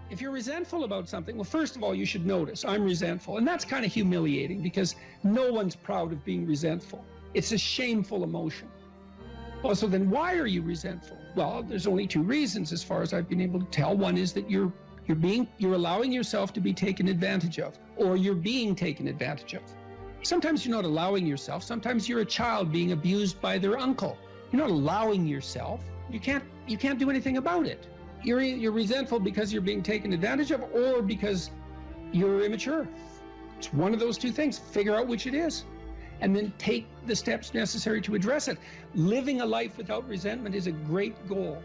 If you're resentful about something, well, first of all, you should notice, I'm resentful. And that's kind of humiliating because no one's proud of being resentful. It's a shameful emotion. Well, so then why are you resentful? Well, there's only two reasons as far as I've been able to tell. One is that you're allowing yourself to be taken advantage of, or you're being taken advantage of. Sometimes you're not allowing yourself. Sometimes you're a child being abused by their uncle. You're not allowing yourself. You can't do anything about it. You're resentful because you're being taken advantage of, or because you're immature. It's one of those two things. Figure out which it is, and then take the steps necessary to address it. Living a life without resentment is a great goal.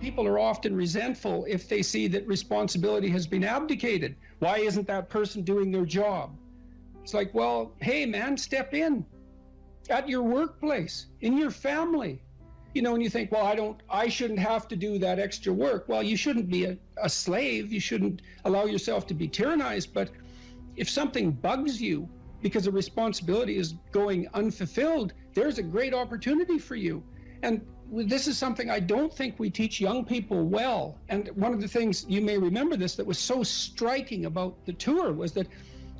People are often resentful if they see that responsibility has been abdicated. Why isn't that person doing their job? It's like, well, hey man, step in at your workplace, in your family. You know, and you think, well, I shouldn't have to do that extra work. Well, you shouldn't be a slave. You shouldn't allow yourself to be tyrannized. But if something bugs you because a responsibility is going unfulfilled, there's a great opportunity for you. And this is something I don't think we teach young people well. And one of the things, you may remember this, that was so striking about the tour was that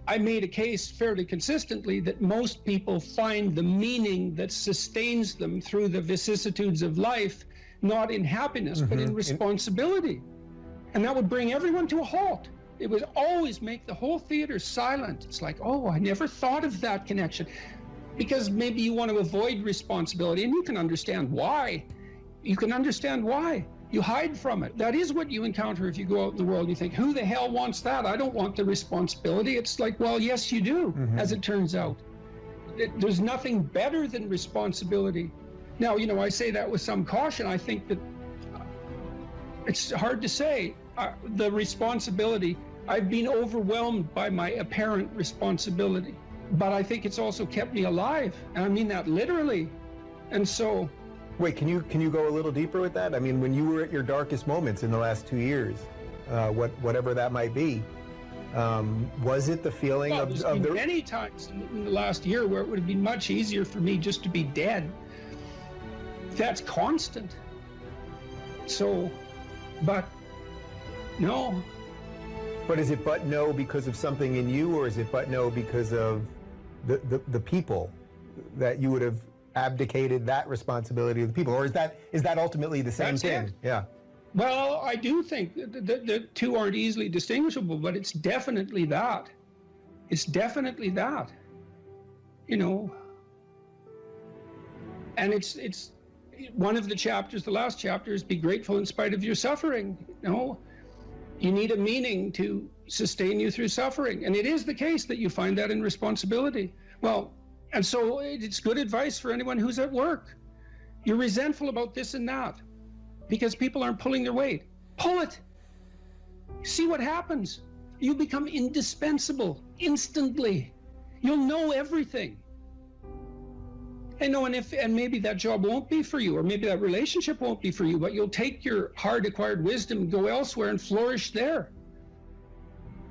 I made a case fairly consistently that most people find the meaning that sustains them through the vicissitudes of life, not in happiness, but in responsibility. And that would bring everyone to a halt. It would always make the whole theater silent. It's like, oh, I never thought of that connection. Because maybe you want to avoid responsibility, and you can understand why. You can understand why. You hide from it. That is what you encounter if you go out in the world. You think, who the hell wants that? I don't want the responsibility. It's like, well, yes, you do, as it turns out. There's nothing better than responsibility. Now, you know, I say that with some caution. I think that it's hard to say. The responsibility, I've been overwhelmed by my apparent responsibility, but I think it's also kept me alive. And I mean that literally. And so, wait, can you go a little deeper with that? I mean, when you were at your darkest moments in the last 2 years, whatever that might be, was it the feeling of the... many times in the last year where it would have been much easier for me just to be dead. That's constant. So, but no. But is it but no because of something in you, or is it but no because of the people that you would have abdicated that responsibility of the people, or is that ultimately the same thing? It. Yeah. Well, I do think the two aren't easily distinguishable, but it's definitely that. It's definitely that. You know. And it's one of the chapters, the last chapter, is be grateful in spite of your suffering. You know, you need a meaning to sustain you through suffering, and it is the case that you find that in responsibility. Well. And so it's good advice for anyone who's at work. You're resentful about this and that because people aren't pulling their weight. Pull it. See what happens. You become indispensable instantly. You'll know everything. And maybe that job won't be for you, or maybe that relationship won't be for you, but you'll take your hard acquired wisdom and go elsewhere and flourish there.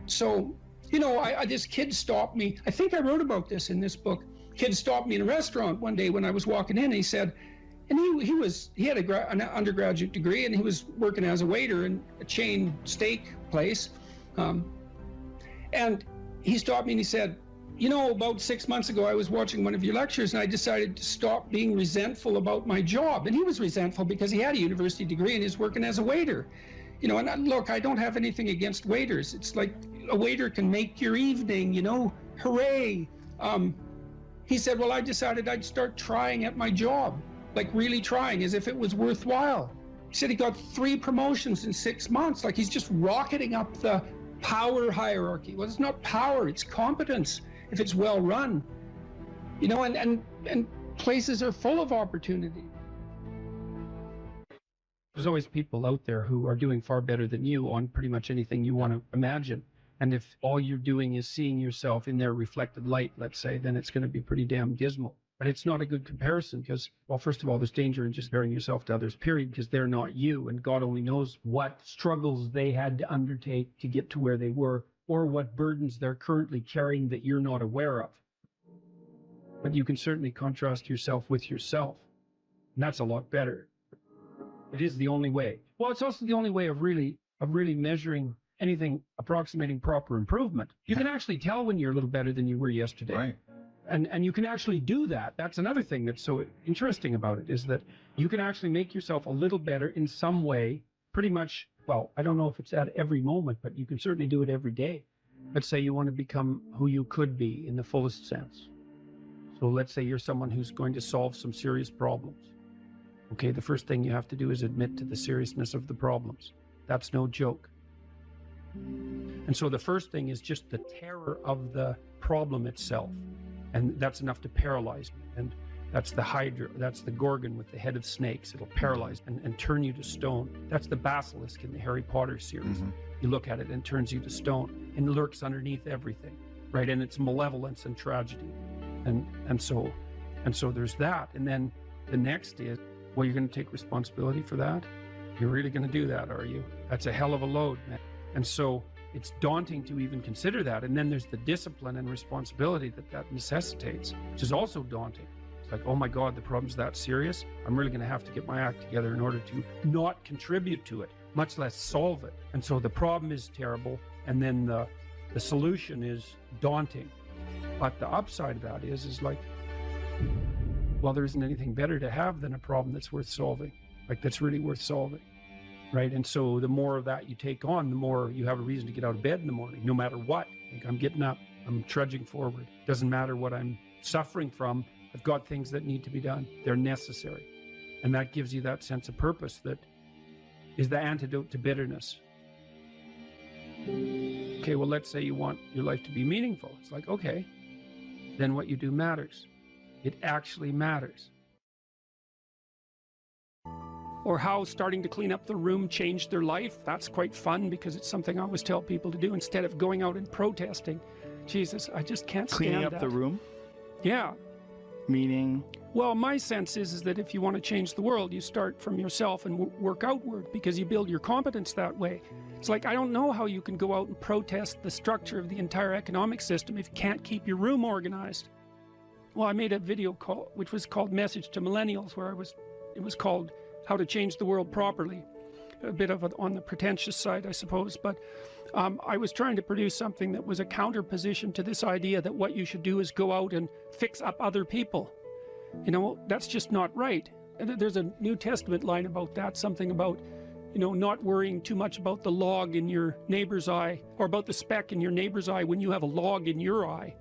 So, you know, this kid stopped me. I think I wrote about this in this book. Kid stopped me in a restaurant one day when I was walking in, and he said, and he had an undergraduate degree, and he was working as a waiter in a chain steak place. And he stopped me and he said, you know, about 6 months ago, I was watching one of your lectures and I decided to stop being resentful about my job. And he was resentful because he had a university degree and he's working as a waiter. You know, and look, I don't have anything against waiters. It's like a waiter can make your evening, you know, hooray. He said, well, I decided I'd start trying at my job, like really trying as if it was worthwhile. He said he got 3 promotions in 6 months, like he's just rocketing up the power hierarchy. Well, it's not power, it's competence if it's well run. You know, and places are full of opportunity. There's always people out there who are doing far better than you on pretty much anything you want to imagine. And if all you're doing is seeing yourself in their reflected light, let's say, then it's going to be pretty damn dismal. But it's not a good comparison because, well, first of all, there's danger in just comparing yourself to others, period, because they're not you. And God only knows what struggles they had to undertake to get to where they were, or what burdens they're currently carrying that you're not aware of. But you can certainly contrast yourself with yourself. And that's a lot better. It is the only way. Well, it's also the only way of really of really measuring anything approximating proper improvement. You can actually tell when you're a little better than you were yesterday. Right. And you can actually do that. That's another thing that's so interesting about it, is that you can actually make yourself a little better in some way, pretty much, well, I don't know if it's at every moment, but you can certainly do it every day. Let's say you want to become who you could be in the fullest sense. So let's say you're someone who's going to solve some serious problems. Okay, the first thing you have to do is admit to the seriousness of the problems. That's no joke. And so the first thing is just the terror of the problem itself. And that's enough to paralyze me. And that's the Hydra, that's the Gorgon with the head of snakes. It'll paralyze and turn you to stone. That's the basilisk in the Harry Potter series. Mm-hmm. You look at it and it turns you to stone and lurks underneath everything, right? And it's malevolence and tragedy. And so there's that. And then the next is, well, you're going to take responsibility for that? You're really going to do that, are you? That's a hell of a load, man. And so it's daunting to even consider that. And then there's the discipline and responsibility that necessitates, which is also daunting. It's like, oh my God, the problem's that serious. I'm really going to have to get my act together in order to not contribute to it, much less solve it. And so the problem is terrible. And then the solution is daunting. But the upside of that is like, well, there isn't anything better to have than a problem that's worth solving, like that's really worth solving. Right. And so the more of that you take on, the more you have a reason to get out of bed in the morning, no matter what. Like, I'm getting up, I'm trudging forward. Doesn't matter what I'm suffering from. I've got things that need to be done. They're necessary. And that gives you that sense of purpose that is the antidote to bitterness. Okay, well, let's say you want your life to be meaningful. It's like, okay, then what you do matters. It actually matters. Or how starting to clean up the room changed their life. That's quite fun because it's something I always tell people to do instead of going out and protesting. Jesus, I just can't stand Cleaning up that. the room? Yeah. Meaning? Well, my sense is that if you want to change the world, you start from yourself and work outward because you build your competence that way. It's like, I don't know how you can go out and protest the structure of the entire economic system if you can't keep your room organized. Well, I made a video call, which was called Message to Millennials, where it was called How to Change the World Properly. A bit of on the pretentious side, I suppose, but I was trying to produce something that was a counterposition to this idea that what you should do is go out and fix up other people. You know, that's just not right. And there's a New Testament line about that, something about, you know, not worrying too much about the log in your neighbor's eye, or about the speck in your neighbor's eye when you have a log in your eye.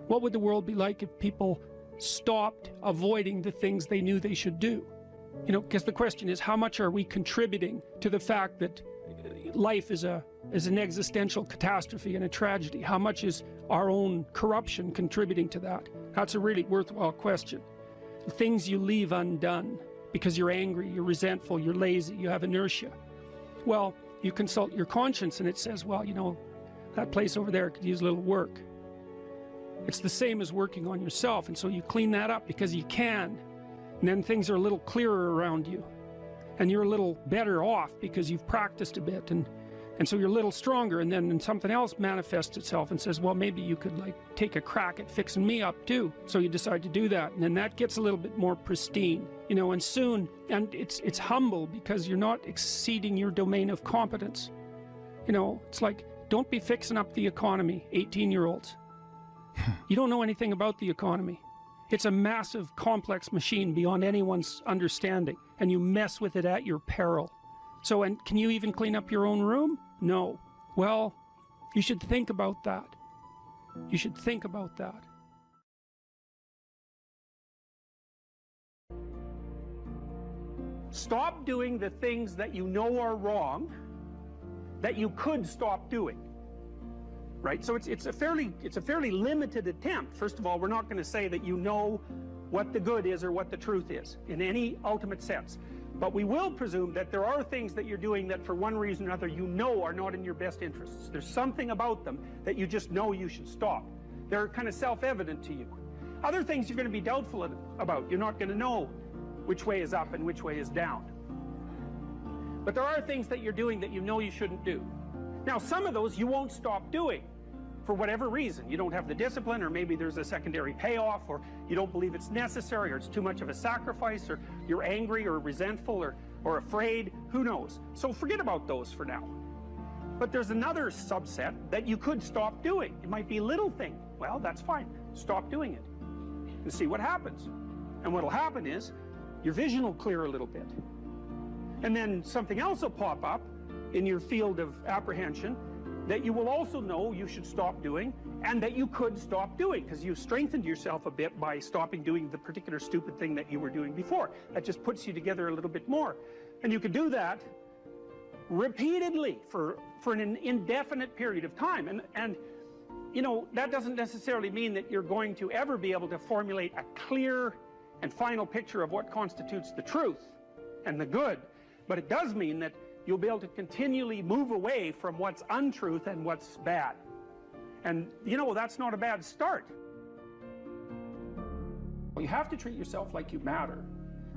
What would the world be like if people stopped avoiding the things they knew they should do? You know, because the question is, how much are we contributing to the fact that life is an existential catastrophe and a tragedy? How much is our own corruption contributing to that? That's a really worthwhile question. The things you leave undone because you're angry, you're resentful, you're lazy, you have inertia. Well, you consult your conscience and it says, well, you know, that place over there could use a little work. It's the same as working on yourself, and so you clean that up because you can. And then things are a little clearer around you. And you're a little better off because you've practiced a bit. And so you're a little stronger, and then something else manifests itself and says, well, maybe you could like take a crack at fixing me up too. So you decide to do that. And then that gets a little bit more pristine, you know, and soon, and it's humble because you're not exceeding your domain of competence. You know, it's like, don't be fixing up the economy, 18-year-olds. You don't know anything about the economy. It's a massive, complex machine beyond anyone's understanding, and you mess with it at your peril. So, and can you even clean up your own room? No. Well, you should think about that. You should think about that. Stop doing the things that you know are wrong, that you could stop doing. Right? So it's a fairly limited attempt. First of all, we're not going to say that you know what the good is or what the truth is in any ultimate sense. But we will presume that there are things that you're doing that for one reason or another you know are not in your best interests. There's something about them that you just know you should stop. They're kind of self-evident to you. Other things you're going to be doubtful about. You're not going to know which way is up and which way is down. But there are things that you're doing that you know you shouldn't do. Now, some of those you won't stop doing. For whatever reason, you don't have the discipline, or maybe there's a secondary payoff, or you don't believe it's necessary, or it's too much of a sacrifice, or you're angry or resentful or afraid, who knows. So forget about those for now. But there's another subset that you could stop doing. It might be a little thing. Well, that's fine. Stop doing it and see what happens. And what'll happen is your vision will clear a little bit. And then something else will pop up in your field of apprehension that you will also know you should stop doing, and that you could stop doing, because you strengthened yourself a bit by stopping doing the particular stupid thing that you were doing before. That just puts you together a little bit more. And you could do that repeatedly for an indefinite period of time. And you know, that doesn't necessarily mean that you're going to ever be able to formulate a clear and final picture of what constitutes the truth and the good. But it does mean that you'll be able to continually move away from what's untruth and what's bad. And, you know, that's not a bad start. You have to treat yourself like you matter.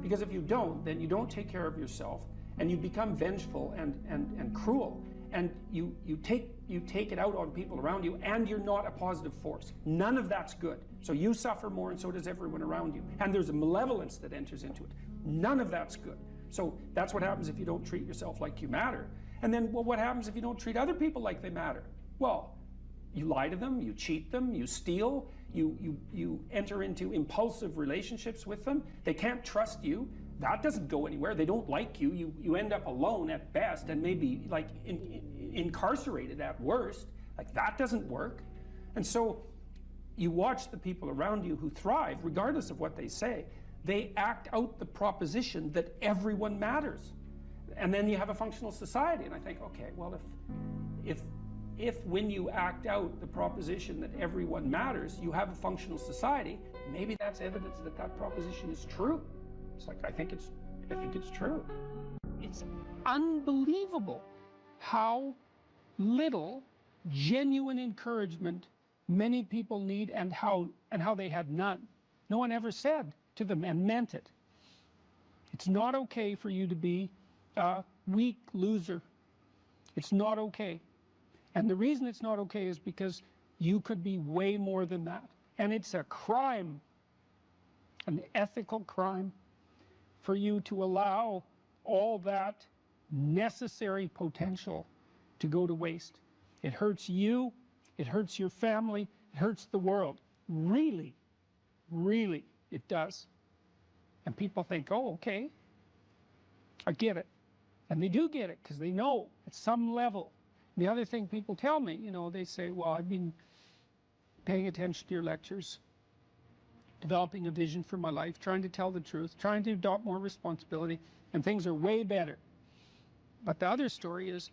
Because if you don't, then you don't take care of yourself, and you become vengeful and cruel. And you take it out on people around you, and you're not a positive force. None of that's good. So you suffer more, and so does everyone around you. And there's a malevolence that enters into it. None of that's good. So that's what happens if you don't treat yourself like you matter. And then, well, what happens if you don't treat other people like they matter? Well, you lie to them, you cheat them, you steal, you enter into impulsive relationships with them. They can't trust you. That doesn't go anywhere. They don't like you. You end up alone at best, and maybe like incarcerated at worst. Like, that doesn't work. And so you watch the people around you who thrive, regardless of what they say. They act out the proposition that everyone matters. And then you have a functional society. And I think, okay, well, if when you act out the proposition that everyone matters, you have a functional society, maybe that's evidence that that proposition is true. It's like, I think it's true. It's unbelievable how little genuine encouragement many people need, and how they had none. No one ever said to them, and meant it, it's not okay for you to be a weak loser. It's not okay. And the reason it's not okay is because you could be way more than that. And it's a crime, an ethical crime, for you to allow all that necessary potential to go to waste. It hurts you, it hurts your family, it hurts the world. Really, really, it does. And people think, oh, okay, I get it. And they do get it, because they know at some level. The other thing people tell me, you know, they say, well, I've been paying attention to your lectures, developing a vision for my life, trying to tell the truth, trying to adopt more responsibility, and things are way better. But the other story is,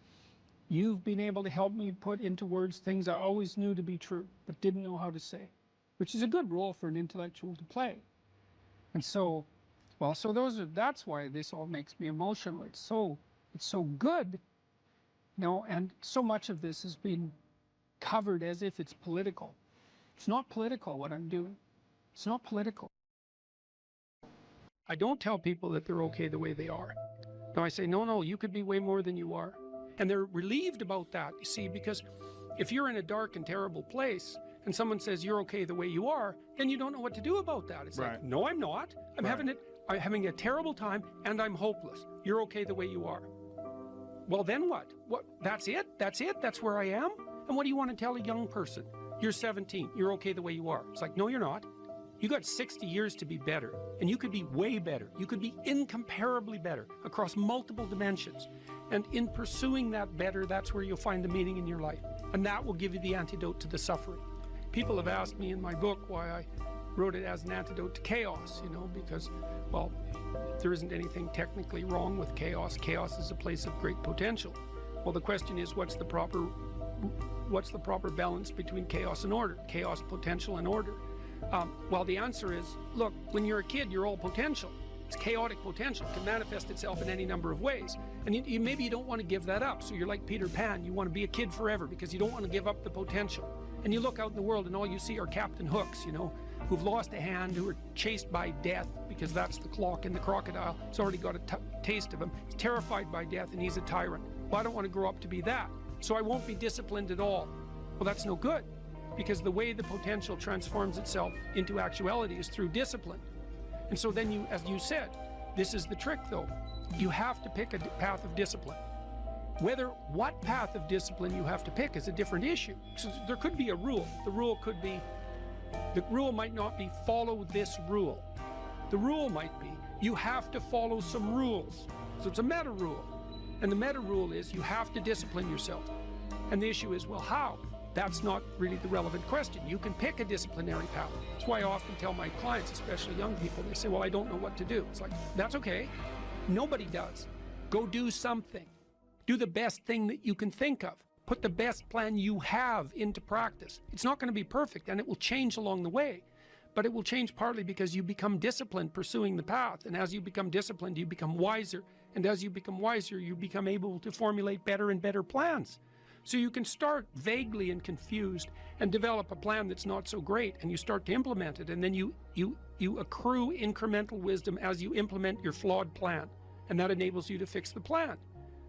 you've been able to help me put into words things I always knew to be true, but didn't know how to say, which is a good role for an intellectual to play. And so, well, so that's why this all makes me emotional. It's so good, you know, and so much of this has been covered as if it's political. It's not political, what I'm doing. It's not political. I don't tell people that they're okay the way they are. No, I say, no, you could be way more than you are. And they're relieved about that, you see, because if you're in a dark and terrible place and someone says you're okay the way you are, then you don't know what to do about that. It's like, no, I'm not. I'm having a terrible time, and I'm hopeless. You're okay the way you are. Well, then what? That's it? That's where I am? And what do you want to tell a young person? You're 17. You're okay the way you are. It's like, no, you're not. You got 60 years to be better, and you could be way better. You could be incomparably better across multiple dimensions. And in pursuing that better, that's where you'll find the meaning in your life. And that will give you the antidote to the suffering. People have asked me in my book why I wrote it as an antidote to chaos, you know, because, well, there isn't anything technically wrong with chaos. Chaos is a place of great potential. Well, the question is, what's the proper balance between chaos and order? Chaos, potential, and order. Well, the answer is, look, when you're a kid, you're all potential. It's chaotic potential. It can manifest itself in any number of ways. And maybe you don't want to give that up. So you're like Peter Pan. You want to be a kid forever because you don't want to give up the potential. And you look out in the world and all you see are Captain Hooks, you know, who've lost a hand, who are chased by death because that's the clock in the crocodile. It's already got a taste of him. He's terrified by death and he's a tyrant. Well, I don't want to grow up to be that. So I won't be disciplined at all. Well, that's no good, because the way the potential transforms itself into actuality is through discipline. And so then as you said, this is the trick though. You have to pick a path of discipline. What path of discipline you have to pick is a different issue. So there could be a rule. The rule might not be follow this rule. The rule might be you have to follow some rules. So it's a meta rule. And the meta rule is you have to discipline yourself. And the issue is, well, how? That's not really the relevant question. You can pick a disciplinary path. That's why I often tell my clients, especially young people, they say, well, I don't know what to do. It's like, that's okay. Nobody does. Go do something. Do the best thing that you can think of. Put the best plan you have into practice. It's not going to be perfect, and it will change along the way. But it will change partly because you become disciplined pursuing the path. And as you become disciplined, you become wiser. And as you become wiser, you become able to formulate better and better plans. So you can start vaguely and confused and develop a plan that's not so great, and you start to implement it. And then you accrue incremental wisdom as you implement your flawed plan. And that enables you to fix the plan.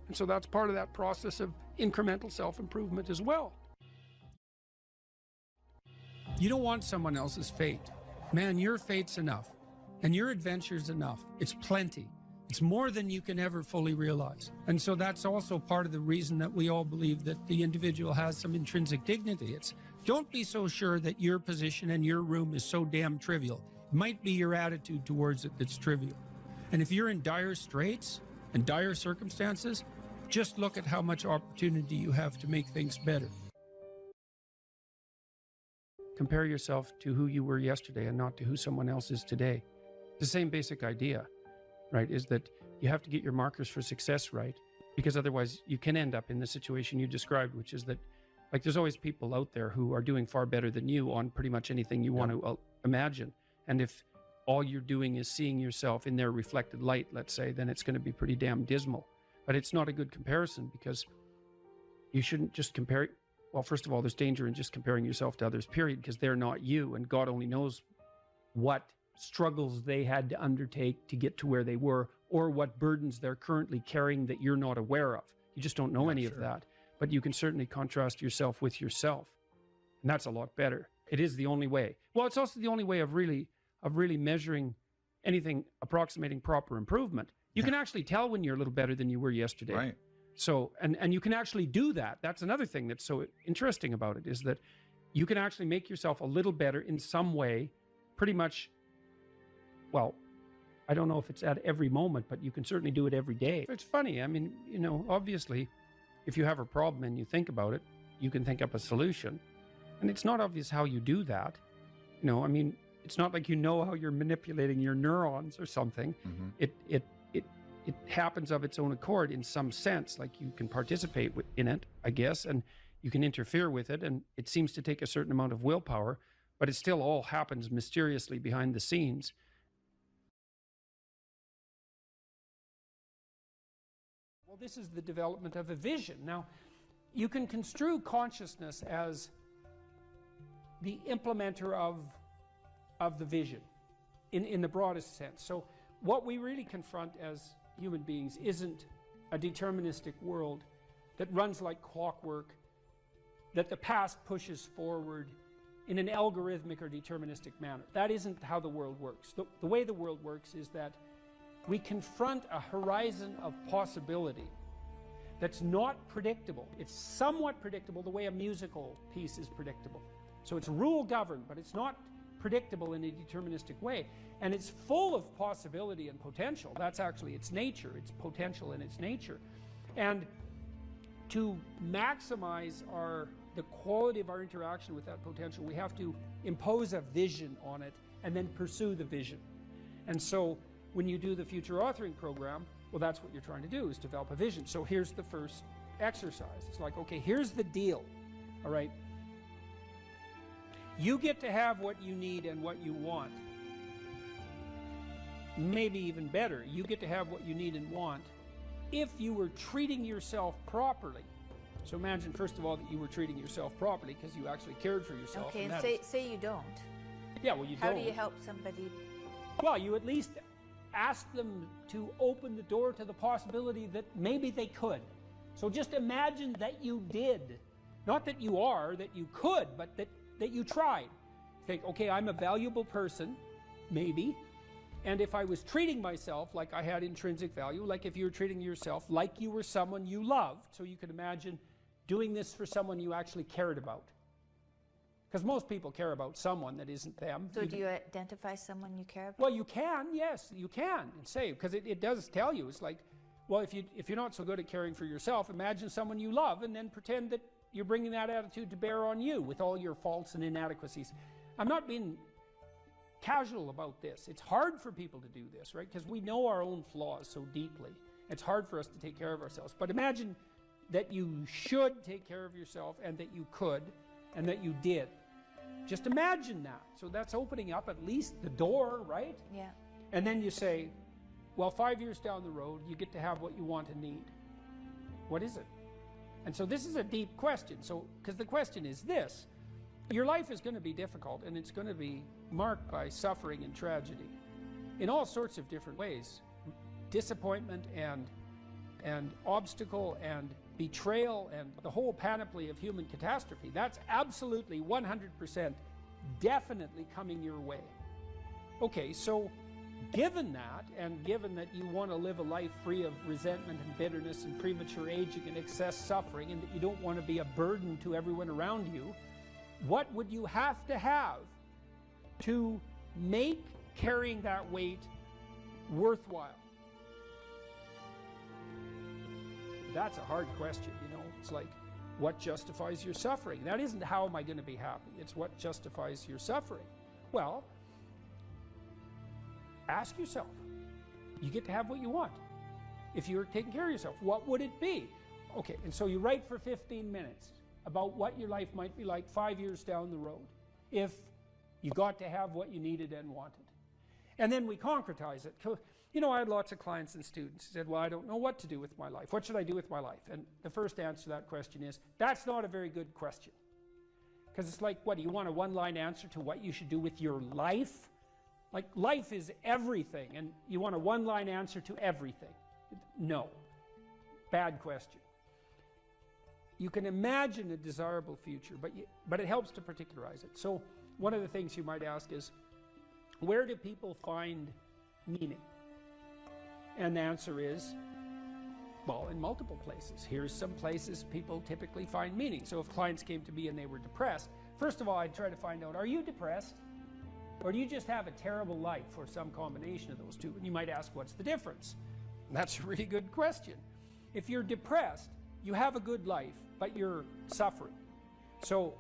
And so that's part of that process of incremental self-improvement as well. You don't want someone else's fate. Man, your fate's enough. And your adventure's enough. It's plenty. It's more than you can ever fully realize. And so that's also part of the reason that we all believe that the individual has some intrinsic dignity. It's don't be so sure that your position and your room is so damn trivial. It might be your attitude towards it that's trivial. And if you're in dire straits and dire circumstances, just look at how much opportunity you have to make things better. Compare yourself to who you were yesterday and not to who someone else is today. The same basic idea, right, is that you have to get your markers for success right, because otherwise you can end up in the situation you described, which is that, like, there's always people out there who are doing far better than you on pretty much anything you want to imagine. And if all you're doing is seeing yourself in their reflected light, let's say, then it's going to be pretty damn dismal. But it's not a good comparison, because you shouldn't just compare. Well, first of all, there's danger in just comparing yourself to others, period, because they're not you, and God only knows what struggles they had to undertake to get to where they were, or what burdens they're currently carrying that you're not aware of. You just don't know any of that. But you can certainly contrast yourself with yourself, and that's a lot better. It is the only way. Well, it's also the only way of really measuring anything approximating proper improvement. You can actually tell when you're a little better than you were yesterday. Right. So, and you can actually do that. That's another thing that's so interesting about it, is that you can actually make yourself a little better in some way, pretty much, well, I don't know if it's at every moment, but you can certainly do it every day. It's funny. I mean, you know, obviously, if you have a problem and you think about it, you can think up a solution. And it's not obvious how you do that. You know, I mean, it's not like you know how you're manipulating your neurons or something. Mm-hmm. It happens of its own accord in some sense, like you can participate in it, I guess, and you can interfere with it, and it seems to take a certain amount of willpower, but it still all happens mysteriously behind the scenes. Well, this is the development of a vision. Now, you can construe consciousness as the implementer of the vision in the broadest sense. So what we really confront as human beings isn't a deterministic world that runs like clockwork, that the past pushes forward in an algorithmic or deterministic manner. That isn't how the world works. The way the world works is that we confront a horizon of possibility that's not predictable. It's somewhat predictable the way a musical piece is predictable. So it's rule governed, but it's not predictable in a deterministic way. And it's full of possibility and potential. That's actually its nature. It's potential in its nature. And to maximize the quality of our interaction with that potential, we have to impose a vision on it and then pursue the vision. And so when you do the future authoring program, well, that's what you're trying to do, is develop a vision. So here's the first exercise. It's like, okay, here's the deal. All right. You get to have what you need and what you want. Maybe even better, you get to have what you need and want if you were treating yourself properly. So imagine, first of all, that you were treating yourself properly because you actually cared for yourself. Okay, and say you don't. Yeah, well, you How don't. do you help somebody? Well, you at least ask them to open the door to the possibility that maybe they could. So just imagine that you did. Not that you are, that you could, but that you tried. Think, okay, I'm a valuable person, maybe, And if I was treating myself like I had intrinsic value, like if you were treating yourself like you were someone you loved, so you can imagine doing this for someone you actually cared about. Because most people care about someone that isn't them. So do you identify someone you care about? Well, you can, yes, you can, and say, because it does tell you, it's like, well, if you're not so good at caring for yourself, imagine someone you love and then pretend that you're bringing that attitude to bear on you with all your faults and inadequacies. I'm not being casual about this. It's hard for people to do this, right? Because we know our own flaws so deeply. It's hard for us to take care of ourselves. But imagine that you should take care of yourself and that you could and that you did. Just imagine that. So that's opening up at least the door, right? Yeah. And then you say, well, 5 years down the road, you get to have what you want and need. What is it? And so this is a deep question. So, because the question is this: your life is going to be difficult, and it's going to be marked by suffering and tragedy in all sorts of different ways. Disappointment and obstacle and betrayal and the whole panoply of human catastrophe. That's absolutely 100% definitely coming your way. Okay, so given that, and given that you want to live a life free of resentment and bitterness and premature aging and excess suffering, and that you don't want to be a burden to everyone around you, what would you have to make carrying that weight worthwhile? That's a hard question, you know. It's like, what justifies your suffering? That isn't how am I going to be happy. It's what justifies your suffering. Well, ask yourself. You get to have what you want. If you're taking care of yourself, what would it be? Okay, and so you write for 15 minutes about what your life might be like 5 years down the road if you got to have what you needed and wanted. And then we concretize it. You know, I had lots of clients and students who said, well, I don't know what to do with my life. What should I do with my life? And the first answer to that question is, that's not a very good question. Because it's like, what, do you want a one-line answer to what you should do with your life? Like, life is everything, and you want a one-line answer to everything. No. Bad question. You can imagine a desirable future, but it helps to particularize it. So one of the things you might ask is, where do people find meaning? And the answer is, well, in multiple places. Here's some places people typically find meaning. So if clients came to me and they were depressed, first of all, I'd try to find out, are you depressed? Or do you just have a terrible life, or some combination of those two? And you might ask, what's the difference? And that's a really good question. If you're depressed, you have a good life, but you're suffering. So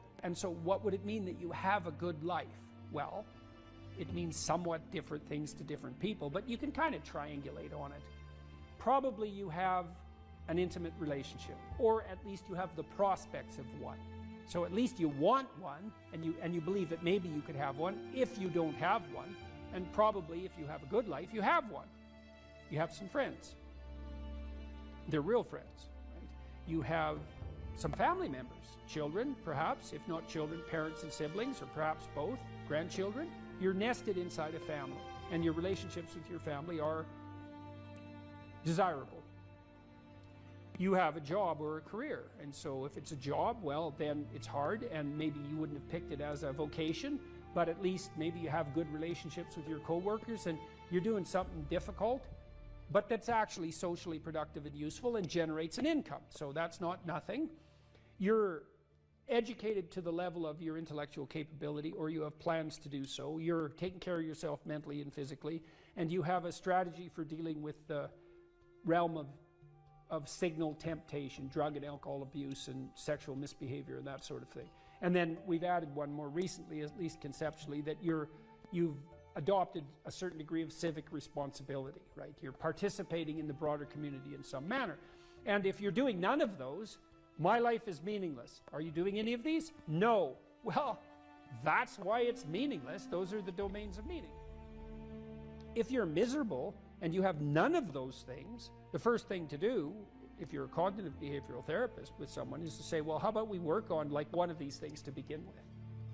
what would it mean that you have a good life? Well, it means somewhat different things to different people, but you can kind of triangulate on it. Probably you have an intimate relationship, or at least you have the prospects of one. So at least you want one, and you believe that maybe you could have one if you don't have one, and probably if you have a good life, you have one. You have some friends. They're real friends, right? You have some family members, children perhaps, if not children, parents and siblings, or perhaps both, grandchildren. You're nested inside a family, and your relationships with your family are desirable. You have a job or a career, and so if it's a job, well, then it's hard, and maybe you wouldn't have picked it as a vocation, but at least maybe you have good relationships with your coworkers, and you're doing something difficult, but that's actually socially productive and useful and generates an income. So that's not nothing. You're educated to the level of your intellectual capability, or you have plans to do so. You're taking care of yourself mentally and physically, and you have a strategy for dealing with the realm of signal temptation, drug and alcohol abuse and sexual misbehavior and that sort of thing. And then we've added one more recently, at least conceptually, that you've adopted a certain degree of civic responsibility, right? You're participating in the broader community in some manner. And if you're doing none of those, my life is meaningless. Are you doing any of these? No. Well, that's why it's meaningless. Those are the domains of meaning. If you're miserable and you have none of those things, the first thing to do, if you're a cognitive behavioral therapist with someone, is to say, well, how about we work on like one of these things to begin with?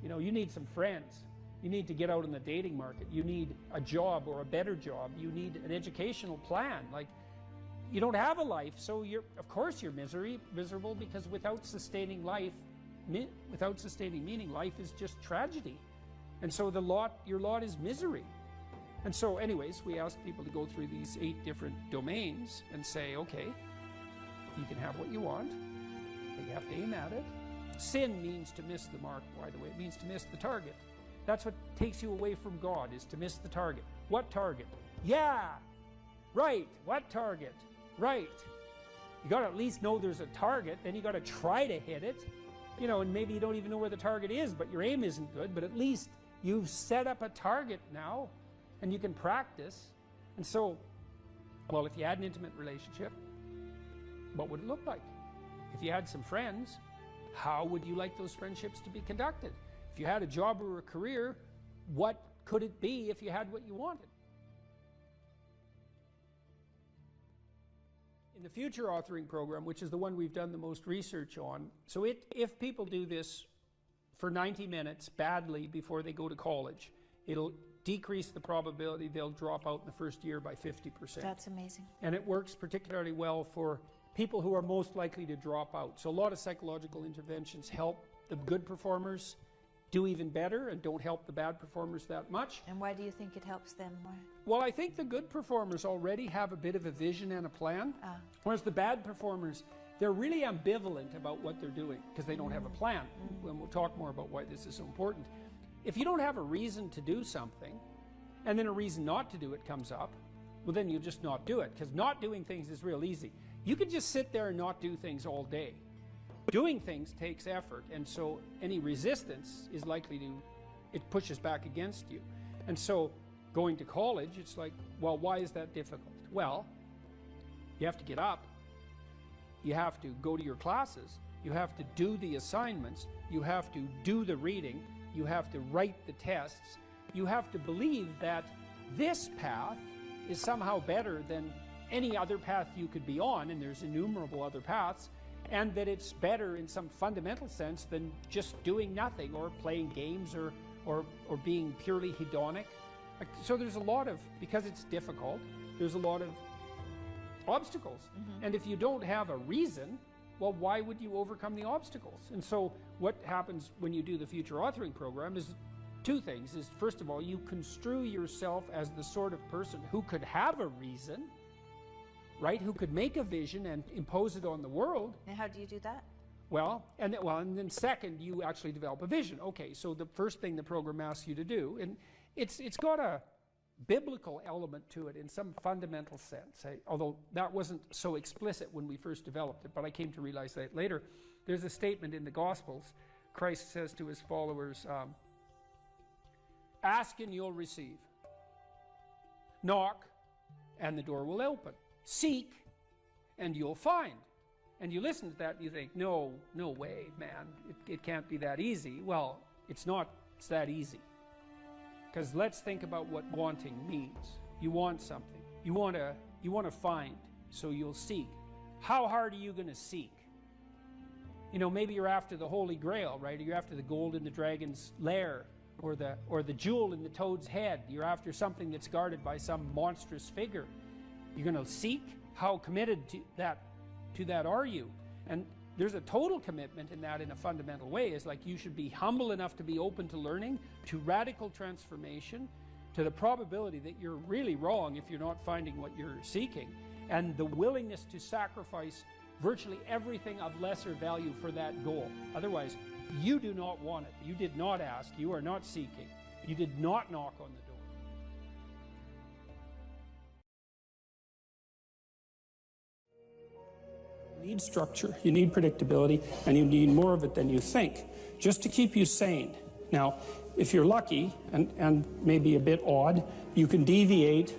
You know, you need some friends. You need to get out in the dating market. You need a job or a better job. You need an educational plan. Like, you don't have a life, so of course you're miserable, because without sustaining life, without sustaining meaning, life is just tragedy. And so your lot is misery. And so anyways, we ask people to go through these 8 different domains and say, okay, you can have what you want, but you have to aim at it. Sin means to miss the mark, by the way. It means to miss the target. That's what takes you away from God, is to miss the target. What target? Yeah, right. What target? Right. You got to at least know there's a target, then you got to try to hit it. You know, and maybe you don't even know where the target is, but your aim isn't good, but at least you've set up a target now, and you can practice. And so, well, if you had an intimate relationship, what would it look like? If you had some friends, how would you like those friendships to be conducted? If you had a job or a career, what could it be if you had what you wanted? In the future authoring program, which is the one we've done the most research on, so if people do this for 90 minutes badly before they go to college, it'll decrease the probability they'll drop out in the first year by 50%. That's amazing. And it works particularly well for people who are most likely to drop out. So a lot of psychological interventions help the good performers do even better and don't help the bad performers that much. And why do you think it helps them more? Well, I think the good performers already have a bit of a vision and a plan, whereas the bad performers, they're really ambivalent about what they're doing because they don't have a plan. And we'll talk more about why this is so important. If you don't have a reason to do something, and then a reason not to do it comes up, well, then you just not do it, because not doing things is real easy. You could just sit there and not do things all day. Doing things takes effort, and so any resistance is likely to, it pushes back against you. And so going to college, it's like, well, why is that difficult? Well, you have to get up, you have to go to your classes, you have to do the assignments, you have to do the reading, you have to write the tests, you have to believe that this path is somehow better than any other path you could be on, and there's innumerable other paths, and that it's better in some fundamental sense than just doing nothing or playing games or being purely hedonic. So there's a lot of, because it's difficult, there's a lot of obstacles. And if you don't have a reason, well, why would you overcome the obstacles? And so what happens when you do the future authoring program is 2 things. Is first of all, you construe yourself as the sort of person who could have a reason, right? Who could make a vision and impose it on the world. And how do you do that? Well, and then second, you actually develop a vision. Okay, so the first thing the program asks you to do, and it's got a biblical element to it in some fundamental sense, although that wasn't so explicit when we first developed it, but I came to realize that later. There's a statement in the Gospels. Christ says to his followers, ask and you'll receive. Knock and the door will open. Seek and you'll find. And you listen to that and you think, no way, man, it can't be that easy. Well, it's that easy. Because let's think about what wanting means. You want something. You want to find, so you'll seek. How hard are you going to seek? You know, maybe you're after the Holy Grail, right? Or you're after the gold in the dragon's lair, or the jewel in the toad's head. You're after something that's guarded by some monstrous figure. You're going to seek? How committed to that are you? And there's a total commitment in that in a fundamental way. Is like you should be humble enough to be open to learning, to radical transformation, to the probability that you're really wrong if you're not finding what you're seeking, and the willingness to sacrifice virtually everything of lesser value for that goal. Otherwise, you do not want it. You did not ask. You are not seeking. You did not knock on the door. You need structure, you need predictability, and you need more of it than you think, just to keep you sane. Now, if you're lucky, and maybe a bit odd, you can deviate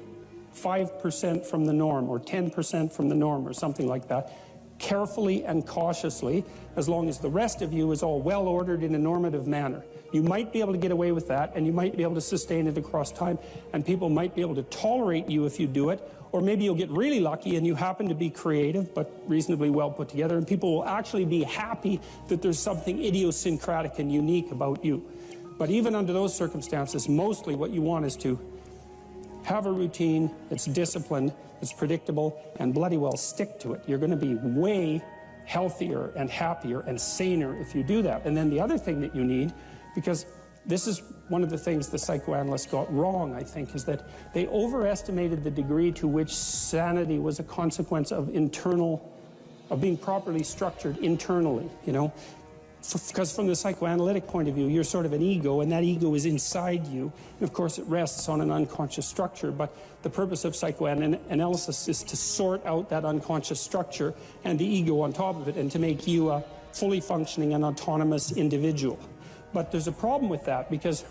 5% from the norm, or 10% from the norm, or something like that, carefully and cautiously, as long as the rest of you is all well ordered in a normative manner. You might be able to get away with that, and you might be able to sustain it across time, and people might be able to tolerate you if you do it, or maybe you'll get really lucky and you happen to be creative but reasonably well put together, and people will actually be happy that there's something idiosyncratic and unique about you. But even under those circumstances, mostly what you want is to have a routine that's disciplined, that's predictable, and bloody well stick to it. You're going to be way healthier and happier and saner if you do that. And then the other thing that you need, because this is one of the things the psychoanalysts got wrong, I think, is that they overestimated the degree to which sanity was a consequence of being properly structured internally, you know? Because from the psychoanalytic point of view, you're sort of an ego, and that ego is inside you. And of course, it rests on an unconscious structure. But the purpose of psychoanalysis is to sort out that unconscious structure and the ego on top of it, and to make you a fully functioning and autonomous individual. But there's a problem with that, because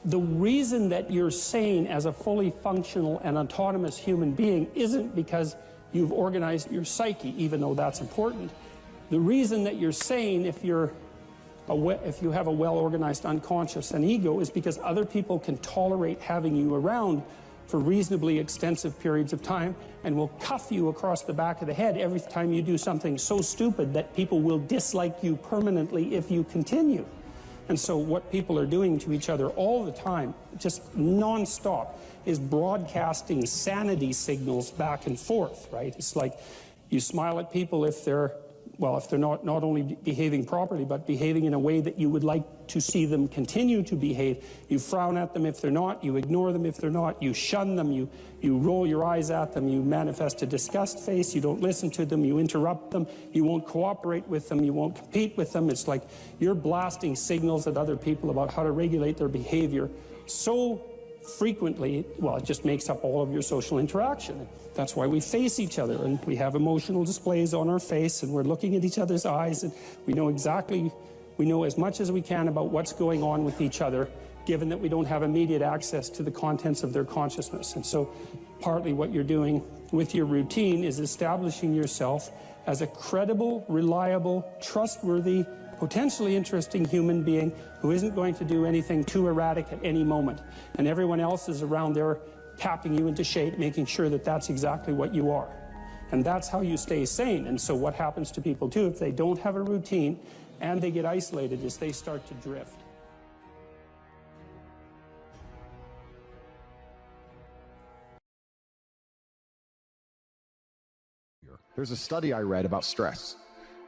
the reason that you're sane as a fully functional and autonomous human being isn't because you've organized your psyche, even though that's important. The reason that you're sane, if you have a well-organized unconscious and ego, is because other people can tolerate having you around for reasonably extensive periods of time, and will cuff you across the back of the head every time you do something so stupid that people will dislike you permanently if you continue. And so what people are doing to each other all the time, just non-stop, is broadcasting sanity signals back and forth, right? It's like you smile at people if they're not only behaving properly, but behaving in a way that you would like to see them continue to behave. You frown at them if they're not, you ignore them if they're not, you shun them, you roll your eyes at them, you manifest a disgust face, you don't listen to them, you interrupt them, you won't cooperate with them, you won't compete with them. It's like you're blasting signals at other people about how to regulate their behavior so frequently, well, it just makes up all of your social interaction. That's why we face each other, and we have emotional displays on our face, and we're looking at each other's eyes, and we know as much as we can about what's going on with each other, given that we don't have immediate access to the contents of their consciousness. And so partly what you're doing with your routine is establishing yourself as a credible, reliable, trustworthy, potentially interesting human being who isn't going to do anything too erratic at any moment. And everyone else is around there tapping you into shape, making sure that that's exactly what you are. And that's how you stay sane. And so what happens to people too, if they don't have a routine and they get isolated, is they start to drift. There's a study I read about stress,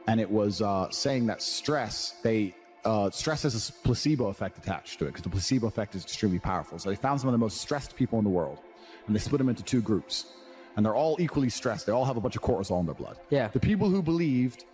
and it was saying that stress has a placebo effect attached to it, because the placebo effect is extremely powerful. So they found some of the most stressed people in the world, and they split them into two groups, and they're all equally stressed. They all have a bunch of cortisol in their blood. Yeah. The people who believed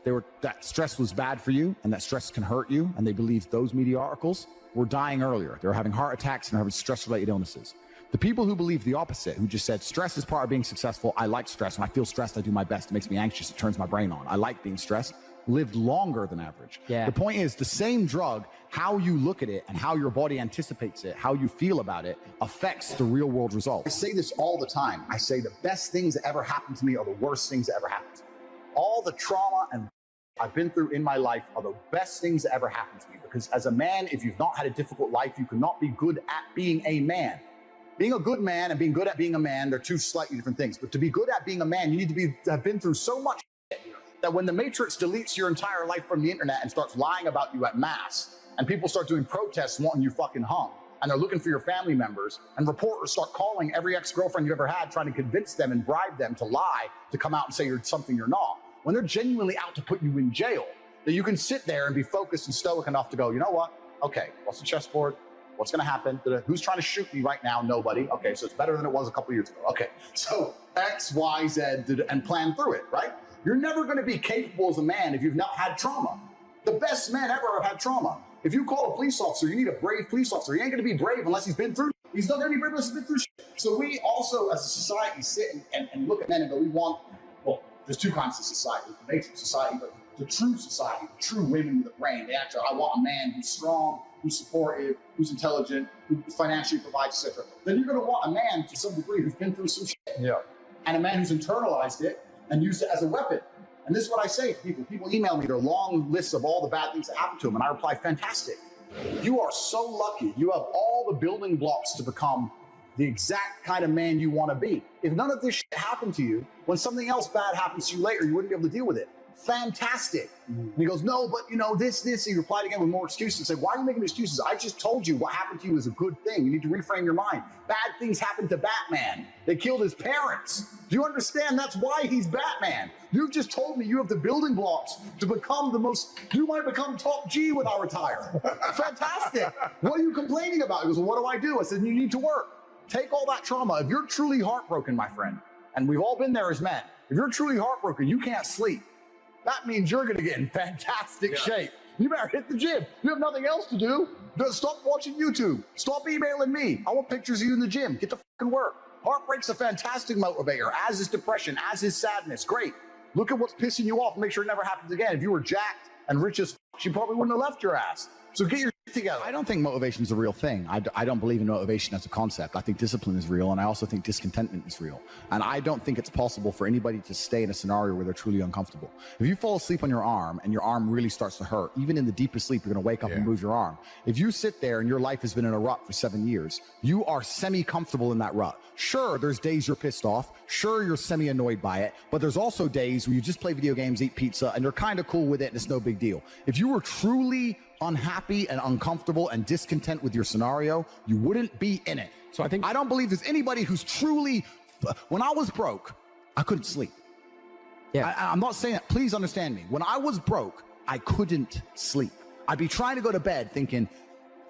that stress was bad for you and that stress can hurt you, and they believed those media articles, were dying earlier. They were having heart attacks and having stress-related illnesses. The people who believe the opposite, who just said, stress is part of being successful, I like stress, when I feel stressed, I do my best, it makes me anxious, it turns my brain on, I like being stressed, lived longer than average. Yeah. The point is, the same drug, how you look at it and how your body anticipates it, how you feel about it, affects the real world results. I say this all the time. I say the best things that ever happened to me are the worst things that ever happened to me. All the trauma and I've been through in my life are the best things that ever happened to me, because as a man, if you've not had a difficult life, you cannot be good at being a man. Being a good man and being good at being a man, they're two slightly different things. But to be good at being a man, you need to have been through so much shit that when the Matrix deletes your entire life from the internet and starts lying about you at mass, and people start doing protests wanting you fucking hung, and they're looking for your family members, and reporters start calling every ex-girlfriend you ever had, trying to convince them and bribe them to lie, to come out and say you're something you're not, when they're genuinely out to put you in jail, that you can sit there and be focused and stoic enough to go, you know what? Okay, what's the chessboard? What's going to happen? Who's trying to shoot me right now? Nobody. Okay, so it's better than it was a couple years ago. Okay, so X, Y, Z, and plan through it, right? You're never going to be capable as a man if you've not had trauma. The best men ever have had trauma. If you call a police officer, you need a brave police officer. He ain't going to be brave unless he's been through. He's not going to be brave unless he's been through shit. So we also, as a society, sit and look at men and go, well, there's two kinds of society. There's the Matrix society, but the true society, the true women with a brain. I want a man who's strong, who's supportive, who's intelligent, who financially provides, etc. Then you're going to want a man to some degree who's been through some shit. Yeah. And a man who's internalized it and used it as a weapon. And this is what I say to people. People email me their long lists of all the bad things that happened to them, and I reply, fantastic. You are so lucky. You have all the building blocks to become the exact kind of man you want to be. If none of this shit happened to you, when something else bad happens to you later, you wouldn't be able to deal with it. Fantastic. And he goes, no, but you know, this. He replied again with more excuses and said, why are you making excuses? I just told you what happened to you is a good thing. You need to reframe your mind. Bad things happened to Batman. They killed his parents. Do you understand? That's why he's Batman. You've just told me you have the building blocks to become you might become top G when I retire. Fantastic. What are you complaining about? He goes, well, what do I do? I said, you need to work. Take all that trauma. If you're truly heartbroken, my friend, and we've all been there as men, if you're truly heartbroken, you can't sleep. That means you're going to get in fantastic shape. You better hit the gym. You have nothing else to do. Stop watching YouTube. Stop emailing me. I want pictures of you in the gym. Get to fucking work. Heartbreak's a fantastic motivator, as is depression, as is sadness. Great. Look at what's pissing you off and make sure it never happens again. If you were jacked and rich as fuck, you probably wouldn't have left your ass. So get your shit together. I don't think motivation is a real thing. I don't believe in motivation as a concept. I think discipline is real, and I also think discontentment is real. And I don't think it's possible for anybody to stay in a scenario where they're truly uncomfortable. If you fall asleep on your arm and your arm really starts to hurt, even in the deepest sleep, you're going to wake up and move your arm. If you sit there and your life has been in a rut for 7 years, you are semi-comfortable in that rut. Sure, there's days you're pissed off. Sure, you're semi-annoyed by it. But there's also days where you just play video games, eat pizza, and you're kind of cool with it, and it's no big deal. If you were truly unhappy and uncomfortable and discontent with your scenario, you wouldn't be in it. So I don't believe there's anybody who's truly, when I was broke, I couldn't sleep. Yeah. I'm not saying that, please understand me. When I was broke, I couldn't sleep. I'd be trying to go to bed thinking,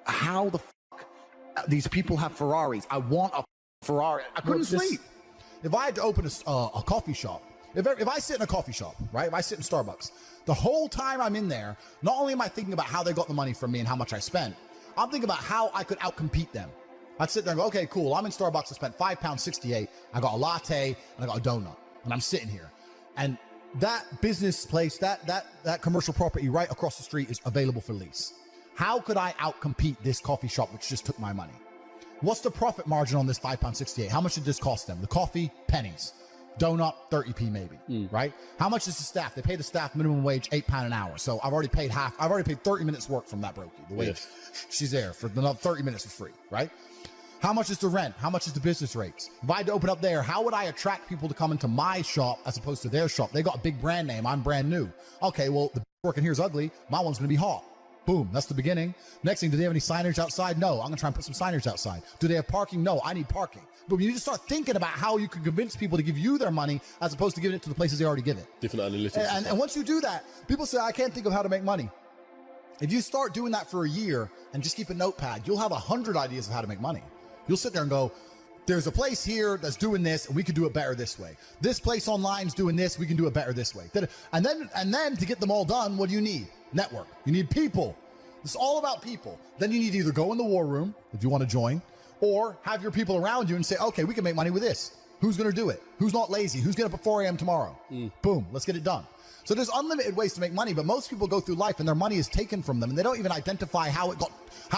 how the fuck these people have Ferraris? I want a Ferrari. I couldn't sleep. If I had to open a coffee shop, if I sit in a coffee shop, right? If I sit in Starbucks, the whole time I'm in there, not only am I thinking about how they got the money from me and how much I spent, I'm thinking about how I could outcompete them. I'd sit there and go, okay, cool. I'm in Starbucks. I spent £5.68. I got a latte and I got a donut, and I'm sitting here. And that business place, that commercial property right across the street is available for lease. How could I outcompete this coffee shop which just took my money? What's the profit margin on this £5.68? How much did this cost them? The coffee, pennies. Donut, 30p maybe, right? How much is the staff? They pay the staff minimum wage, £8 an hour. So I've already paid half. I've already paid 30 minutes work from that brokey. The wage, she's there for another 30 minutes for free, right? How much is the rent? How much is the business rates? If I had to open up there, how would I attract people to come into my shop as opposed to their shop? They got a big brand name. I'm brand new. Okay, well, the working here is ugly. My one's going to be hot. Boom, that's the beginning. Next thing, do they have any signage outside? No, I'm going to try and put some signage outside. Do they have parking? No, I need parking. But you need to start thinking about how you can convince people to give you their money as opposed to giving it to the places they already give it. Different analytics. And once you do that, people say, I can't think of how to make money. If you start doing that for a year and just keep a notepad, you'll have 100 ideas of how to make money. You'll sit there and go, there's a place here that's doing this, and we could do it better this way. This place online is doing this, we can do it better this way. And then to get them all done, what do you need? Network. You need people. It's all about people. Then you need to either go in the war room, if you want to join, or have your people around you and say, okay, we can make money with this. Who's going to do it? Who's not lazy? Who's getting up at 4 a.m. tomorrow? Boom, let's get it done. So there's unlimited ways to make money, but most people go through life and their money is taken from them, and they don't even identify how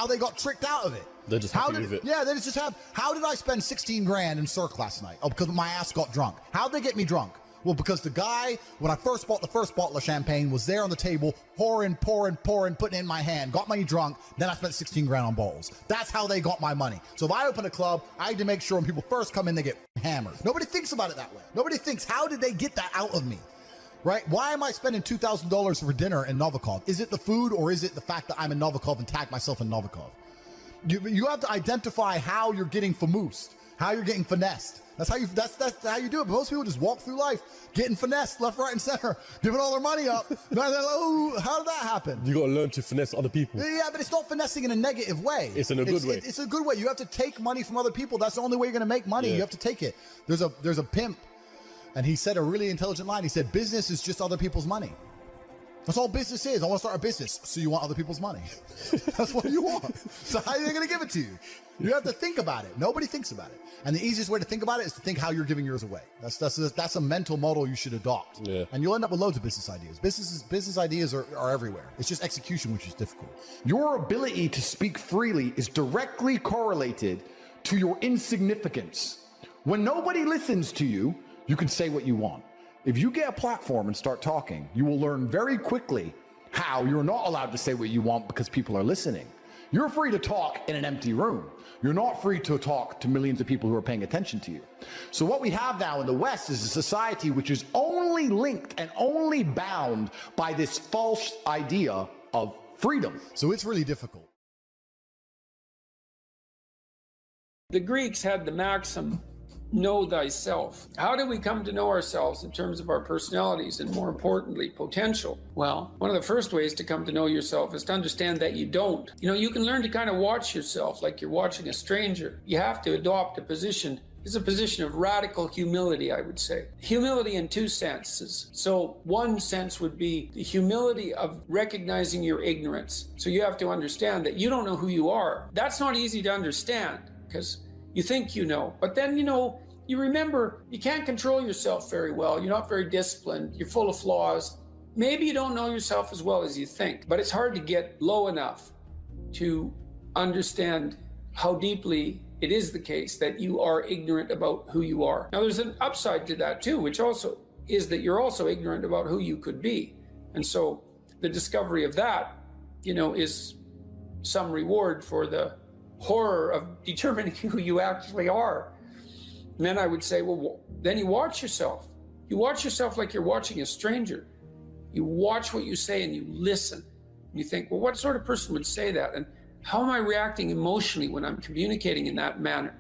they got tricked out of it. They're just happy with it. Yeah, they just have. How did I spend 16 grand in Cirque last night? Oh, because my ass got drunk. How'd they get me drunk? Well, because the guy, when I first bought the first bottle of champagne, was there on the table, pouring, putting it in my hand, got me drunk, then I spent 16 grand on bottles. That's how they got my money. So if I open a club, I need to make sure when people first come in, they get hammered. Nobody thinks about it that way. Nobody thinks, how did they get that out of me? Right? Why am I spending $2,000 for dinner in Novikov? Is it the food, or is it the fact that I'm in Novikov and tag myself in Novikov? You have to identify how you're getting famoosed, how you're getting finessed. That's how you do it. But most people just walk through life getting finessed left, right, and center, giving all their money up. Oh, how did that happen? You got to learn to finesse other people. Yeah, but it's not finessing in a negative way. It's in a good way. It's a good way. You have to take money from other people. That's the only way you're going to make money. Yeah. You have to take it. There's a pimp, and he said a really intelligent line. He said, business is just other people's money. That's all business is. I want to start a business. So you want other people's money. That's what you want. So how are they going to give it to you? You have to think about it. Nobody thinks about it. And the easiest way to think about it is to think how you're giving yours away. That's a mental model you should adopt. Yeah. And you'll end up with loads of business ideas. Business ideas are everywhere. It's just execution which is difficult. Your ability to speak freely is directly correlated to your insignificance. When nobody listens to you, you can say what you want. If you get a platform and start talking, you will learn very quickly how you're not allowed to say what you want because people are listening. You're free to talk in an empty room. You're not free to talk to millions of people who are paying attention to you. So what we have now in the West is a society which is only linked and only bound by this false idea of freedom. So it's really difficult. The Greeks had the maxim, know thyself. How do we come to know ourselves in terms of our personalities and, more importantly, potential? Well, one of the first ways to come to know yourself is to understand that you don't. You can learn to kind of watch yourself like you're watching a stranger. You have to adopt a position. It's a position of radical humility, I would say. Humility in two senses. So one sense would be the humility of recognizing your ignorance. So you have to understand that you don't know who you are. That's not easy to understand, because you think you know, but then you remember you can't control yourself very well. You're not very disciplined. You're full of flaws. Maybe you don't know yourself as well as you think, but it's hard to get low enough to understand how deeply it is the case that you are ignorant about who you are. Now, there's an upside to that too, which also is that you're also ignorant about who you could be. And so the discovery of that, is some reward for the horror of determining who you actually are. And then I would say, well, then you watch yourself. You watch yourself like you're watching a stranger. You watch what you say and you listen. You think, well, what sort of person would say that? And how am I reacting emotionally when I'm communicating in that manner?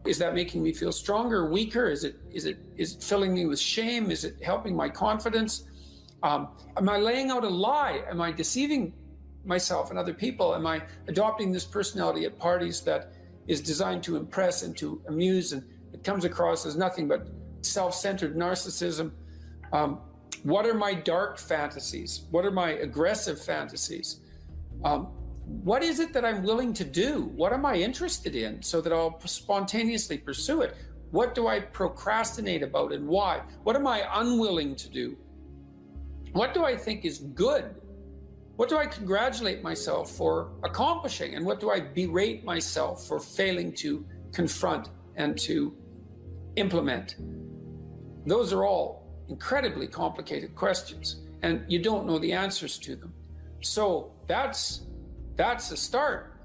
Is that making me feel stronger or weaker? Is it filling me with shame? Is it helping my confidence? Am I laying out a lie? Am I deceiving myself and other people? Am I adopting this personality at parties that is designed to impress and to amuse, and it comes across as nothing but self-centered narcissism? What are my dark fantasies? What are my aggressive fantasies? What is it that I'm willing to do? What am I interested in so that I'll spontaneously pursue it? What do I procrastinate about and why? What am I unwilling to do? What do I think is good? What do I congratulate myself for accomplishing? And what do I berate myself for failing to confront and to implement? Those are all incredibly complicated questions, and you don't know the answers to them. So that's a start.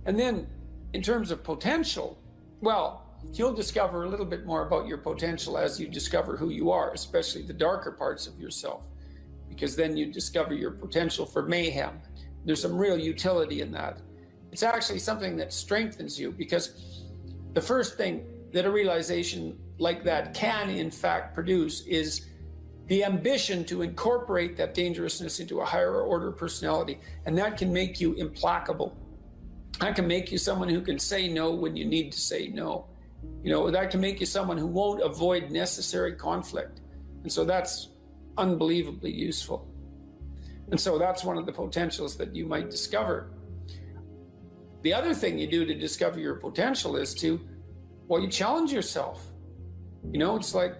And then in terms of potential, well, you'll discover a little bit more about your potential as you discover who you are, especially the darker parts of yourself, because then you discover your potential for mayhem. There's some real utility in that. It's actually something that strengthens you, because the first thing that a realization like that can in fact produce is the ambition to incorporate that dangerousness into a higher order personality. And that can make you implacable. That can make you someone who can say no when you need to say no. That can make you someone who won't avoid necessary conflict. And so that's unbelievably useful. And so that's one of the potentials that you might discover. The other thing you do to discover your potential is you challenge yourself. It's like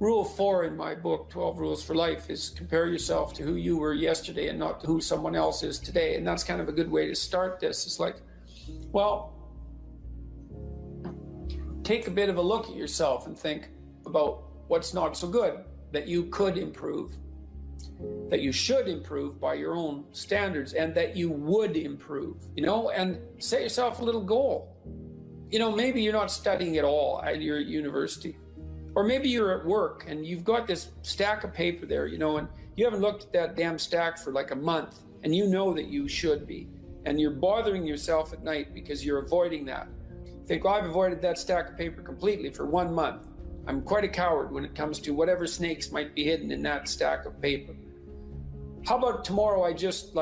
Rule 4 in my book, 12 Rules for Life, is compare yourself to who you were yesterday and not to who someone else is today. And that's kind of a good way to start this. It's like, well, take a bit of a look at yourself and think about what's not so good that you could improve, that you should improve by your own standards, and that you would improve, and set yourself a little goal. Maybe you're not studying at all at your university. Or maybe you're at work and you've got this stack of paper there, and you haven't looked at that damn stack for like a month, and you know that you should be. And you're bothering yourself at night because you're avoiding that. You think, well, I've avoided that stack of paper completely for 1 month. I'm quite a coward when it comes to whatever snakes might be hidden in that stack of paper. How about tomorrow I just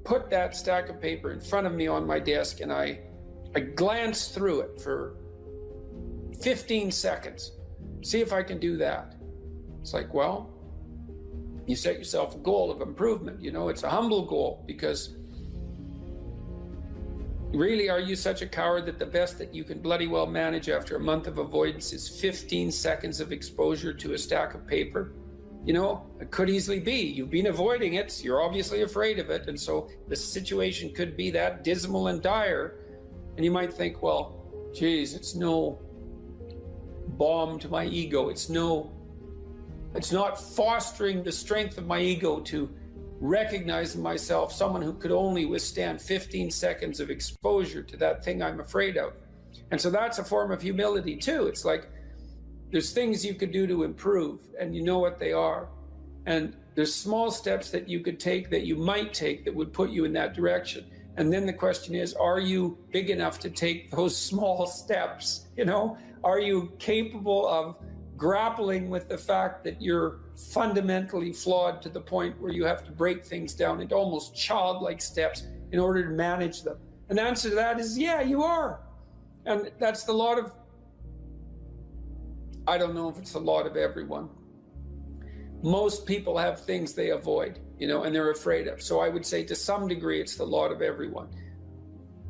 put that stack of paper in front of me on my desk and I glance through it for 15 seconds. See if I can do that. It's like, well, you set yourself a goal of improvement. It's a humble goal, because really, are you such a coward that the best that you can bloody well manage after a month of avoidance is 15 seconds of exposure to a stack of paper? It could easily be. You've been avoiding it. You're obviously afraid of it. And so the situation could be that dismal and dire. And you might think, well, geez, it's no balm to my ego. It's not fostering the strength of my ego to recognize in myself someone who could only withstand 15 seconds of exposure to that thing I'm afraid of. And so that's a form of humility too. It's like there's things you could do to improve, and you know what they are. And there's small steps that you could take, that you might take, that would put you in that direction. And then the question is, are you big enough to take those small steps? You know, are you capable of grappling with the fact that you're fundamentally flawed to the point where you have to break things down into almost childlike steps in order to manage them? And the answer to that is, yeah, you are. And that's the lot of, I don't know if it's the lot of everyone. Most people have things they avoid, you know, and they're afraid of. So I would say to some degree, it's the lot of everyone.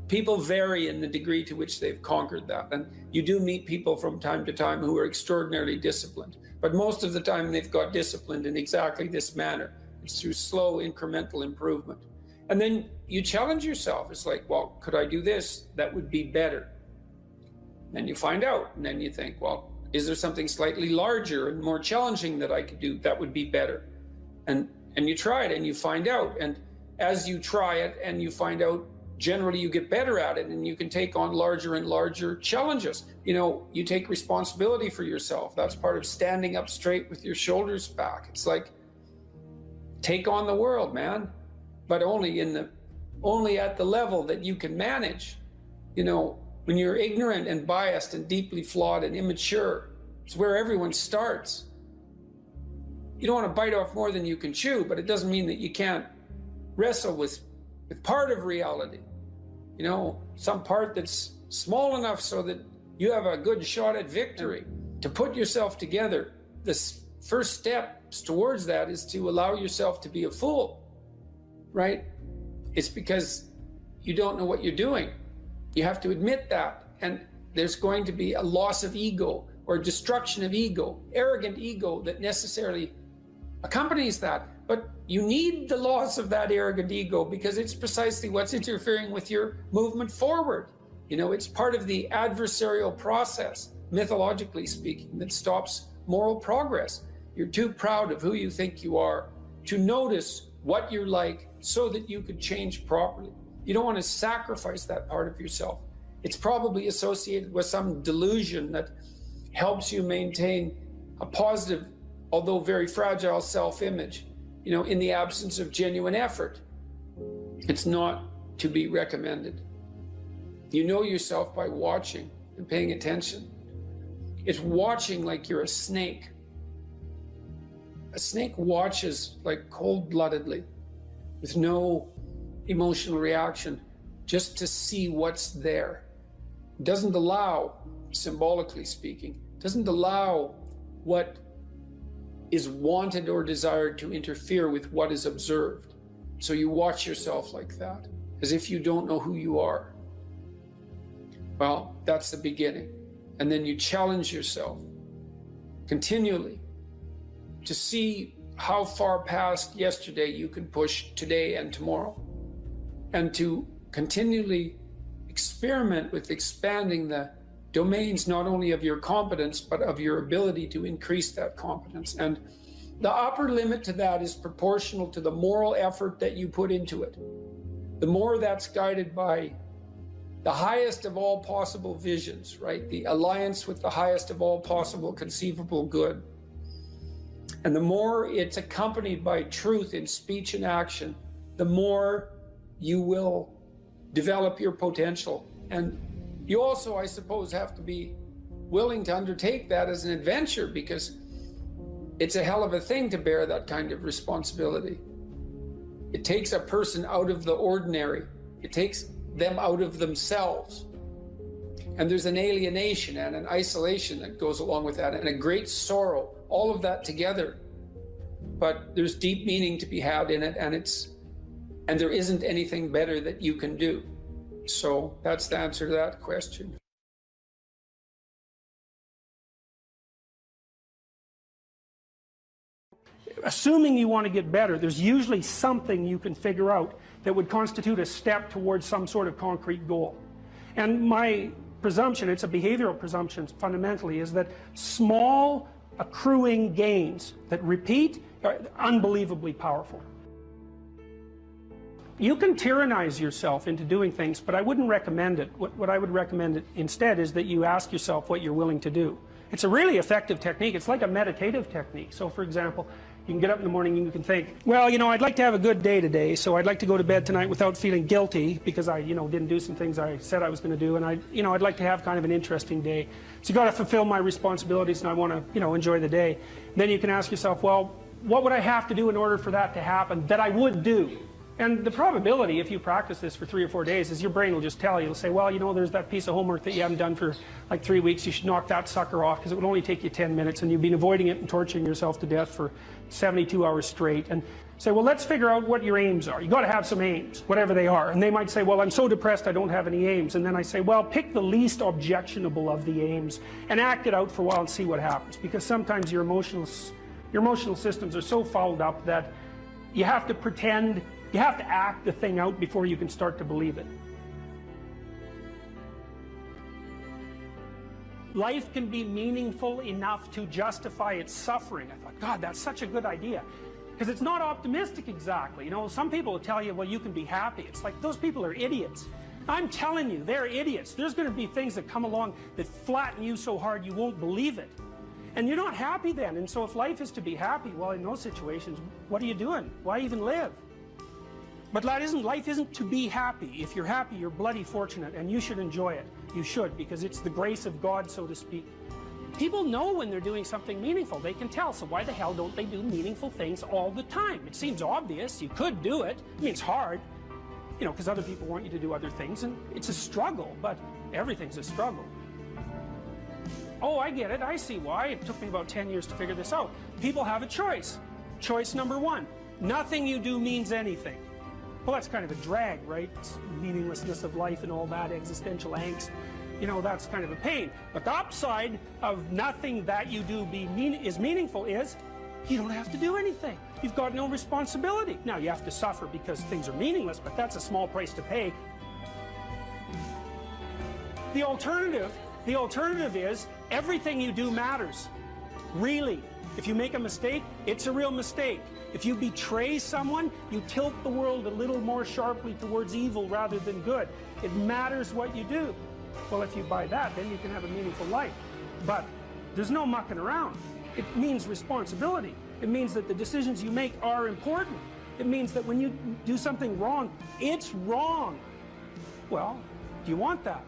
People vary in the degree to which they've conquered that. And you do meet people from time to time who are extraordinarily disciplined. But most of the time they've got disciplined in exactly this manner. It's through slow incremental improvement. And then you challenge yourself. It's like, well, could I do this? That would be better. Then you find out, and then you think, well, is there something slightly larger and more challenging that I could do that would be better? And you try it and you find out. And as you try it and you find out, generally you get better at it and you can take on larger and larger challenges. You know, you take responsibility for yourself. That's part of standing up straight with your shoulders back. It's like, take on the world, man, but only at the level that you can manage. You know, when you're ignorant and biased and deeply flawed and immature, it's where everyone starts. You don't want to bite off more than you can chew, but it doesn't mean that you can't wrestle with part of reality. You know, some part that's small enough so that you have a good shot at victory. To put yourself together, the first steps towards that is to allow yourself to be a fool, right? It's because you don't know what you're doing. You have to admit that. And there's going to be a loss of ego or destruction of ego, arrogant ego that necessarily accompanies that. But you need the loss of that arrogant ego because it's precisely what's interfering with your movement forward. You know, it's part of the adversarial process, mythologically speaking, that stops moral progress. You're too proud of who you think you are to notice what you're like so that you could change properly. You don't want to sacrifice that part of yourself. It's probably associated with some delusion that helps you maintain a positive, although very fragile self-image, you know, in the absence of genuine effort. It's not to be recommended. You know yourself by watching and paying attention. It's watching like you're a snake. A snake watches like cold-bloodedly, with no emotional reaction, just to see what's there. It doesn't allow, symbolically speaking, doesn't allow what is wanted or desired to interfere with what is observed. So you watch yourself like that, as if you don't know who you are. Well, that's the beginning. And then you challenge yourself continually to see how far past yesterday you can push today and tomorrow, and to continually experiment with expanding the domains not only of your competence, but of your ability to increase that competence. And the upper limit to that is proportional to the moral effort that you put into it. The more that's guided by the highest of all possible visions, right? The alliance with the highest of all possible conceivable good. And the more it's accompanied by truth in speech and action, the more you will develop your potential. And you also, I suppose, have to be willing to undertake that as an adventure, because it's a hell of a thing to bear that kind of responsibility. It takes a person out of the ordinary. It takes them out of themselves. And there's an alienation and an isolation that goes along with that, and a great sorrow, all of that together. But there's deep meaning to be had in it, and there isn't anything better that you can do. So that's the answer to that question. Assuming you want to get better, there's usually something you can figure out that would constitute a step towards some sort of concrete goal. And my presumption, it's a behavioral presumption fundamentally, is that small accruing gains that repeat are unbelievably powerful. You can tyrannize yourself into doing things, but I wouldn't recommend it. What I would recommend instead is that you ask yourself what you're willing to do. It's a really effective technique. It's like a meditative technique. So for example, you can get up in the morning and you can think, well, I'd like to have a good day today, so I'd like to go to bed tonight without feeling guilty because I, didn't do some things I said I was going to do, and I'd like to have kind of an interesting day. So you got to fulfill my responsibilities, and I want to, enjoy the day. Then you can ask yourself, well, what would I have to do in order for that to happen that I would do? And the probability, if you practice this for 3 or 4 days, is your brain will just tell you. It'll say, well, there's that piece of homework that you haven't done for like 3 weeks. You should knock that sucker off because it would only take you 10 minutes and you've been avoiding it and torturing yourself to death for 72 hours straight. And say, well, let's figure out what your aims are. You got to have some aims, whatever they are. And they might say, well, I'm so depressed I don't have any aims. And then I say, well, pick the least objectionable of the aims and act it out for a while and see what happens. Because sometimes your emotional systems are so fouled up that you have to pretend. You have to act the thing out before you can start to believe it. Life can be meaningful enough to justify its suffering. I thought, God, that's such a good idea. Because it's not optimistic exactly. Some people will tell you, well, you can be happy. It's like, those people are idiots. I'm telling you, they're idiots. There's going to be things that come along that flatten you so hard you won't believe it. And you're not happy then. And so if life is to be happy, well, in those situations, what are you doing? Why even live? But life isn't to be happy. If you're happy, you're bloody fortunate, and you should enjoy it. You should, because it's the grace of God, so to speak. People know when they're doing something meaningful. They can tell, so why the hell don't they do meaningful things all the time? It seems obvious. You could do it. I mean, it's hard, because other people want you to do other things, and it's a struggle, but everything's a struggle. Oh, I get it. I see why. It took me about 10 years to figure this out. People have a choice. Choice number 1. Nothing you do means anything. Well, that's kind of a drag, right? It's meaninglessness of life and all that, existential angst. That's kind of a pain. But the upside of nothing that you do is meaningful is you don't have to do anything. You've got no responsibility. Now, you have to suffer because things are meaningless, but that's a small price to pay. The alternative is everything you do matters. Really. If you make a mistake, it's a real mistake. If you betray someone, you tilt the world a little more sharply towards evil rather than good. It matters what you do. Well, if you buy that, then you can have a meaningful life. But there's no mucking around. It means responsibility. It means that the decisions you make are important. It means that when you do something wrong, it's wrong. Well, do you want that?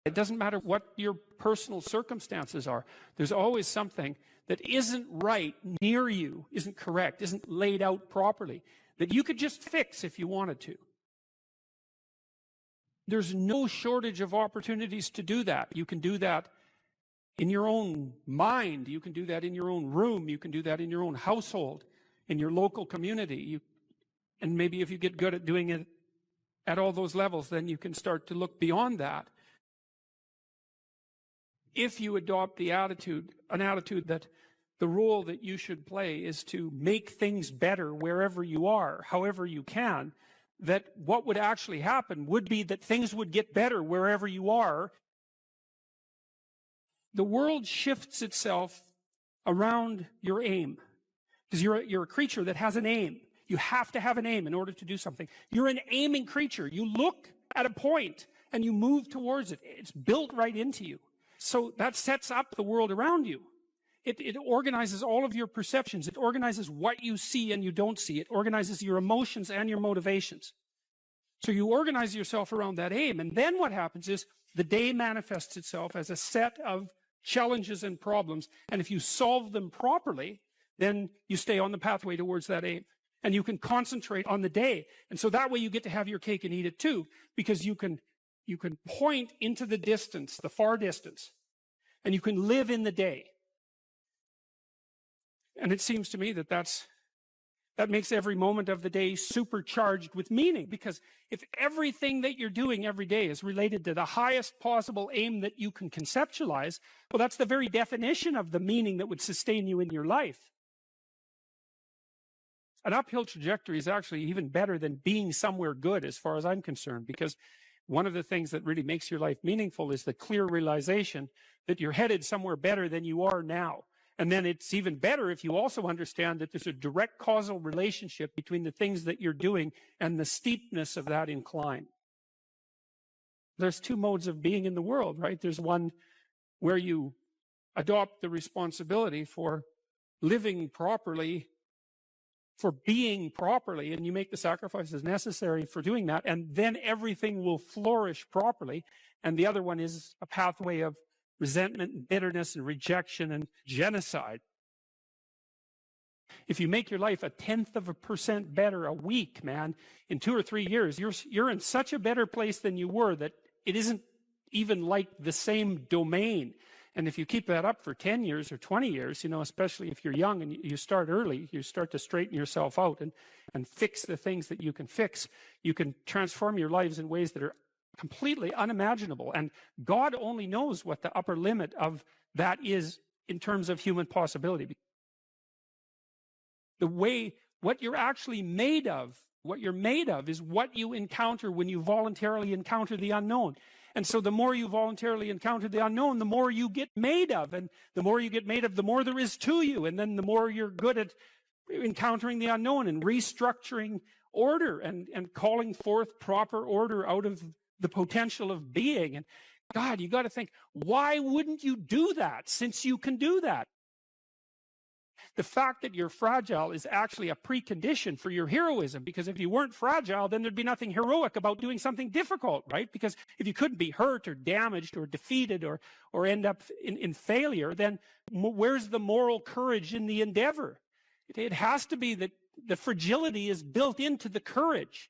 It doesn't matter what your personal circumstances are. There's always something that isn't right near you, isn't correct, isn't laid out properly, that you could just fix if you wanted to. There's no shortage of opportunities to do that. You can do that in your own mind. You can do that in your own room. You can do that in your own household, in your local community. And maybe if you get good at doing it at all those levels, then you can start to look beyond that. If you adopt an attitude that the role that you should play is to make things better wherever you are, however you can, that what would actually happen would be that things would get better wherever you are. The world shifts itself around your aim, because you're a creature that has an aim. You have to have an aim in order to do something. You're an aiming creature. You look at a point and you move towards it. It's built right into you. So that sets up the world around you. It organizes all of your perceptions. It organizes what you see and you don't see. It organizes your emotions and your motivations. So you organize yourself around that aim. And then what happens is the day manifests itself as a set of challenges and problems. And if you solve them properly, then you stay on the pathway towards that aim. And you can concentrate on the day. And so that way you get to have your cake and eat it too, because you can point into the distance, the far distance, and you can live in the day. And it seems to me that makes every moment of the day supercharged with meaning, because if everything that you're doing every day is related to the highest possible aim that you can conceptualize, well, that's the very definition of the meaning that would sustain you in your life. An uphill trajectory is actually even better than being somewhere good as far as I'm concerned, because one of the things that really makes your life meaningful is the clear realization that you're headed somewhere better than you are now. And then it's even better if you also understand that there's a direct causal relationship between the things that you're doing and the steepness of that incline. There's two modes of being in the world, right? There's one where you adopt the responsibility for living properly, for being properly, and you make the sacrifices necessary for doing that, and then everything will flourish properly. And the other one is a pathway of resentment and bitterness and rejection and genocide. If you make your life 0.1% better a week, man, in 2 or 3 years, you're in such a better place than you were that it isn't even like the same domain. And if you keep that up for 10 years or 20 years, you know, especially if you're young and you start early, you start to straighten yourself out and fix the things that you can fix, you can transform your lives in ways that are completely unimaginable. And God only knows what the upper limit of that is in terms of human possibility. The way, what you're actually made of, what you're made of is what you encounter when you voluntarily encounter the unknown. And so the more you voluntarily encounter the unknown, the more you get made of. And the more you get made of, the more there is to you. And then the more you're good at encountering the unknown and restructuring order and calling forth proper order out of the potential of being. And God, you got to think, why wouldn't you do that since you can do that? The fact that you're fragile is actually a precondition for your heroism, because if you weren't fragile, then there'd be nothing heroic about doing something difficult, right? Because if you couldn't be hurt or damaged or defeated or end up in failure, then where's the moral courage in the endeavor? It has to be that the fragility is built into the courage.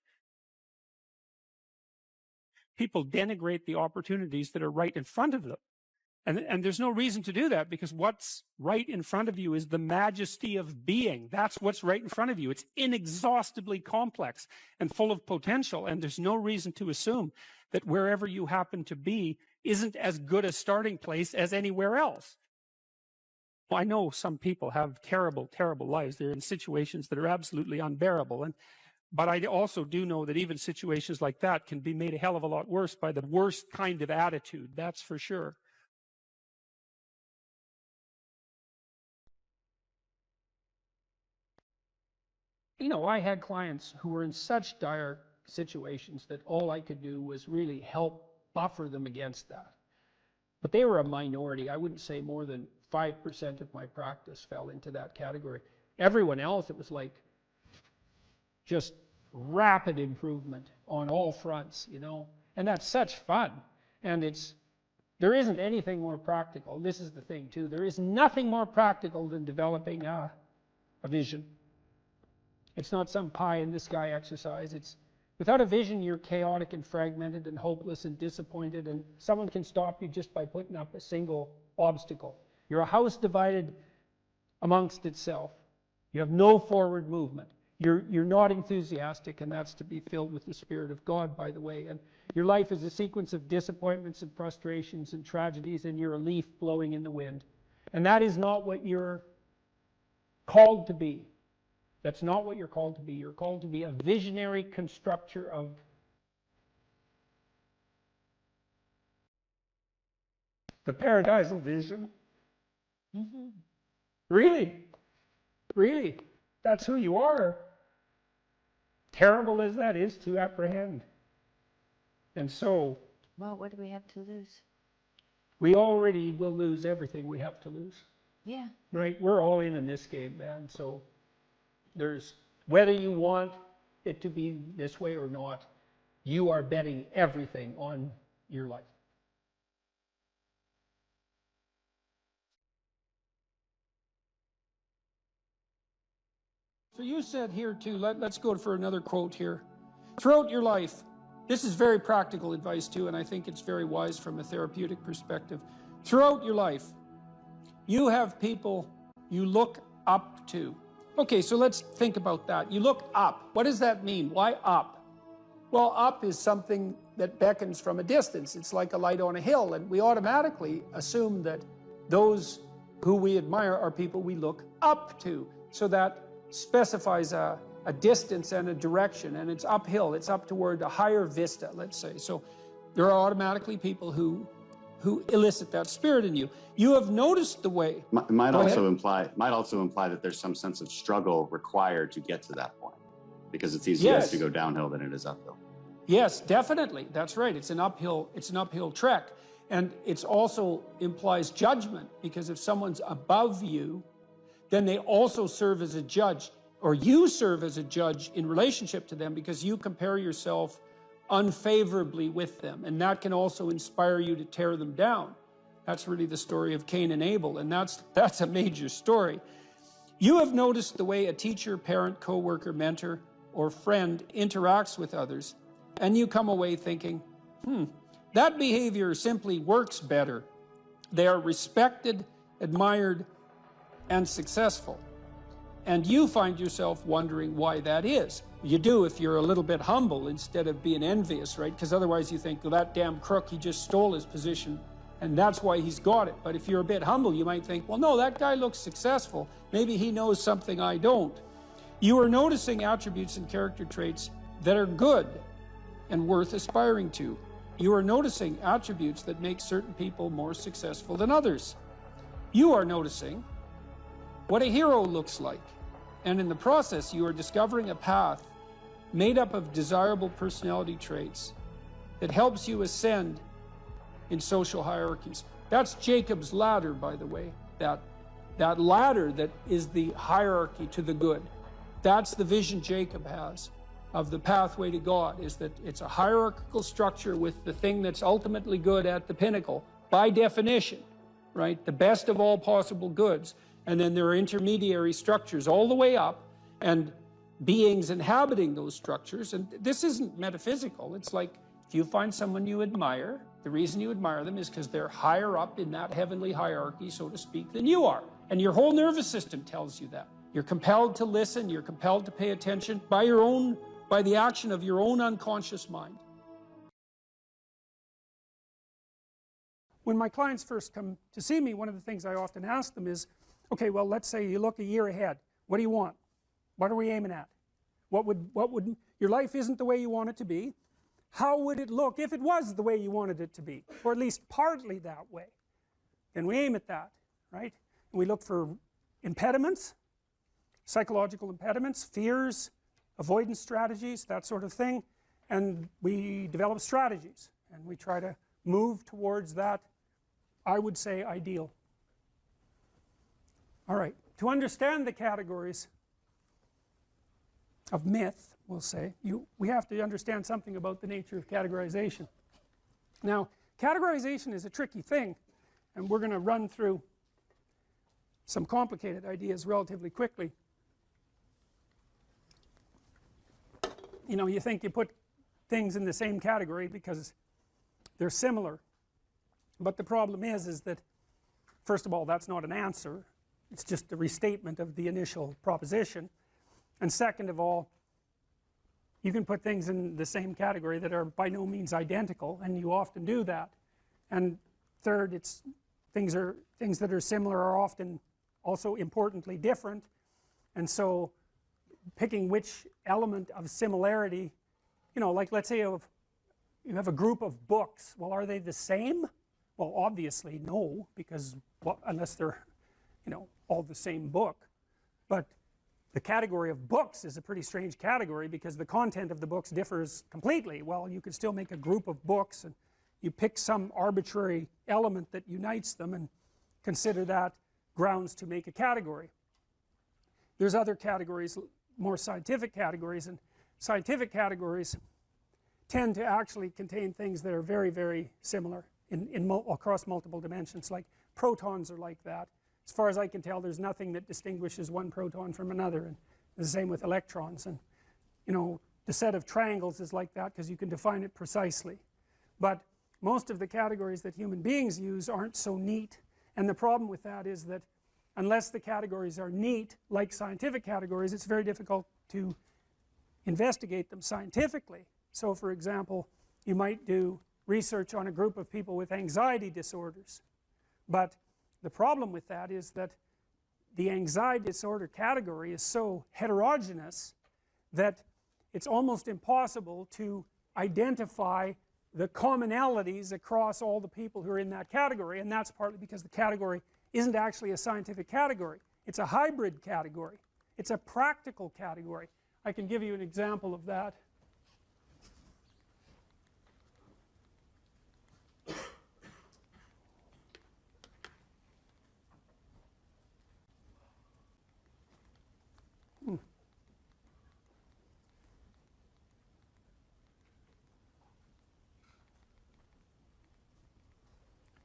People denigrate the opportunities that are right in front of them. And there's no reason to do that, because what's right in front of you is the majesty of being. That's what's right in front of you. It's inexhaustibly complex and full of potential, and there's no reason to assume that wherever you happen to be isn't as good a starting place as anywhere else. Well, I know some people have terrible, terrible lives. They're in situations that are absolutely unbearable. But I also do know that even situations like that can be made a hell of a lot worse by the worst kind of attitude. That's for sure. You know, I had clients who were in such dire situations that all I could do was really help buffer them against that. But they were a minority. I wouldn't say more than 5% of my practice fell into that category. Everyone else, it was like just rapid improvement on all fronts, you know. And that's such fun. And there isn't anything more practical. This is the thing, too. There is nothing more practical than developing a vision. It's not some pie-in-the-sky exercise. It's without a vision, you're chaotic and fragmented and hopeless and disappointed, and someone can stop you just by putting up a single obstacle. You're a house divided amongst itself. You have no forward movement. You're not enthusiastic, and that's to be filled with the Spirit of God, by the way. And your life is a sequence of disappointments and frustrations and tragedies, and you're a leaf blowing in the wind. And that is not what you're called to be. That's not what you're called to be. You're called to be a visionary constructor of the paradisal vision. Mm-hmm. Really, that's who you are. Terrible as that is to apprehend. And so, Well, what do we have to lose? we already will lose everything we have to lose. Yeah. Right? We're all in this game, man. So there's, whether you want it to be this way or not, you are betting everything on your life. So you said here too, let's go for another quote here. Throughout your life, this is very practical advice too, and I think it's very wise from a therapeutic perspective. Throughout your life, you have people you look up to. Okay, so let's think about that. You look up. What does that mean? Why up? Well, up is something that beckons from a distance. It's like a light on a hill, and we automatically assume that those who we admire are people we look up to. So that specifies a distance and a direction, and it's uphill. It's up toward a higher vista, let's say. So There are automatically people who elicit that spirit in you. You have noticed the way. It might also imply that there's some sense of struggle required to get to that point, because it's easier to go downhill than it is uphill. Yes, definitely. That's right. It's an uphill trek. And it also implies judgment, because if someone's above you, then they also serve as a judge, or you serve as a judge in relationship to them, because you compare yourself unfavorably with them. And that can also inspire you to tear them down. That's really the story of Cain and Abel, and that's a major story. You have noticed the way a teacher, parent, coworker, mentor, or friend interacts with others, and you come away thinking, that behavior simply works better. They are respected, admired, and successful. And you find yourself wondering why that is. You do if you're a little bit humble instead of being envious, right? Because otherwise you think, well, that damn crook, he just stole his position, and that's why he's got it. But if you're a bit humble, you might think, well, no, that guy looks successful. Maybe he knows something I don't. You are noticing attributes and character traits that are good and worth aspiring to. You are noticing attributes that make certain people more successful than others. You are noticing what a hero looks like. And in the process, you are discovering a path made up of desirable personality traits that helps you ascend in social hierarchies. That's Jacob's ladder, by the way. That ladder that is the hierarchy to the good. That's the vision Jacob has of the pathway to God, is that it's a hierarchical structure with the thing that's ultimately good at the pinnacle, by definition, right? The best of all possible goods. And then there are intermediary structures all the way up, and beings inhabiting those structures. And this isn't metaphysical. It's like, if you find someone you admire, the reason you admire them is because they're higher up in that heavenly hierarchy, so to speak, than you are. And your whole nervous system tells you that. You're compelled to listen, you're compelled to pay attention by the action of your own unconscious mind. When my clients first come to see me, one of the things I often ask them is, okay, well, let's say you look a year ahead. What do you want? What are we aiming at? Your life isn't the way you want it to be. How would it look if it was the way you wanted it to be? Or at least partly that way. Then we aim at that, right? And we look for impediments, psychological impediments, fears, avoidance strategies, that sort of thing. And we develop strategies. And we try to move towards that, I would say, ideal. All right, to understand the categories of myth, we'll say, we have to understand something about the nature of categorization. Now, categorization is a tricky thing, and we're going to run through some complicated ideas relatively quickly. You know, you think you put things in the same category because they're similar, but the problem is that, first of all, that's not an answer. It's just a restatement of the initial proposition. And second of all, you can put things in the same category that are by no means identical, and you often do that. And third, things that are similar are often also importantly different. And so picking which element of similarity, you know, like let's say you have a group of books. Well, are they the same? Well, obviously no, because, well, unless they're, you know, all the same book. But the category of books is a pretty strange category because the content of the books differs completely. Well, you could still make a group of books, and you pick some arbitrary element that unites them and consider that grounds to make a category. There's other categories, more scientific categories, and scientific categories tend to actually contain things that are very, very similar across multiple dimensions. Like protons are like that. As far as I can tell, there's nothing that distinguishes one proton from another, and the same with electrons. And, you know, the set of triangles is like that because you can define it precisely. But most of the categories that human beings use aren't so neat, and the problem with that is that unless the categories are neat, like scientific categories, it's very difficult to investigate them scientifically. So, for example, you might do research on a group of people with anxiety disorders, but the problem with that is that the anxiety disorder category is so heterogeneous that it's almost impossible to identify the commonalities across all the people who are in that category, and that's partly because the category isn't actually a scientific category. It's a hybrid category. It's a practical category. I can give you an example of that.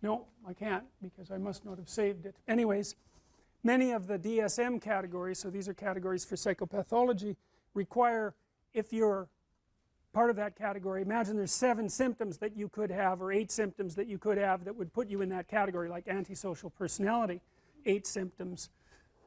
No, I can't, because I must not have saved it. Anyways, many of the DSM categories, so these are categories for psychopathology, require, if you're part of that category, imagine there's 7 symptoms that you could have, or 8 symptoms that you could have that would put you in that category, like antisocial personality. 8 symptoms.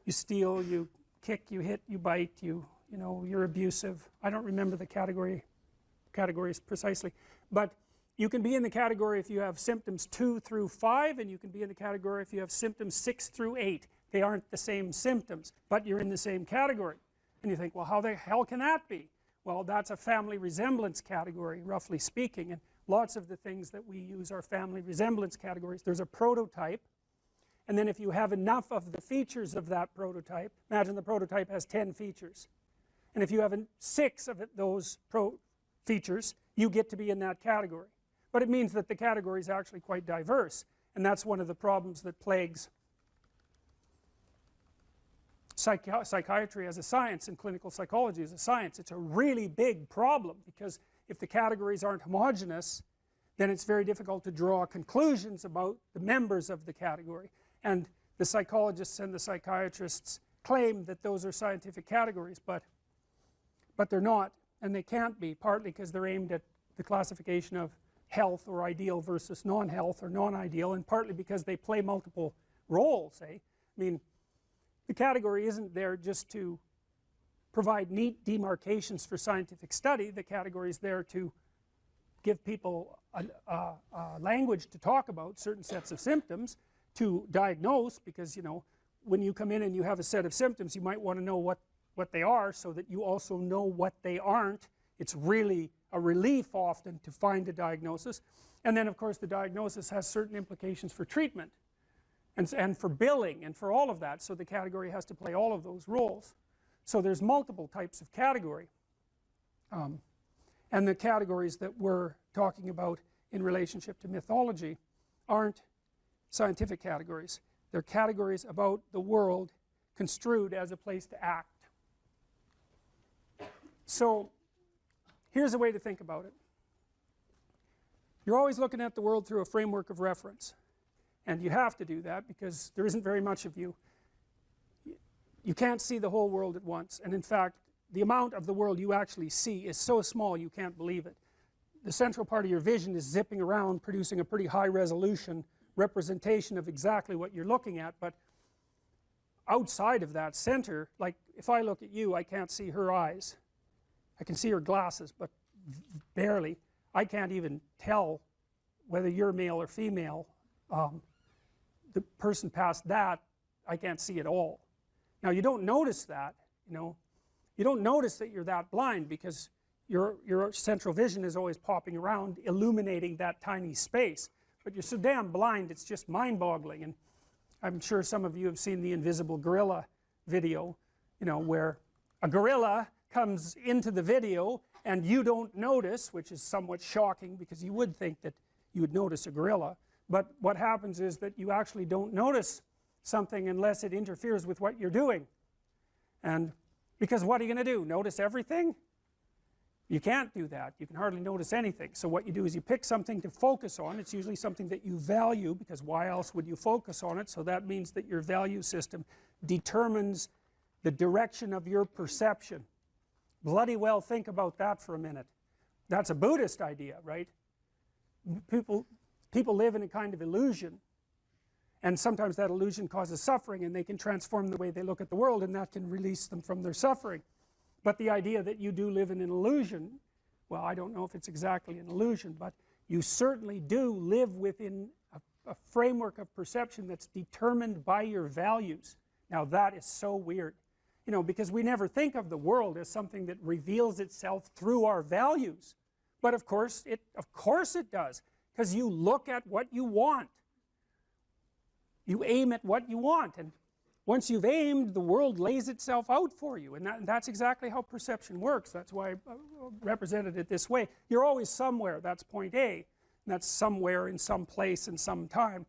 You steal, you kick, you hit, you bite, you're abusive. I don't remember the categories precisely, but you can be in the category if you have symptoms 2 through 5, and you can be in the category if you have symptoms 6 through 8. They aren't the same symptoms, but you're in the same category. And you think, well, how the hell can that be? Well, that's a family resemblance category, roughly speaking, and lots of the things that we use are family resemblance categories. There's a prototype, and then if you have enough of the features of that prototype, imagine the prototype has 10 features, and if you have 6 of those features, you get to be in that category. But it means that the category is actually quite diverse, and that's one of the problems that plagues psychiatry as a science and clinical psychology as a science. It's a really big problem, because if the categories aren't homogeneous, then it's very difficult to draw conclusions about the members of the category. And the psychologists and the psychiatrists claim that those are scientific categories, but they're not, and they can't be, partly because they're aimed at the classification of health or ideal versus non-health or non-ideal, and partly because they play multiple roles, I mean, the category isn't there just to provide neat demarcations for scientific study. The category is there to give people a language to talk about certain sets of symptoms, to diagnose, because when you come in and you have a set of symptoms, you might want to know what they are, so that you also know what they aren't. It's really a relief often to find a diagnosis. And then of course the diagnosis has certain implications for treatment and for billing and for all of that, so the category has to play all of those roles. So there's multiple types of category, and the categories that we're talking about in relationship to mythology aren't scientific categories. They're categories about the world construed as a place to act. So here's a way to think about it. You're always looking at the world through a framework of reference, and you have to do that because there isn't very much of you. You can't see the whole world at once, and in fact the amount of the world you actually see is so small you can't believe it. The central part of your vision is zipping around, producing a pretty high resolution representation of exactly what you're looking at, but outside of that center, like if I look at you, I can't see her eyes. I can see her glasses, but barely. I can't even tell whether you're male or female. The person past that, I can't see at all. Now you don't notice that, you don't notice that you're that blind, because your central vision is always popping around, illuminating that tiny space. But you're so damn blind, it's just mind-boggling. And I'm sure some of you have seen the Invisible Gorilla video, where a gorilla comes into the video and you don't notice, which is somewhat shocking because you would think that you would notice a gorilla. But what happens is that you actually don't notice something unless it interferes with what you're doing. And because what are you going to do? Notice everything? You can't do that. You can hardly notice anything. So what you do is you pick something to focus on. It's usually something that you value, because why else would you focus on it? So that means that your value system determines the direction of your perception. Bloody well think about that for a minute. That's a Buddhist idea, right? People live in a kind of illusion, and sometimes that illusion causes suffering, and they can transform the way they look at the world, and that can release them from their suffering. But the idea that you do live in an illusion, well, I don't know if it's exactly an illusion, but you certainly do live within a framework of perception that's determined by your values. Now that is so weird, because we never think of the world as something that reveals itself through our values, But of course it does, because you look at what you want. You aim at what you want, and once you've aimed, the world lays itself out for you, and that's exactly how perception works. That's why I represented it this way. You're always somewhere. That's point A, and that's somewhere in some place in some time,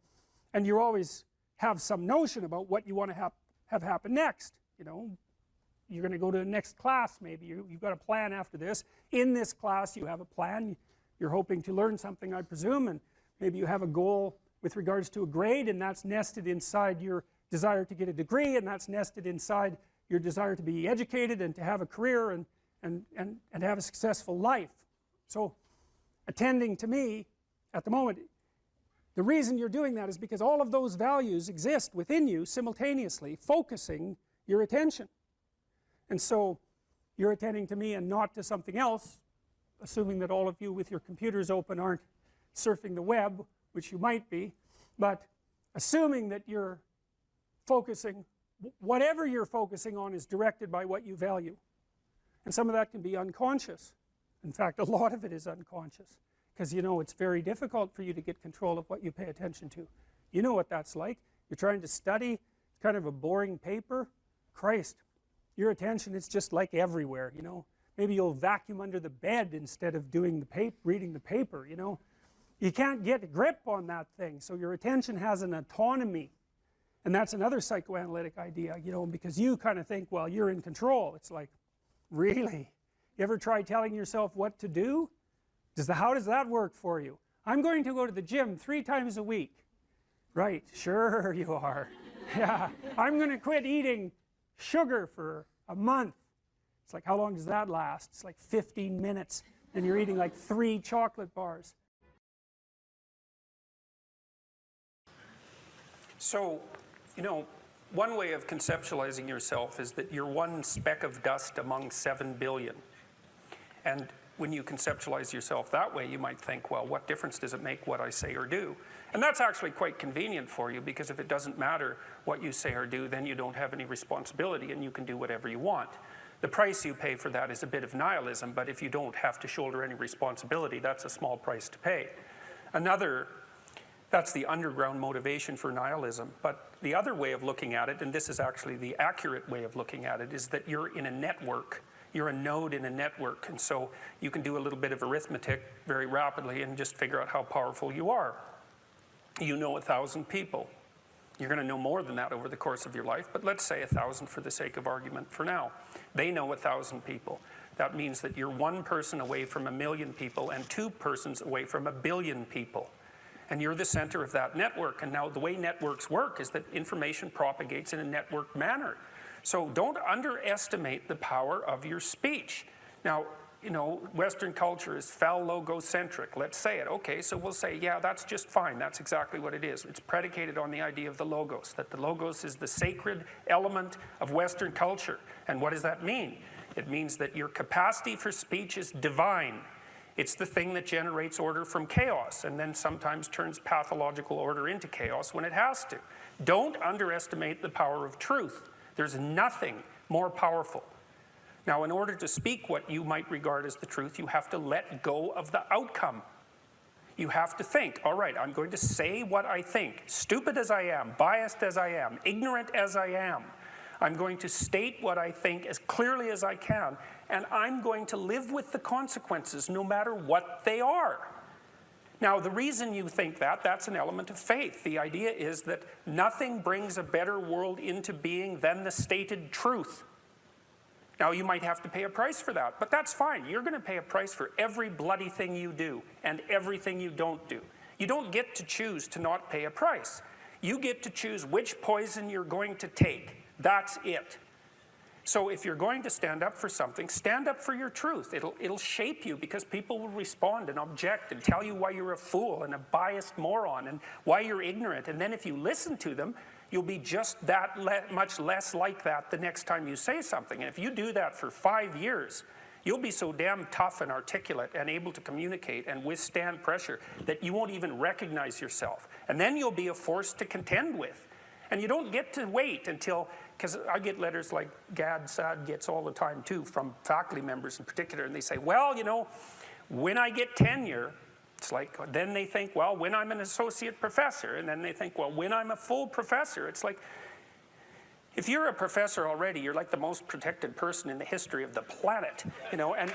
and you always have some notion about what you want to have happen next. You know, you're going to go to the next class, maybe you've got a plan after this. In this class you have a plan. You're hoping to learn something, I presume, and maybe you have a goal with regards to a grade, and that's nested inside your desire to get a degree, and that's nested inside your desire to be educated and to have a career and have a successful life. So attending to me at the moment, the reason you're doing that is because all of those values exist within you simultaneously, focusing your attention. And so you're attending to me and not to something else, assuming that all of you with your computers open aren't surfing the web, which you might be, but assuming that you're focusing, whatever you're focusing on is directed by what you value. And some of that can be unconscious. In fact, a lot of it is unconscious, because you know it's very difficult for you to get control of what you pay attention to. You know what that's like. You're trying to study, it's kind of a boring paper. Christ, your attention is just like everywhere, you know. Maybe you'll vacuum under the bed instead of doing reading the paper, you know. You can't get a grip on that thing, so your attention has an autonomy. And that's another psychoanalytic idea, you know, because you kind of think, well, you're in control. It's like, really? You ever try telling yourself what to do? How does that work for you? I'm going to go to the gym 3 times a week. Right, sure you are. Yeah, I'm going to quit eating sugar for a month. It's like, how long does that last? It's like 15 minutes, and you're eating like 3 chocolate bars. So, you know, one way of conceptualizing yourself is that you're one speck of dust among 7 billion. And when you conceptualize yourself that way, you might think, well, what difference does it make what I say or do? And that's actually quite convenient for you, because if it doesn't matter what you say or do, then you don't have any responsibility and you can do whatever you want. The price you pay for that is a bit of nihilism, but if you don't have to shoulder any responsibility, that's a small price to pay. That's the underground motivation for nihilism. But the other way of looking at it, and this is actually the accurate way of looking at it, is that you're in a network. You're a node in a network, and so you can do a little bit of arithmetic very rapidly and just figure out how powerful you are. You know 1,000 people. You're going to know more than that over the course of your life, but let's say 1,000 for the sake of argument for now. They know 1,000 people. That means that you're 1 person away from 1,000,000 people and 2 persons away from 1,000,000,000 people. And you're the center of that network. And now the way networks work is that information propagates in a network manner. So don't underestimate the power of your speech. Now, you know, Western culture is phallogocentric. Let's say it. Okay, so we'll say, yeah, that's just fine. That's exactly what it is. It's predicated on the idea of the logos, that the logos is the sacred element of Western culture. And what does that mean? It means that your capacity for speech is divine. It's the thing that generates order from chaos and then sometimes turns pathological order into chaos when it has to. Don't underestimate the power of truth. There's nothing more powerful. Now, in order to speak what you might regard as the truth, you have to let go of the outcome. You have to think, all right, I'm going to say what I think, stupid as I am, biased as I am, ignorant as I am. I'm going to state what I think as clearly as I can, and I'm going to live with the consequences no matter what they are. Now, the reason you think that, that's an element of faith. The idea is that nothing brings a better world into being than the stated truth. Now, you might have to pay a price for that, but that's fine. You're going to pay a price for every bloody thing you do and everything you don't do. You don't get to choose to not pay a price. You get to choose which poison you're going to take. That's it. So if you're going to stand up for something, stand up for your truth. It'll shape you, because people will respond and object and tell you why you're a fool and a biased moron and why you're ignorant. And then if you listen to them, you'll be just that much less like that the next time you say something. And if you do that for 5 years, you'll be so damn tough and articulate and able to communicate and withstand pressure that you won't even recognize yourself. And then you'll be a force to contend with. And you don't get to wait until, because I get letters like Sad gets all the time too, from faculty members in particular, and they say, well, you know, When I get tenure, it's like, then they think, well, when I'm an associate professor, and then they think, well, when I'm a full professor, it's like, if you're a professor already, you're like the most protected person in the history of the planet, you know, and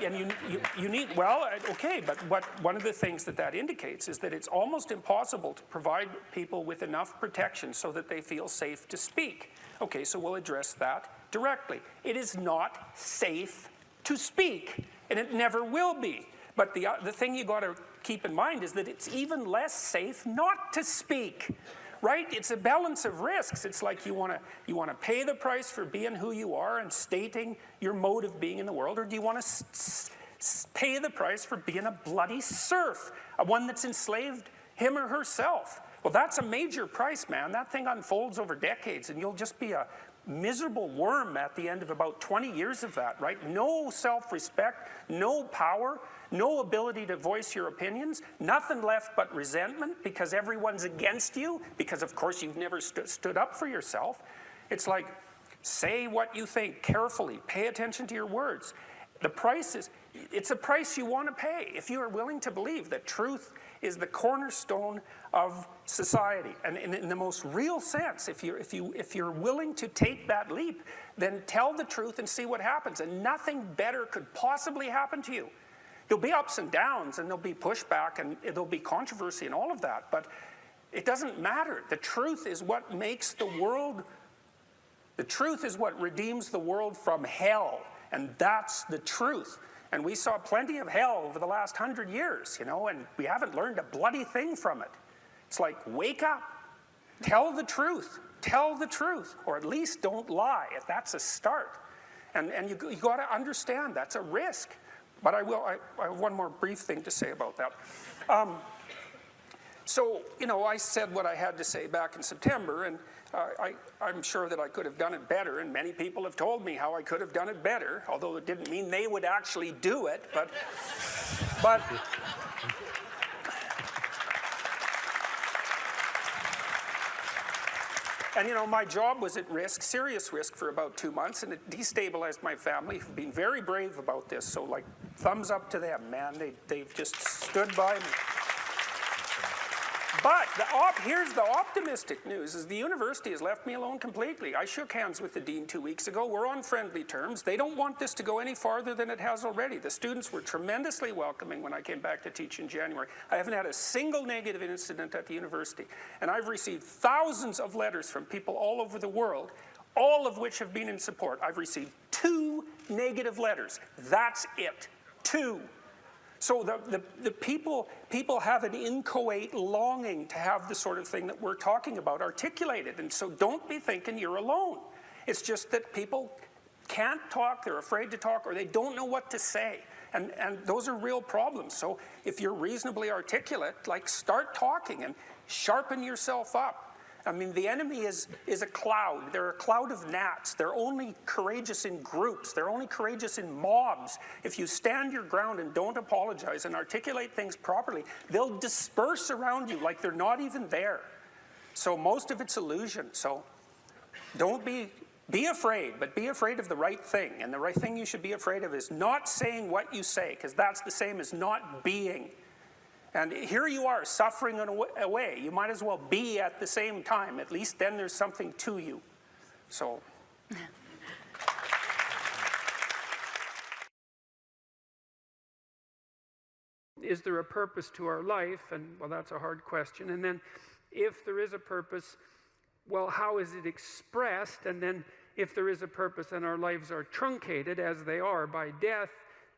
you need, well, okay, but one of the things that indicates is that it's almost impossible to provide people with enough protection so that they feel safe to speak. Okay, so we'll address that directly. It is not safe to speak, and it never will be. But the thing you got to keep in mind is that it's even less safe not to speak. Right? It's a balance of risks. It's like you want to pay the price for being who you are and stating your mode of being in the world, or do you want to pay the price for being a bloody serf, one that's enslaved him or herself? Well, that's a major price, man. That thing unfolds over decades, and you'll just be a miserable worm at the end of about 20 years of that, right? No self-respect, no power, no ability to voice your opinions, nothing left but resentment because everyone's against you, because of course you've never stood up for yourself. It's like, say what you think carefully, pay attention to your words. The price is, it's a price you want to pay if you are willing to believe that truth is the cornerstone of society. And in the most real sense, if you're willing to take that leap, then tell the truth and see what happens. And nothing better could possibly happen to you. There'll be ups and downs, and there'll be pushback, and there'll be controversy and all of that, but it doesn't matter. The truth is what makes the world, the truth is what redeems the world from hell, and that's the truth. And we saw plenty of hell over the last 100 years, you know, and we haven't learned a bloody thing from it. It's like, wake up, tell the truth, or at least don't lie. That's a start. And you got to understand that's a risk. But I have one more brief thing to say about that. So, you know, I said what I had to say back in September, and I'm sure that I could have done it better, and many people have told me how I could have done it better, although it didn't mean they would actually do it, but and you know, my job was at risk, serious risk, for about 2 months, and it destabilized my family, who've been very brave about this, so like, thumbs up to them, man. They've just stood by me. But here's the optimistic news, is the university has left me alone completely. I shook hands with the dean 2 weeks ago. We're on friendly terms. They don't want this to go any farther than it has already. The students were tremendously welcoming when I came back to teach in January. I haven't had a single negative incident at the university. And I've received thousands of letters from people all over the world, all of which have been in support. I've received 2 negative letters. That's it. 2. So the people have an inchoate longing to have the sort of thing that we're talking about articulated. And so don't be thinking you're alone. It's just that people can't talk, they're afraid to talk, or they don't know what to say. And those are real problems. So if you're reasonably articulate, like, start talking and sharpen yourself up. I mean, the enemy is a cloud. They're a cloud of gnats. They're only courageous in groups. They're only courageous in mobs. If you stand your ground and don't apologize and articulate things properly, they'll disperse around you like they're not even there. So most of it's illusion. So don't be afraid, but be afraid of the right thing. And the right thing you should be afraid of is not saying what you say, because that's the same as not being. And here you are, suffering away. You might as well be at the same time. At least then there's something to you. So. Is there a purpose to our life? And, well, that's a hard question. And then, if there is a purpose, well, how is it expressed? And then, if there is a purpose and our lives are truncated, as they are by death,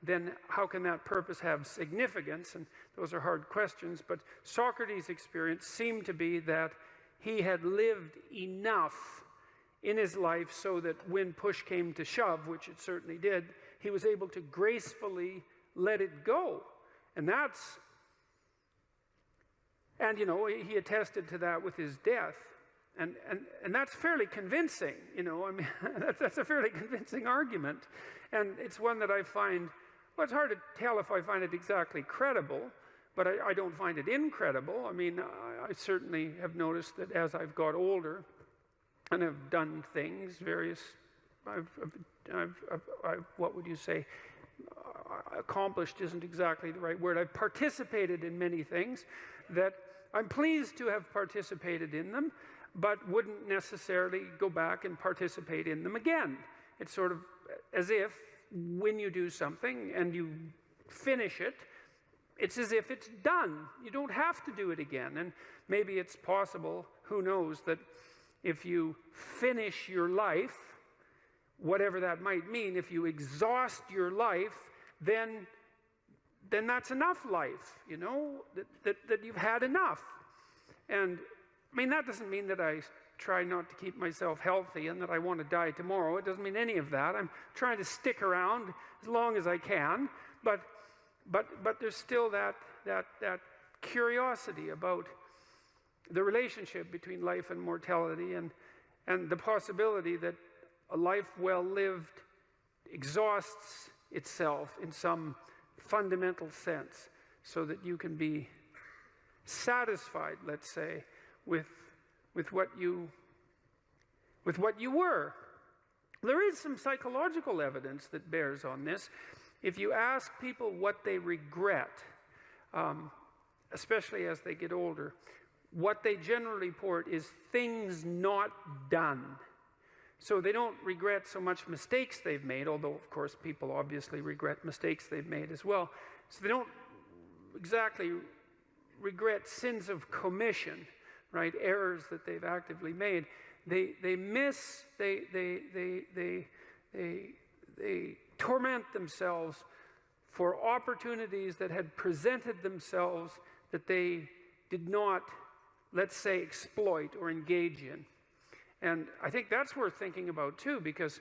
then how can that purpose have significance? And those are hard questions, but Socrates' experience seemed to be that he had lived enough in his life so that when push came to shove, which it certainly did, he was able to gracefully let it go. And you know, he attested to that with his death. And that's fairly convincing, you know, I mean, that's a fairly convincing argument. And it's one that I find, well, it's hard to tell if I find it exactly credible, but I don't find it incredible. I mean, I certainly have noticed that as I've got older and have done things, various, what would you say? accomplished isn't exactly the right word. I've participated in many things that I'm pleased to have participated in them, but wouldn't necessarily go back and participate in them again. It's sort of as if when you do something and you finish it, it's as if it's done. You don't have to do it again. And maybe it's possible, who knows, that if you finish your life, whatever that might mean, if you exhaust your life, then that's enough life, you know, that you've had enough. And I mean, that doesn't mean that I try not to keep myself healthy and that I want to die tomorrow. It doesn't mean any of that. I'm trying to stick around as long as I can, but there's still that curiosity about the relationship between life and mortality, and the possibility that a life well lived exhausts itself in some fundamental sense, so that you can be satisfied, let's say, with what you were. There is some psychological evidence that bears on this. If you ask people what they regret, especially as they get older, what they generally report is things not done. So they don't regret so much mistakes they've made, although of course people obviously regret mistakes they've made as well. So they don't exactly regret sins of commission, right? Errors that they've actively made. They torment themselves for opportunities that had presented themselves that they did not, let's say, exploit or engage in. And I think that's worth thinking about too, because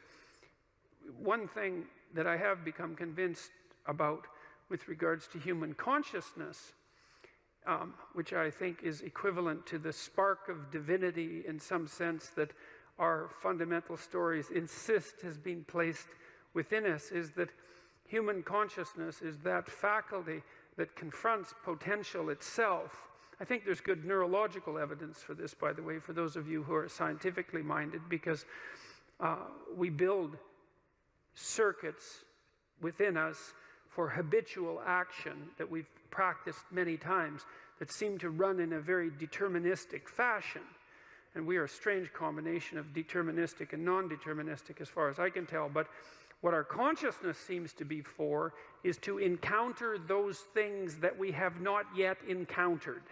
one thing that I have become convinced about with regards to human consciousness, which I think is equivalent to the spark of divinity in some sense that our fundamental stories insist has been placed within us, is that human consciousness is that faculty that confronts potential itself. I think there's good neurological evidence for this, by the way, for those of you who are scientifically minded, because we build circuits within us for habitual action that we've practiced many times that seem to run in a very deterministic fashion. And we are a strange combination of deterministic and non-deterministic as far as I can tell. But what our consciousness seems to be for is to encounter those things that we have not yet encountered.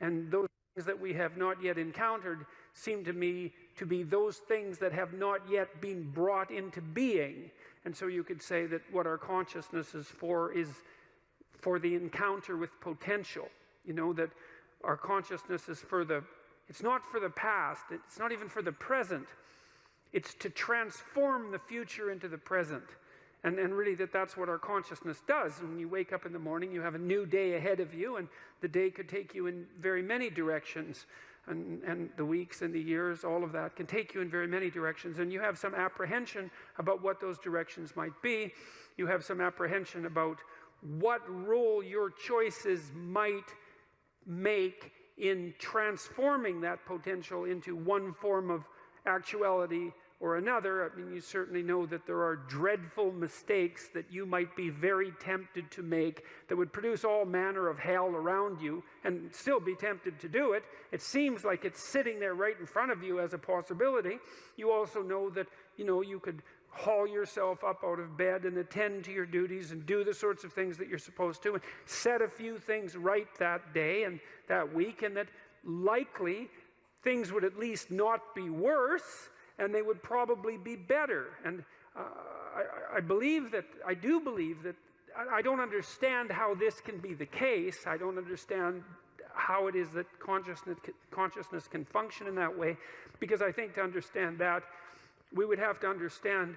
And those things that we have not yet encountered seem to me to be those things that have not yet been brought into being. And so you could say that what our consciousness is for the encounter with potential. You know, that our consciousness is it's not for the past, it's not even for the present. It's to transform the future into the present. And really that's what our consciousness does. When you wake up in the morning, you have a new day ahead of you, and the day could take you in very many directions. And the weeks and the years, all of that can take you in very many directions. And you have some apprehension about what those directions might be. You have some apprehension about what role your choices might make in transforming that potential into one form of actuality or another. I mean, you certainly know that there are dreadful mistakes that you might be very tempted to make that would produce all manner of hell around you and still be tempted to do it. It seems like it's sitting there right in front of you as a possibility. You also know that, you know, you could haul yourself up out of bed and attend to your duties and do the sorts of things that you're supposed to and set a few things right that day and that week, and that likely things would at least not be worse, and they would probably be better. And I do believe that I don't understand how this can be the case. I don't understand how it is that consciousness can function in that way, because I think to understand that, we would have to understand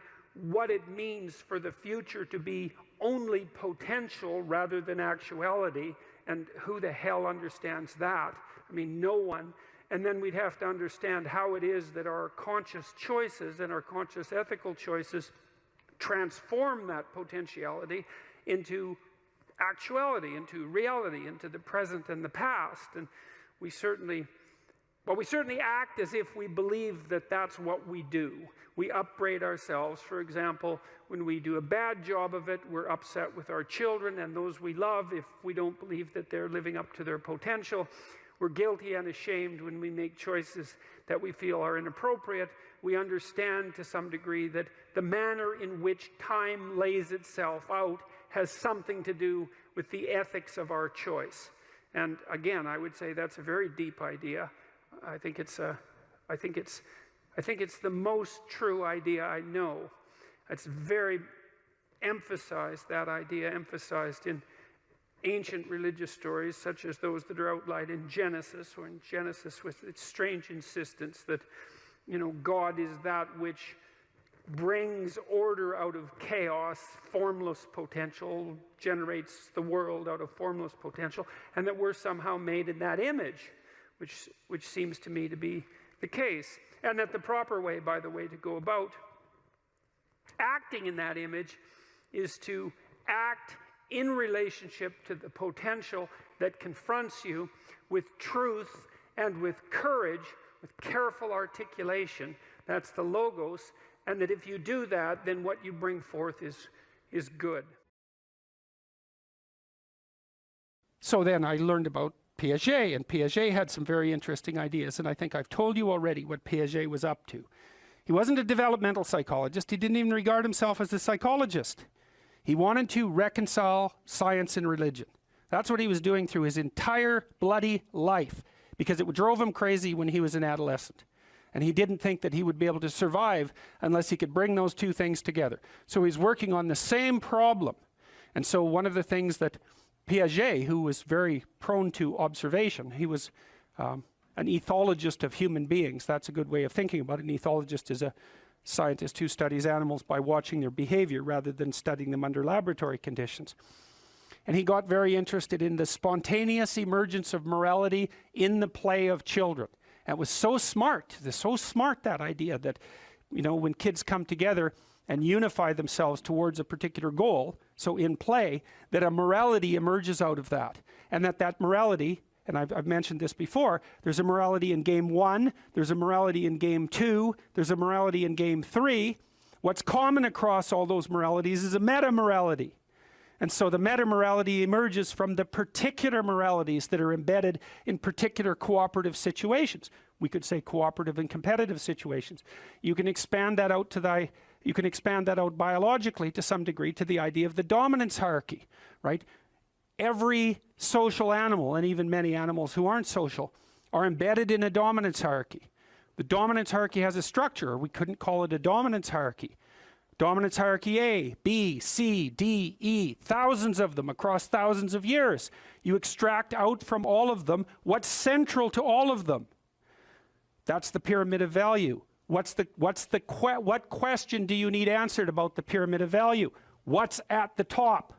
what it means for the future to be only potential rather than actuality, and who the hell understands that? I mean, no one. And then we'd have to understand how it is that our conscious choices and our conscious ethical choices transform that potentiality into actuality, into reality, into the present and the past. And we certainly Well, we certainly act as if we believe that that's what we do. We upbraid ourselves. For example, when we do a bad job of it, we're upset with our children and those we love if we don't believe that they're living up to their potential. We're guilty and ashamed when we make choices that we feel are inappropriate. We understand to some degree that the manner in which time lays itself out has something to do with the ethics of our choice. And again, I would say that's a very deep idea. I think it's the most true idea I know. It's very emphasized, that idea emphasized in ancient religious stories such as those that are outlined in Genesis, or in Genesis with its strange insistence that, God is that which brings order out of chaos, formless potential, generates the world out of formless potential, and that we're somehow made in that image, which seems to me to be the case. And that the proper way, by the way, to go about acting in that image is to act in relationship to the potential that confronts you with truth and with courage, with careful articulation. That's the logos. And that if you do that, then what you bring forth is good. So then I learned about Piaget, and Piaget had some very interesting ideas, and I think I've told you already what Piaget was up to. He wasn't a developmental psychologist. He didn't even regard himself as a psychologist. He wanted to reconcile science and religion. That's what he was doing through his entire bloody life, because it drove him crazy when he was an adolescent. And he didn't think that he would be able to survive unless he could bring those two things together. So he's working on the same problem. And so one of the things that Piaget, who was very prone to observation, he was an ethologist of human beings. That's a good way of thinking about it. An ethologist is a scientist who studies animals by watching their behavior rather than studying them under laboratory conditions. And he got very interested in the spontaneous emergence of morality in the play of children. And it was so smart, that idea that, when kids come together and unify themselves towards a particular goal, so in play, that a morality emerges out of that. And that morality, and I've mentioned this before, there's a morality in game 1, there's a morality in game 2, there's a morality in game 3. What's common across all those moralities is a meta-morality. And so the meta-morality emerges from the particular moralities that are embedded in particular cooperative situations. We could say cooperative and competitive situations. You can expand that out biologically to some degree to the idea of the dominance hierarchy, right? Every social animal, and even many animals who aren't social, are embedded in a dominance hierarchy. The dominance hierarchy has a structure. We couldn't call it a dominance hierarchy. Dominance hierarchy A, B, C, D, E, thousands of them across thousands of years. You extract out from all of them what's central to all of them. That's the pyramid of value. What question do you need answered about the pyramid of value? What's at the top?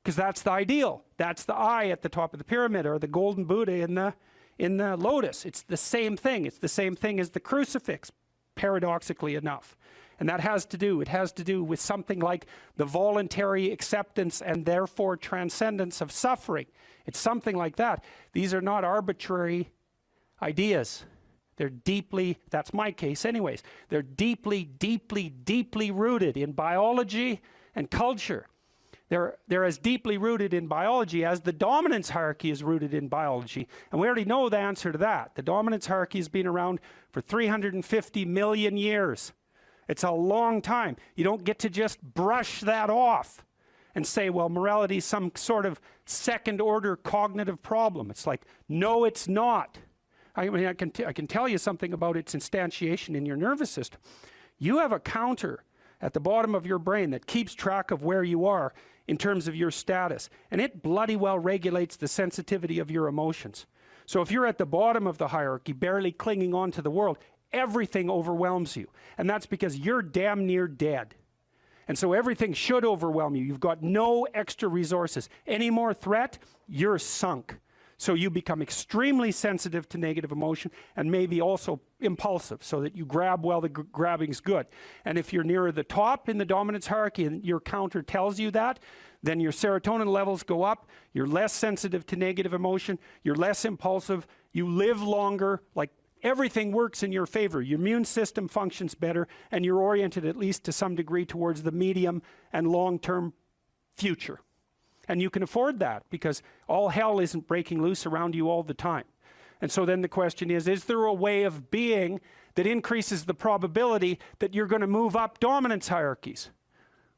Because that's the ideal. That's the eye at the top of the pyramid, or the golden Buddha in the lotus. It's the same thing. It's the same thing as the crucifix, paradoxically enough. And it has to do with something like the voluntary acceptance and therefore transcendence of suffering. It's something like that. These are not arbitrary ideas. They're deeply, that's my case anyways, they're deeply, deeply, deeply rooted in biology and culture. They're as deeply rooted in biology as the dominance hierarchy is rooted in biology. And we already know the answer to that. The dominance hierarchy has been around for 350 million years. It's a long time. You don't get to just brush that off and say, well, morality is some sort of second-order cognitive problem. It's like, no, it's not. I mean, I can tell you something about its instantiation in your nervous system. You have a counter at the bottom of your brain that keeps track of where you are in terms of your status, and it bloody well regulates the sensitivity of your emotions. So if you're at the bottom of the hierarchy, barely clinging on to the world, everything overwhelms you. And that's because you're damn near dead. And so everything should overwhelm you. You've got no extra resources. Any more threat, you're sunk. So you become extremely sensitive to negative emotion and maybe also impulsive, so that you grab while the grabbing's good. And if you're nearer the top in the dominance hierarchy and your counter tells you that, then your serotonin levels go up, you're less sensitive to negative emotion, you're less impulsive, you live longer, like everything works in your favor. Your immune system functions better, and you're oriented at least to some degree towards the medium and long-term future. And you can afford that because all hell isn't breaking loose around you all the time. And so then the question is there a way of being that increases the probability that you're going to move up dominance hierarchies?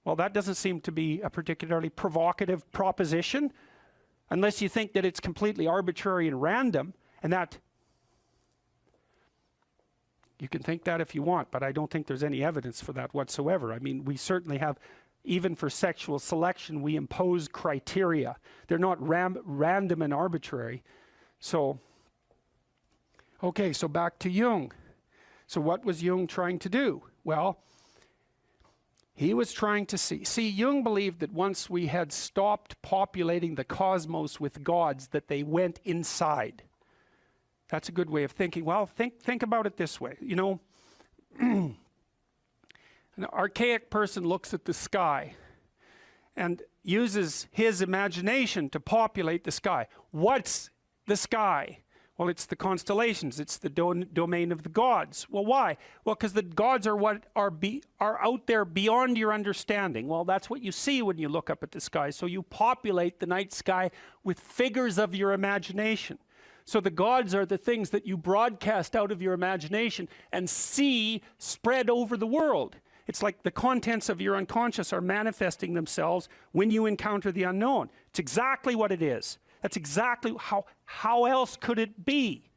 Well, that doesn't seem to be a particularly provocative proposition, unless you think that it's completely arbitrary and random, and that you can think that if you want, but I don't think there's any evidence for that whatsoever. I mean, we certainly have, even for sexual selection, we impose criteria. They're not random and arbitrary. So, okay, so back to Jung. So what was Jung trying to do? Well, he was trying to see, Jung believed that once we had stopped populating the cosmos with gods, that they went inside. That's a good way of thinking. Well, think about it this way. You know, an archaic person looks at the sky and uses his imagination to populate the sky. What's the sky? Well, it's the constellations. It's the domain of the gods. Well, why? Well, because the gods are what are out there beyond your understanding. Well, that's what you see when you look up at the sky. So you populate the night sky with figures of your imagination. So the gods are the things that you broadcast out of your imagination and see spread over the world. It's like the contents of your unconscious are manifesting themselves when you encounter the unknown. It's exactly what it is. That's exactly how else could it be,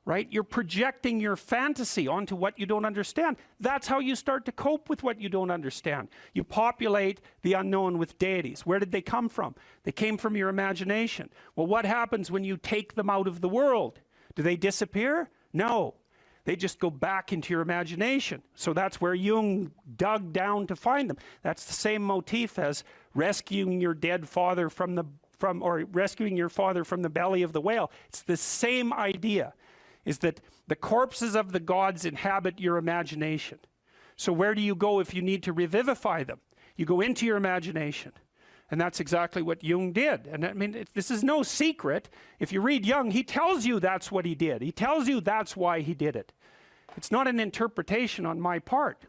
right? You're projecting your fantasy onto what you don't understand. That's how you start to cope with what you don't understand. You populate the unknown with deities. Where did they come from? They came from your imagination. Well, what happens when you take them out of the world? Do they disappear? No. They just go back into your imagination. So that's where Jung dug down to find them. That's the same motif as rescuing your dead father or rescuing your father from the belly of the whale. It's the same idea, is that the corpses of the gods inhabit your imagination. So where do you go if you need to revivify them? You go into your imagination. And that's exactly what Jung did. And I mean, this is no secret. If you read Jung, he tells you that's what he did. He tells you that's why he did it. It's not an interpretation on my part.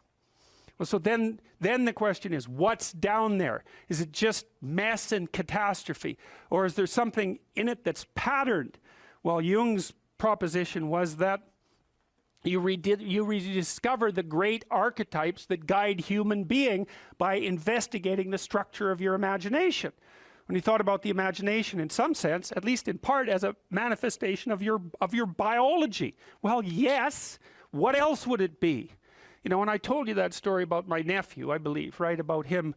Well, so then the question is, what's down there? Is it just mess and catastrophe? Or is there something in it that's patterned? Well, Jung's proposition was that you rediscover the great archetypes that guide human being by investigating the structure of your imagination. When he thought about the imagination, in some sense, at least in part, as a manifestation of your biology. Well, yes. What else would it be? You know, and I told you that story about my nephew, I believe, right? About him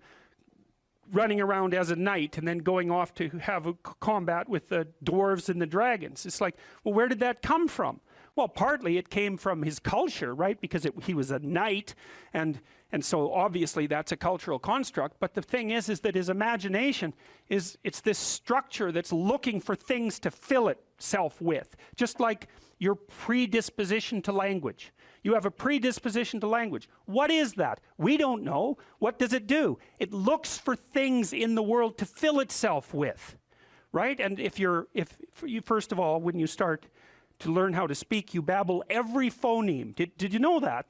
running around as a knight and then going off to have a combat with the dwarves and the dragons. It's like, well, where did that come from? Well, partly it came from his culture, right? Because he was a knight, and so obviously that's a cultural construct. But the thing is that his imagination it's this structure that's looking for things to fill itself with, just like your predisposition to language. You have a predisposition to language. What is that? We don't know. What does it do? It looks for things in the world to fill itself with, right? And if you first of all, when you start to learn how to speak, you babble every phoneme. Did you know that?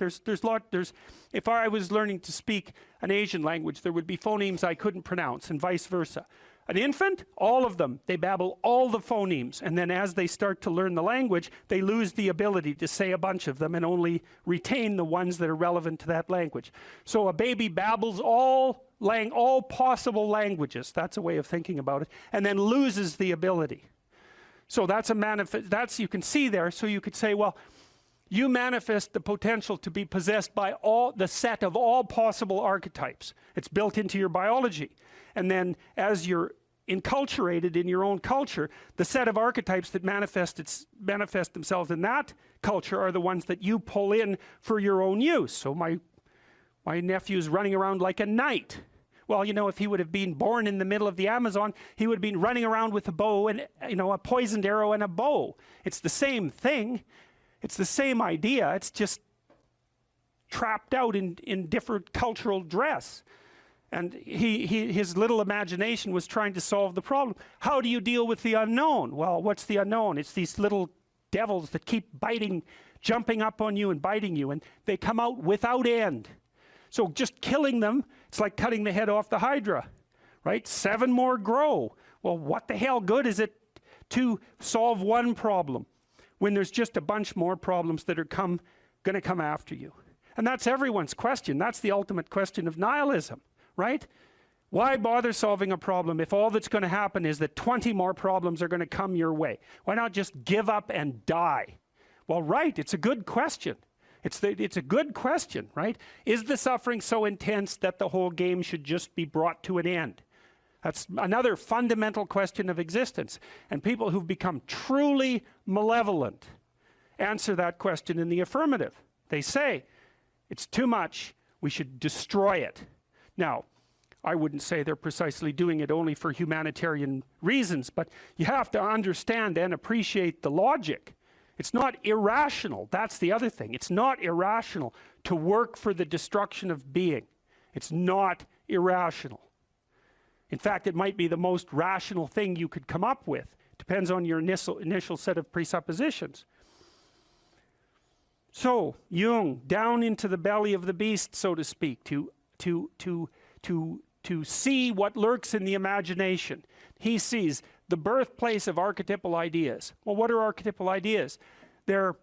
If I was learning to speak an Asian language, there would be phonemes I couldn't pronounce, and vice versa. An infant, all of them, they babble all the phonemes, and then as they start to learn the language, they lose the ability to say a bunch of them and only retain the ones that are relevant to that language. So a baby babbles all possible languages, that's a way of thinking about it, and then loses the ability. So that's you can see there. So you could say, well, you manifest the potential to be possessed by the set of all possible archetypes. It's built into your biology. And then as you're enculturated in your own culture, the set of archetypes that manifest themselves in that culture are the ones that you pull in for your own use. So my nephew's running around like a knight. Well, you know, if he would have been born in the middle of the Amazon, he would have been running around with a bow and, you know, a poisoned arrow and a bow. It's the same thing. It's the same idea. It's just trapped out in different cultural dress. And his little imagination was trying to solve the problem. How do you deal with the unknown? Well, what's the unknown? It's these little devils that keep biting, jumping up on you and biting you, and they come out without end. So just killing them, it's like cutting the head off the Hydra, right? 7 more grow. Well, what the hell good is it to solve one problem when there's just a bunch more problems that are going to come after you? And that's everyone's question. That's the ultimate question of nihilism, right? Why bother solving a problem if all that's going to happen is that 20 more problems are going to come your way? Why not just give up and die? Well, right, it's a good question. It's a good question, right? Is the suffering so intense that the whole game should just be brought to an end? That's another fundamental question of existence. And people who've become truly malevolent answer that question in the affirmative. They say, it's too much, we should destroy it. Now, I wouldn't say they're precisely doing it only for humanitarian reasons, but you have to understand and appreciate the logic. It's not irrational. That's the other thing. It's not irrational to work for the destruction of being. It's not irrational. In fact, it might be the most rational thing you could come up with. Depends on your initial set of presuppositions. So, Jung, down into the belly of the beast, so to speak, to see what lurks in the imagination. He sees the birthplace of archetypal ideas. Well, what are archetypal ideas? They're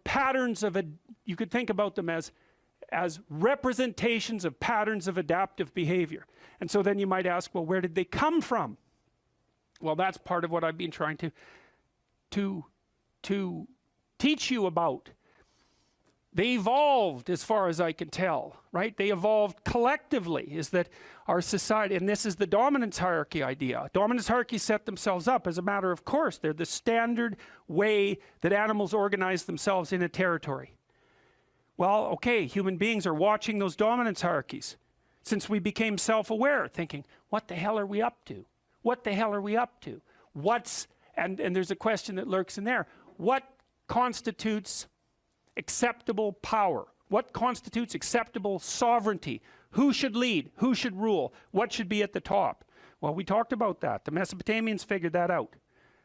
patterns of, you could think about them as representations of patterns of adaptive behavior. And so then you might ask, well, where did they come from? Well, that's part of what I've been trying to teach you about. They evolved, as far as I can tell, right? They evolved collectively, is that our society, and this is the dominance hierarchy idea. Dominance hierarchies set themselves up as a matter of course. They're the standard way that animals organize themselves in a territory. Well, okay, human beings are watching those dominance hierarchies since we became self-aware, thinking, what the hell are we up to? What the hell are we up to? And there's a question that lurks in there. What constitutes acceptable power? What constitutes acceptable sovereignty? Who should lead? Who should rule? What should be at the top? Well, we talked about that. The Mesopotamians figured that out.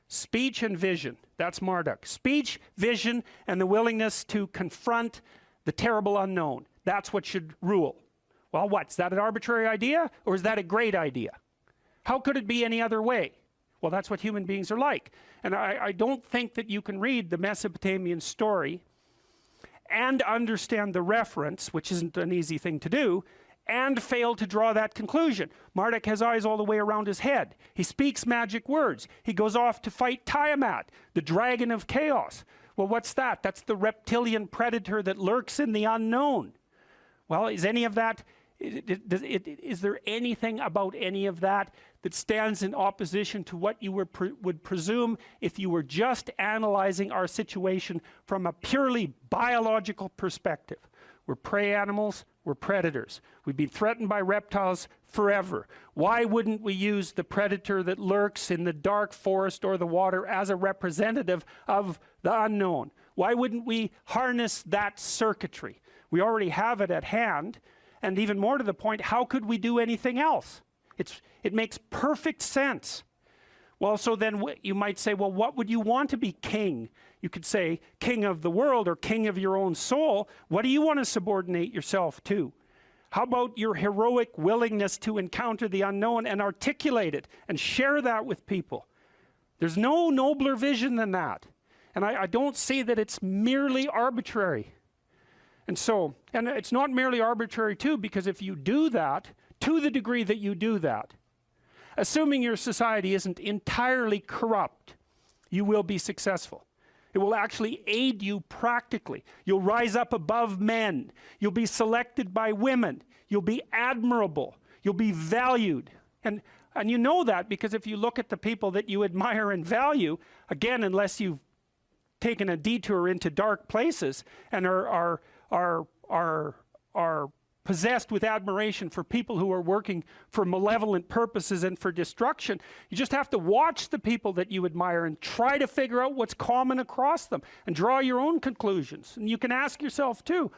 Speech and vision. That's Marduk. Speech, vision, and the willingness to confront the terrible unknown. That's what should rule. Well, what? Is that an arbitrary idea, or is that a great idea? How could it be any other way? Well, that's what human beings are like. And I don't think that you can read the Mesopotamian story and understand the reference, which isn't an easy thing to do, and fail to draw that conclusion. Marduk has eyes all the way around his head. He speaks magic words. He goes off to fight Tiamat, the dragon of chaos. Well, what's that? That's the reptilian predator that lurks in the unknown. Well, is any of that, is there anything about any of that that stands in opposition to what you would presume if you were just analyzing our situation from a purely biological perspective? We're prey animals, we're predators. We've been threatened by reptiles forever. Why wouldn't we use the predator that lurks in the dark forest or the water as a representative of the unknown? Why wouldn't we harness that circuitry? We already have it at hand, and even more to the point, how could we do anything else? It makes perfect sense. Well, so then you might say, well, what would you want to be king? You could say king of the world or king of your own soul. What do you want to subordinate yourself to? How about your heroic willingness to encounter the unknown and articulate it and share that with people? There's no nobler vision than that. And I don't see that it's merely arbitrary. And it's not merely arbitrary too, because if you do that, to the degree that you do that, assuming your society isn't entirely corrupt, you will be successful. It will actually aid you practically. You'll rise up above men. You'll be selected by women. You'll be admirable. You'll be valued. And you know that because if you look at the people that you admire and value, again, unless you've taken a detour into dark places and are possessed with admiration for people who are working for malevolent purposes and for destruction. You just have to watch the people that you admire and try to figure out what's common across them and draw your own conclusions. And you can ask yourself too,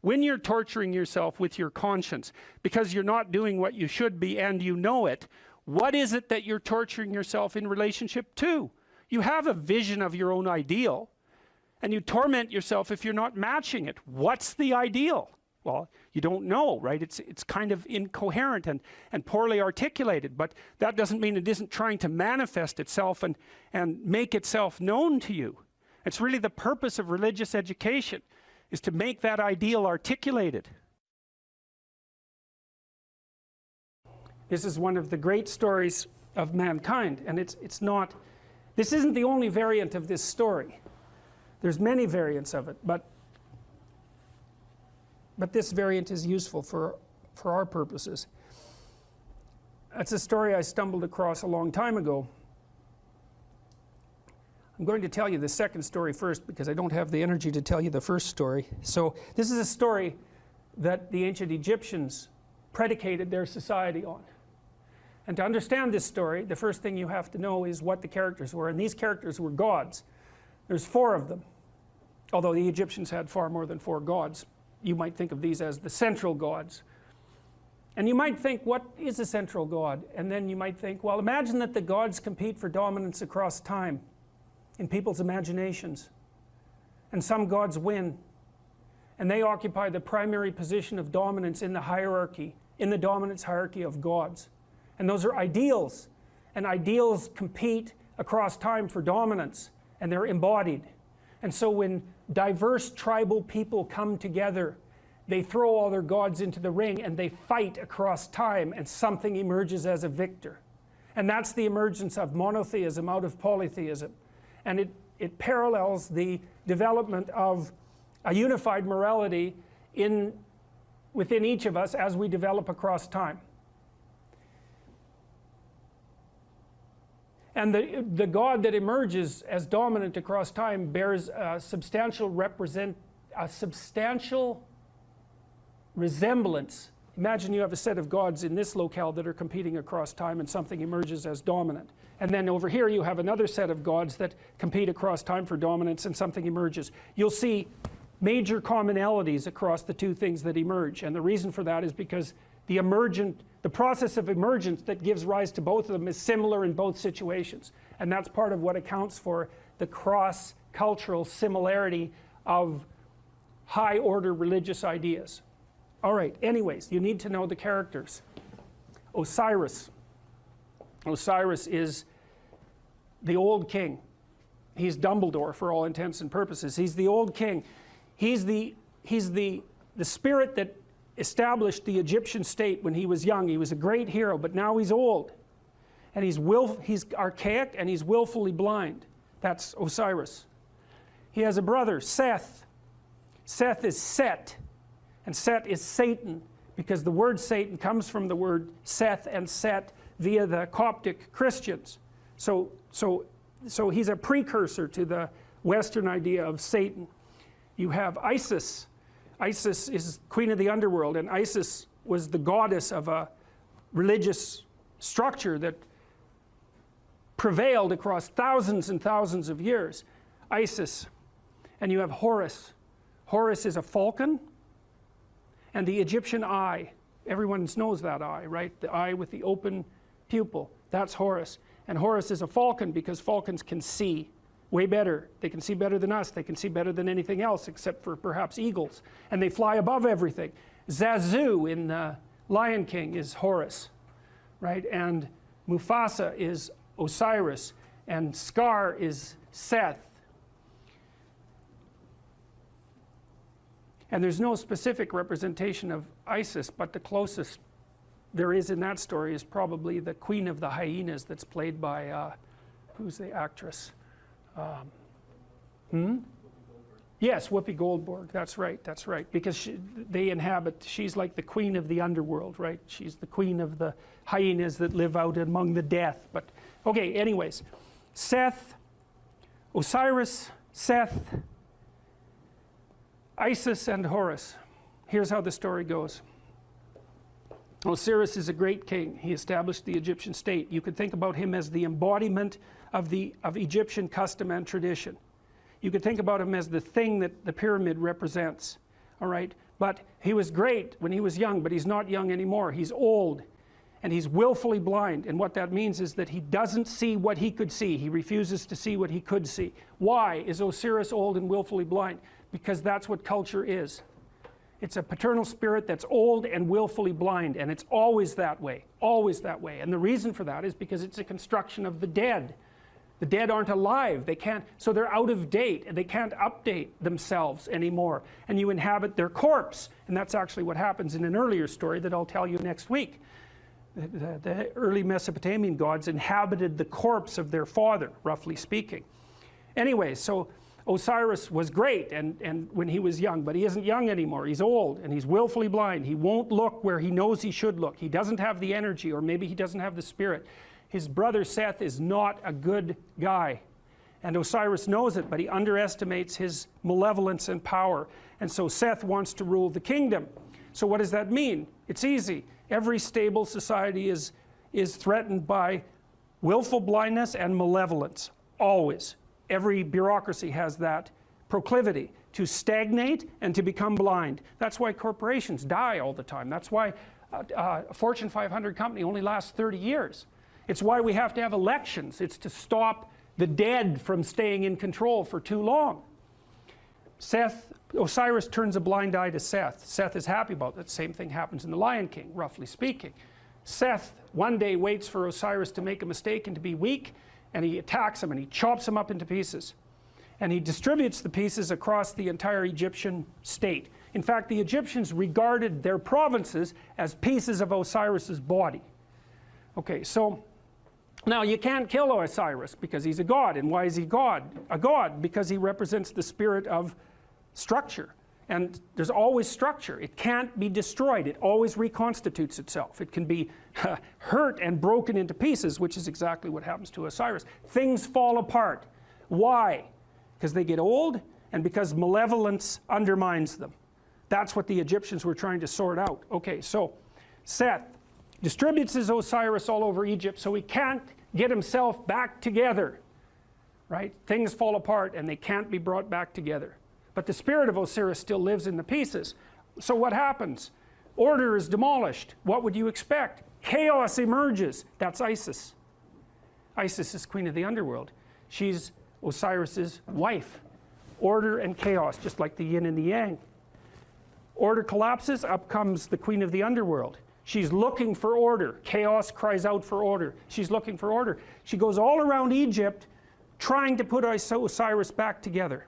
when you're torturing yourself with your conscience because you're not doing what you should be and you know it, what is it that you're torturing yourself in relationship to? You have a vision of your own ideal, and you torment yourself if you're not matching it. What's the ideal? Well, you don't know, right? It's kind of incoherent and poorly articulated, but that doesn't mean it isn't trying to manifest itself and make itself known to you. It's really the purpose of religious education, is to make that ideal articulated. This is one of the great stories of mankind, and it's not, this isn't the only variant of this story. There's many variants of it, but this variant is useful for our purposes. That's a story I stumbled across a long time ago. I'm going to tell you the second story first because I don't have the energy to tell you the first story. So this is a story that the ancient Egyptians predicated their society on. And to understand this story, the first thing you have to know is what the characters were. And these characters were gods. There's 4 of them. Although the Egyptians had far more than 4 gods. You might think of these as the central gods. And you might think, what is a central god? And then you might think, well, imagine that the gods compete for dominance across time in people's imaginations. And some gods win. And they occupy the primary position of dominance in the hierarchy, in the dominance hierarchy of gods. And those are ideals. And ideals compete across time for dominance. And they're embodied. And so when diverse tribal people come together, they throw all their gods into the ring and they fight across time, and something emerges as a victor. And that's the emergence of monotheism out of polytheism. And it parallels the development of a unified morality within each of us as we develop across time. And the God that emerges as dominant across time bears a substantial resemblance. Imagine you have a set of gods in this locale that are competing across time, and something emerges as dominant. And then over here you have another set of gods that compete across time for dominance, and something emerges. You'll see major commonalities across the 2 things that emerge. And the reason for that is because the process of emergence that gives rise to both of them is similar in both situations. And that's part of what accounts for the cross-cultural similarity of high-order religious ideas. All right, anyways, you need to know the characters. Osiris. Osiris is the old king. He's Dumbledore for all intents and purposes. He's the old king. He's the spirit that established the Egyptian state when he was young. He was a great hero, but now he's old. And he's archaic and he's willfully blind. That's Osiris. He has a brother, Seth. Seth is Set. And Set is Satan, because the word Satan comes from the word Seth and Set via the Coptic Christians. So he's a precursor to the Western idea of Satan. You have Isis. Isis is queen of the underworld, and Isis was the goddess of a religious structure that prevailed across thousands and thousands of years. Isis. And you have Horus. Horus is a falcon, and the Egyptian eye. Everyone knows that eye, right? The eye with the open pupil. That's Horus. And Horus is a falcon because falcons can see way better. They can see better than us. They can see better than anything else except for perhaps eagles. And they fly above everything. Zazu in Lion King is Horus, right? And Mufasa is Osiris. And Scar is Seth. And there's no specific representation of Isis, but the closest there is in that story is probably the Queen of the Hyenas that's played by, who's the actress? Yes, Whoopi Goldberg. That's right. Because she's like the queen of the underworld, right? She's the queen of the hyenas that live out among the death. But, okay, anyways. Seth, Osiris, Seth, Isis, and Horus. Here's how the story goes. Osiris is a great king. He established the Egyptian state. You could think about him as the embodiment of Egyptian custom and tradition. You could think about him as the thing that the pyramid represents. All right? But he was great when he was young, but he's not young anymore. He's old, and he's willfully blind. And what that means is that he doesn't see what he could see. He refuses to see what he could see. Why is Osiris old and willfully blind? Because that's what culture is. It's a paternal spirit that's old and willfully blind, and it's always that way, always that way. And the reason for that is because it's a construction of the dead. The dead aren't alive. They can't, so they're out of date, and they can't update themselves anymore. And you inhabit their corpse. And that's actually what happens in an earlier story that I'll tell you next week. The early Mesopotamian gods inhabited the corpse of their father, roughly speaking. Anyway, so Osiris was great and when he was young, but he isn't young anymore. He's old and he's willfully blind. He won't look where he knows he should look. He doesn't have the energy, or maybe he doesn't have the spirit. His brother Seth is not a good guy, and Osiris knows it, but he underestimates his malevolence and power. And so Seth wants to rule the kingdom. So what does that mean? It's easy. Every stable society is threatened by willful blindness and malevolence, always. Every bureaucracy has that proclivity to stagnate and to become blind. That's why corporations die all the time. That's why a Fortune 500 company only lasts 30 years. It's why we have to have elections. It's to stop the dead from staying in control for too long. Osiris turns a blind eye to Seth. Seth is happy about that. Same thing happens in The Lion King, roughly speaking. Seth one day waits for Osiris to make a mistake and to be weak, and he attacks him and he chops him up into pieces. And he distributes the pieces across the entire Egyptian state. In fact, the Egyptians regarded their provinces as pieces of Osiris's body. Okay, so now you can't kill Osiris because he's a god. And why is he God? A god because he represents the spirit of structure. And there's always structure. It can't be destroyed. It always reconstitutes itself. It can be hurt and broken into pieces, which is exactly what happens to Osiris. Things fall apart. Why? Because they get old and because malevolence undermines them. That's what the Egyptians were trying to sort out. Okay, so Seth distributes his Osiris all over Egypt so he can't get himself back together. Right? Things fall apart and they can't be brought back together. But the spirit of Osiris still lives in the pieces. So what happens? Order is demolished. What would you expect? Chaos emerges. That's Isis. Isis is queen of the underworld. She's Osiris's wife. Order and chaos, just like the yin and the yang. Order collapses, up comes the queen of the underworld. She's looking for order. Chaos cries out for order. She's looking for order. She goes all around Egypt trying to put Osiris back together.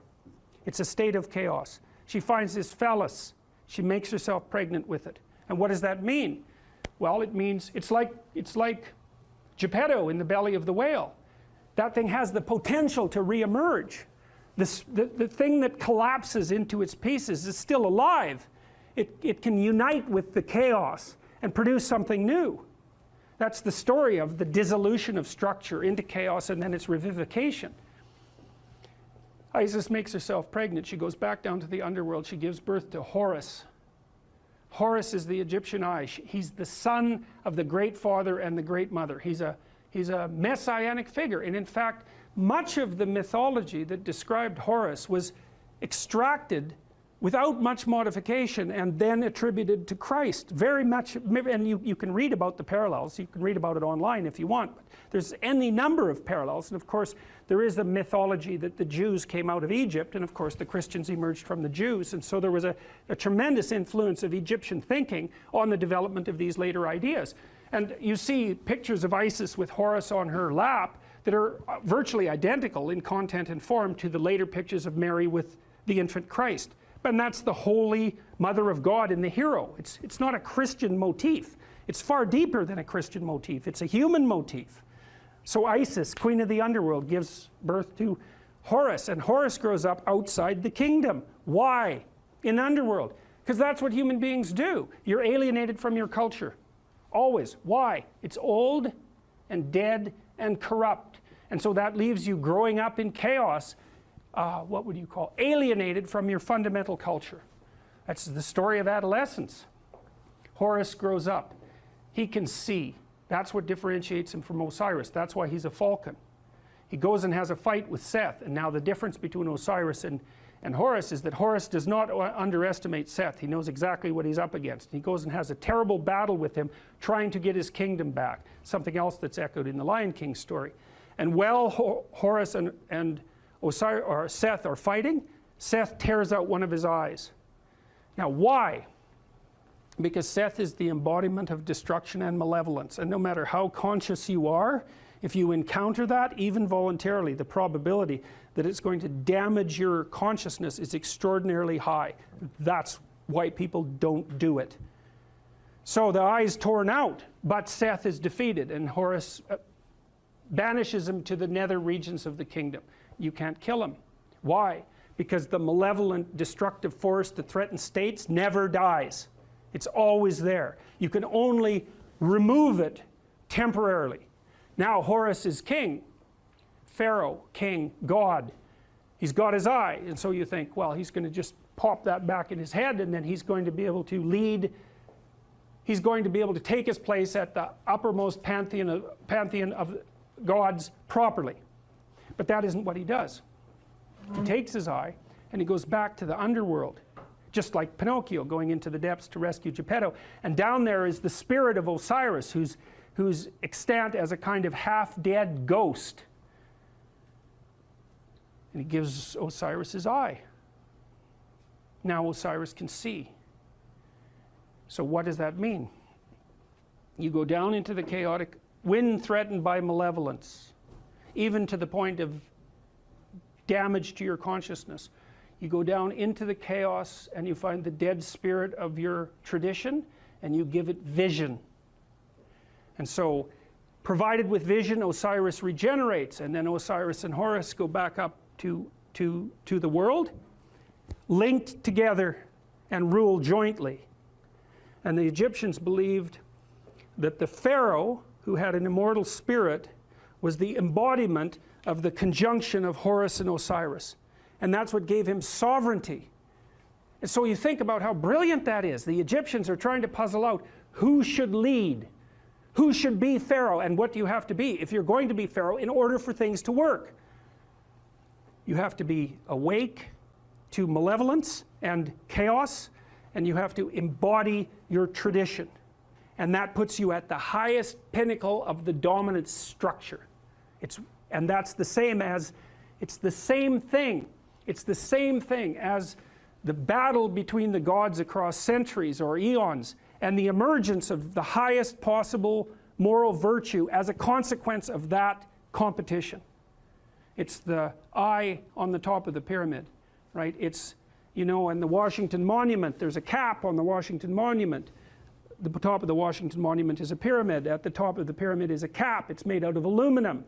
It's a state of chaos. She finds this phallus. She makes herself pregnant with it. And what does that mean? Well, it means it's like Geppetto in the belly of the whale. That thing has the potential to reemerge. The thing that collapses into its pieces is still alive. It can unite with the chaos and produce something new. That's the story of the dissolution of structure into chaos and then its revivification. Isis makes herself pregnant. She goes back down to the underworld. She gives birth to Horus. Horus is the Egyptian eye. He's the son of the great father and the great mother. He's a messianic figure. And in fact, much of the mythology that described Horus was extracted without much modification and then attributed to Christ. Very much, and you can read about the parallels. You can read about it online if you want. But there's any number of parallels. And of course, there is the mythology that the Jews came out of Egypt, and of course the Christians emerged from the Jews. And so there was a tremendous influence of Egyptian thinking on the development of these later ideas. And you see pictures of Isis with Horus on her lap that are virtually identical in content and form to the later pictures of Mary with the infant Christ. And that's the holy mother of God in the hero. It's not a Christian motif. It's far deeper than a Christian motif. It's a human motif. So Isis, queen of the underworld, gives birth to Horus, and Horus grows up outside the kingdom. Why? In the underworld. Because that's what human beings do. You're alienated from your culture. Always. Why? It's old and dead and corrupt. And so that leaves you growing up in chaos. What would you call? Alienated from your fundamental culture. That's the story of adolescence. Horus grows up. He can see. That's what differentiates him from Osiris. That's why he's a falcon. He goes and has a fight with Seth, and now the difference between Osiris and Horus is that Horus does not underestimate Seth. He knows exactly what he's up against. He goes and has a terrible battle with him, trying to get his kingdom back. Something else that's echoed in the Lion King story. And while Horus and Osiris, or Seth are fighting, Seth tears out one of his eyes. Now why? Because Seth is the embodiment of destruction and malevolence, and no matter how conscious you are, if you encounter that, even voluntarily, the probability that it's going to damage your consciousness is extraordinarily high. That's why people don't do it. So the eye is torn out, but Seth is defeated, and Horus banishes him to the nether regions of the kingdom. You can't kill him. Why? Because the malevolent, destructive force that threatens states never dies. It's always there. You can only remove it temporarily. Now Horus is king, Pharaoh, king, God. He's got his eye, and so you think, well, he's going to just pop that back in his head, and then he's going to be able to lead, he's going to be able to take his place at the uppermost pantheon of gods properly. But that isn't what he does. He takes his eye and he goes back to the underworld, just like Pinocchio going into the depths to rescue Geppetto. And down there is the spirit of Osiris, who's extant as a kind of half-dead ghost. And he gives Osiris his eye. Now Osiris can see. So what does that mean? You go down into the chaotic, when threatened by malevolence, even to the point of damage to your consciousness. You go down into the chaos and you find the dead spirit of your tradition and you give it vision. And so, provided with vision, Osiris regenerates, and then Osiris and Horus go back up to the world, linked together and rule jointly. And the Egyptians believed that the Pharaoh, who had an immortal spirit, was the embodiment of the conjunction of Horus and Osiris. And that's what gave him sovereignty. And so you think about how brilliant that is. The Egyptians are trying to puzzle out who should lead, who should be Pharaoh, and what do you have to be if you're going to be Pharaoh in order for things to work. You have to be awake to malevolence and chaos, and you have to embody your tradition. And that puts you at the highest pinnacle of the dominant structure. And that's the same as, it's the same thing. It's the same thing as the battle between the gods across centuries or eons and the emergence of the highest possible moral virtue as a consequence of that competition. It's the eye on the top of the pyramid, right? It's, you know, in the Washington Monument, there's a cap on the Washington Monument. The top of the Washington Monument is a pyramid. At the top of the pyramid is a cap. It's made out of aluminum.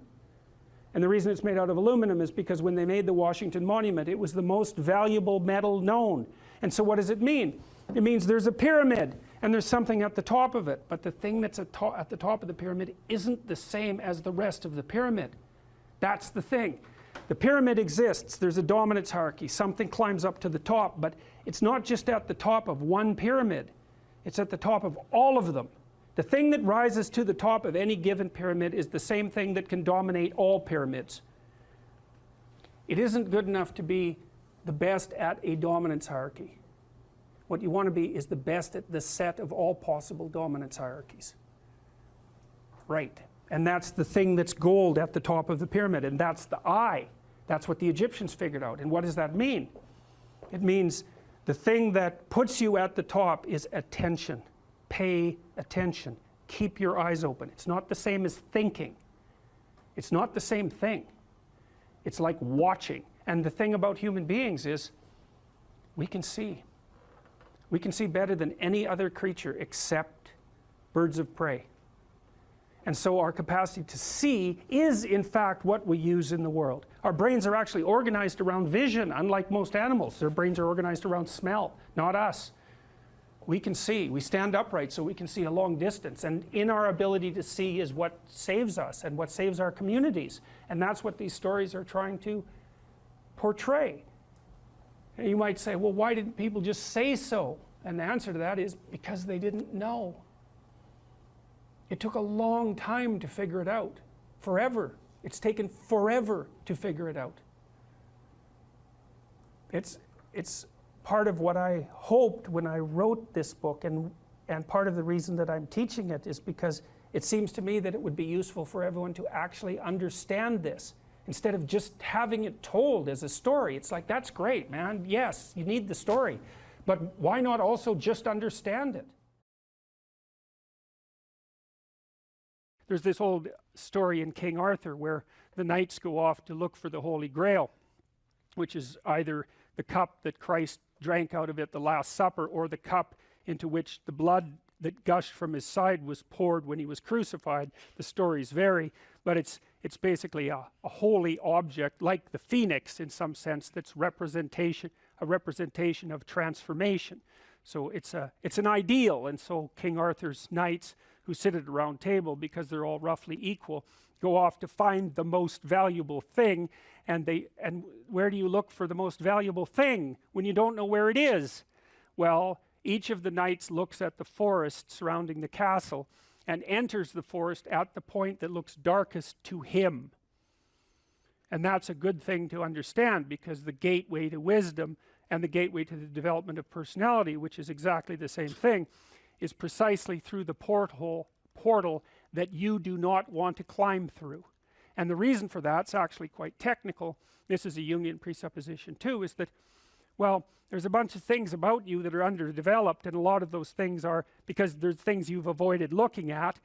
And the reason it's made out of aluminum is because when they made the Washington Monument, it was the most valuable metal known. And so what does it mean? It means there's a pyramid and there's something at the top of it. But the thing that's at the top of the pyramid isn't the same as the rest of the pyramid. That's the thing. The pyramid exists. There's a dominance hierarchy. Something climbs up to the top, but it's not just at the top of one pyramid. It's at the top of all of them. The thing that rises to the top of any given pyramid is the same thing that can dominate all pyramids. It isn't good enough to be the best at a dominance hierarchy. What you want to be is the best at the set of all possible dominance hierarchies. Right. And that's the thing that's gold at the top of the pyramid, and that's the eye. That's what the Egyptians figured out. And what does that mean? It means the thing that puts you at the top is attention. Pay attention. Keep your eyes open. It's not the same as thinking. It's not the same thing. It's like watching. And the thing about human beings is we can see. We can see better than any other creature except birds of prey. And so our capacity to see is in fact what we use in the world. Our brains are actually organized around vision, unlike most animals. Their brains are organized around smell, not us. We can see. We stand upright so we can see a long distance. And in our ability to see is what saves us and what saves our communities. And that's what these stories are trying to portray. And you might say, well, why didn't people just say so? And the answer to that is because they didn't know. It took a long time to figure it out. Forever. It's taken forever to figure it out. It's part of what I hoped when I wrote this book, and part of the reason that I'm teaching it is because it seems to me that it would be useful for everyone to actually understand this instead of just having it told as a story. It's like, that's great, man. Yes, you need the story. But why not also just understand it? There's this old story in King Arthur where the knights go off to look for the Holy Grail, which is either the cup that Christ drank out of at the Last Supper, or the cup into which the blood that gushed from his side was poured when he was crucified. The stories vary, but it's basically a holy object, like the phoenix in some sense, that's a representation of transformation. So it's an ideal, and so King Arthur's knights, who sit at a round table because they're all roughly equal, go off to find the most valuable thing. And where do you look for the most valuable thing when you don't know where it is? Well, each of the knights looks at the forest surrounding the castle and enters the forest at the point that looks darkest to him. And that's a good thing to understand, because the gateway to wisdom and the gateway to the development of personality, which is exactly the same thing, is precisely through the portal that you do not want to climb through. And the reason for that's actually quite technical. This is a Jungian presupposition too, is that, well, there's a bunch of things about you that are underdeveloped, and a lot of those things are because there's things you've avoided looking at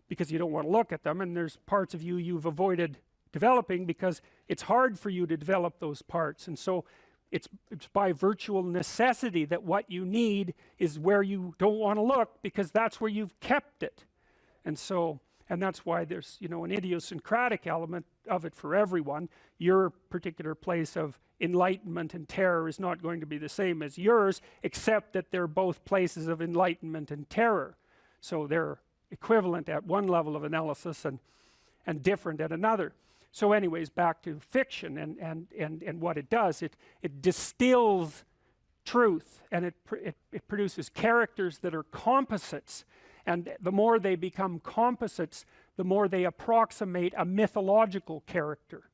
because you don't want to look at them, and there's parts of you you've avoided developing because it's hard for you to develop those parts. And so it's by virtual necessity that what you need is where you don't want to look, because that's where you've kept it. And that's why there's, you know, an idiosyncratic element of it for everyone. Your particular place of enlightenment and terror is not going to be the same as yours, except that they're both places of enlightenment and terror. So they're equivalent at one level of analysis and different at another. So anyways, back to fiction and what it does. It distills truth, and it produces characters that are composites. And the more they become composites, the more they approximate a mythological character.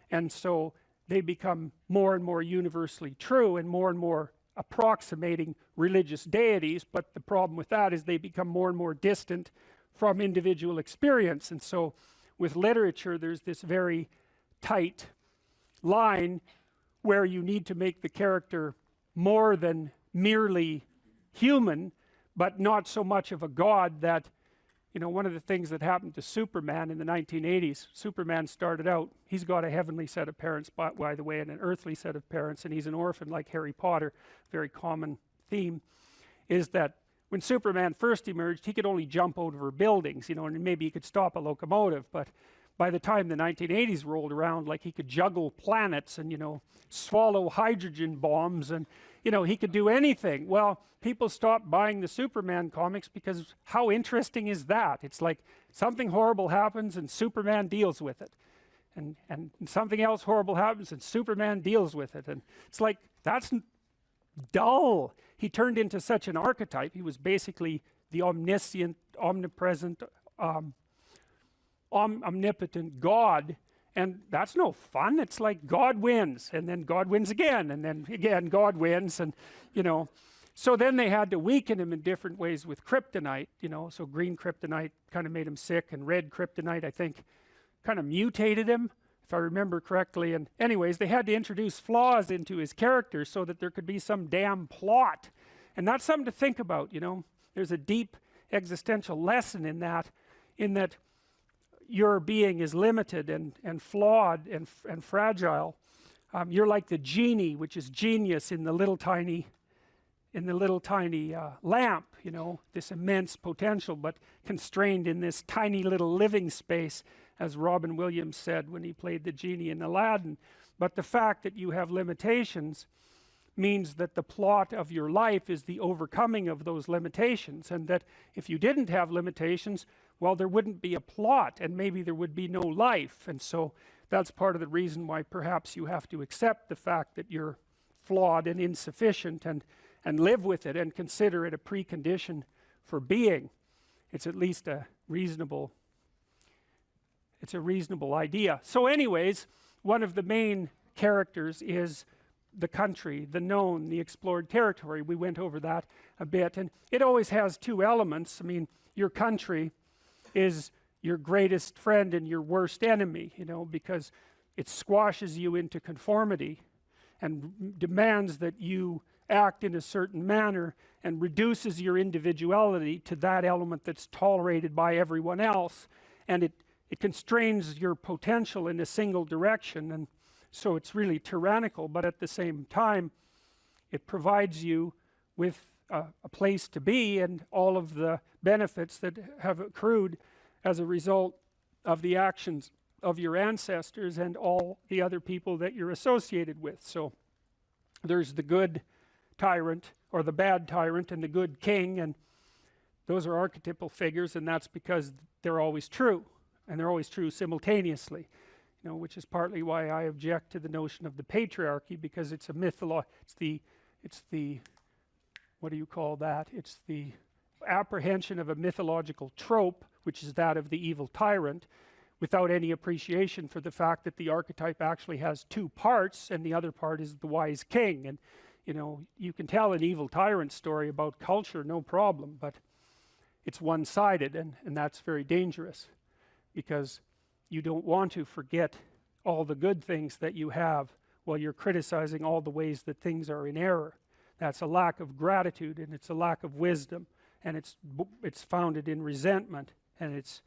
And so they become more and more universally true and more approximating religious deities. But the problem with that is they become more and more distant from individual experience. And so with literature, there's this very tight line where you need to make the character more than merely human, but not so much of a god that, you know, one of the things that happened to Superman in the 1980s, Superman started out, he's got a heavenly set of parents, by the way, and an earthly set of parents, and he's an orphan like Harry Potter. Very common theme is that when Superman first emerged, he could only jump over buildings, you know, and maybe he could stop a locomotive. But by the time the 1980s rolled around, like, he could juggle planets and, you know, swallow hydrogen bombs, and, you know, he could do anything. Well, people stopped buying the Superman comics because how interesting is that? It's like something horrible happens and Superman deals with it. And something else horrible happens and Superman deals with it. And it's like, that's dull. He turned into such an archetype. He was basically the omniscient, omnipresent, omnipotent God, and that's no fun. It's like God wins, and then God wins again, and then again God wins, and, you know. So then they had to weaken him in different ways with kryptonite, you know. So green kryptonite kind of made him sick, and red kryptonite, I think, kind of mutated him, if I remember correctly. And anyways, they had to introduce flaws into his character so that there could be some damn plot. And that's something to think about, you know. There's a deep existential lesson in that your being is limited and flawed and fragile. You're like the genie, which is genius in the little tiny lamp, you know, this immense potential, but constrained in this tiny little living space, as Robin Williams said when he played the genie in Aladdin. But the fact that you have limitations means that the plot of your life is the overcoming of those limitations, and that if you didn't have limitations, well, there wouldn't be a plot, and maybe there would be no life. And so that's part of the reason why perhaps you have to accept the fact that you're flawed and insufficient, and live with it and consider it a precondition for being. it's at least a reasonable, it's a reasonable idea. So anyways, one of the main characters is the country, the known, the explored territory. We went over that a bit, and it always has two elements. I mean, your country is your greatest friend and your worst enemy, you know, because it squashes you into conformity and demands that you act in a certain manner and reduces your individuality to that element that's tolerated by everyone else, and it constrains your potential in a single direction, and so it's really tyrannical. But at the same time, it provides you with a place to be and all of the benefits that have accrued as a result of the actions of your ancestors and all the other people that you're associated with. So there's the good tyrant or the bad tyrant and the good king, and those are archetypal figures, and that's because they're always true, and they're always true simultaneously, you know, which is partly why I object to the notion of the patriarchy, because it's a it's the what do you call that? It's the apprehension of a mythological trope, which is that of the evil tyrant, without any appreciation for the fact that the archetype actually has two parts, and the other part is the wise king. And you know, you can tell an evil tyrant story about culture, no problem, but it's one-sided, and that's very dangerous, because you don't want to forget all the good things that you have while you're criticizing all the ways that things are in error. That's a lack of gratitude, and it's a lack of wisdom, and it's founded in resentment, and it's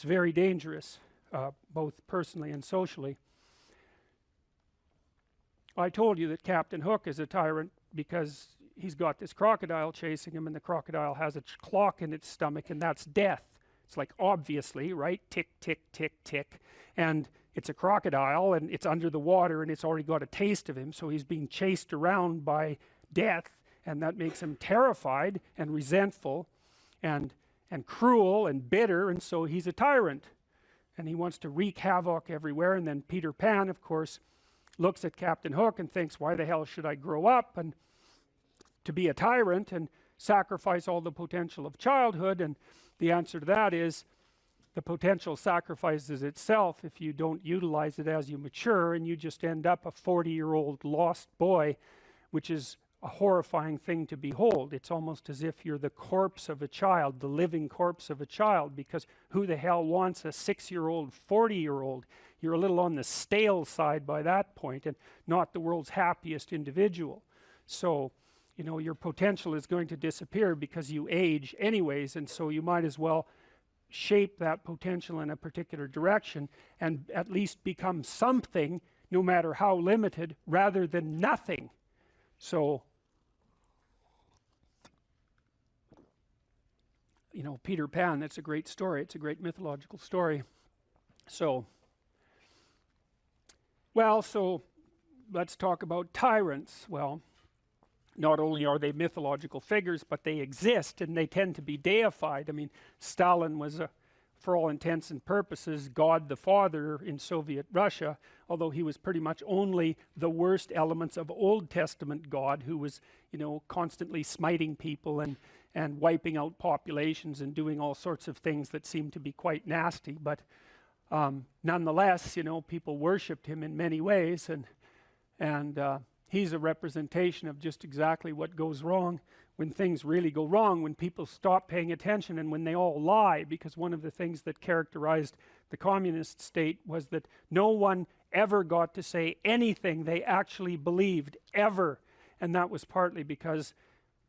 very dangerous, both personally and socially. I told you that Captain Hook is a tyrant because he's got this crocodile chasing him, and the crocodile has a clock in its stomach, and that's death. It's like, obviously, right? Tick, tick, tick, tick. And it's a crocodile, and it's under the water, and it's already got a taste of him, so he's being chased around by death, and that makes him terrified and resentful and cruel and bitter, and so he's a tyrant. And he wants to wreak havoc everywhere. And then Peter Pan, of course, looks at Captain Hook and thinks, why the hell should I grow up and to be a tyrant and sacrifice all the potential of childhood? And the answer to that is, the potential sacrifices itself if you don't utilize it as you mature, and you just end up a 40-year-old lost boy, which is a horrifying thing to behold. It's almost as if you're the corpse of a child, the living corpse of a child, because who the hell wants a 6-year-old, 40-year-old? You're a little on the stale side by that point, and not the world's happiest individual. So, you know, your potential is going to disappear because you age anyways, and so you might as well shape that potential in a particular direction and at least become something, no matter how limited, rather than nothing. So, you know, Peter Pan, that's a great story. It's a great mythological story. So, well, so let's talk about tyrants. Well, not only are they mythological figures, but they exist, and they tend to be deified. I mean, Stalin was, for all intents and purposes, God the Father in Soviet Russia, although he was pretty much only the worst elements of Old Testament God, who was, you know, constantly smiting people and wiping out populations and doing all sorts of things that seemed to be quite nasty. But nonetheless, you know, people worshipped him in many ways, and he's a representation of just exactly what goes wrong when things really go wrong, when people stop paying attention and when they all lie. Because one of the things that characterized the communist state was that no one ever got to say anything they actually believed, ever. And that was partly because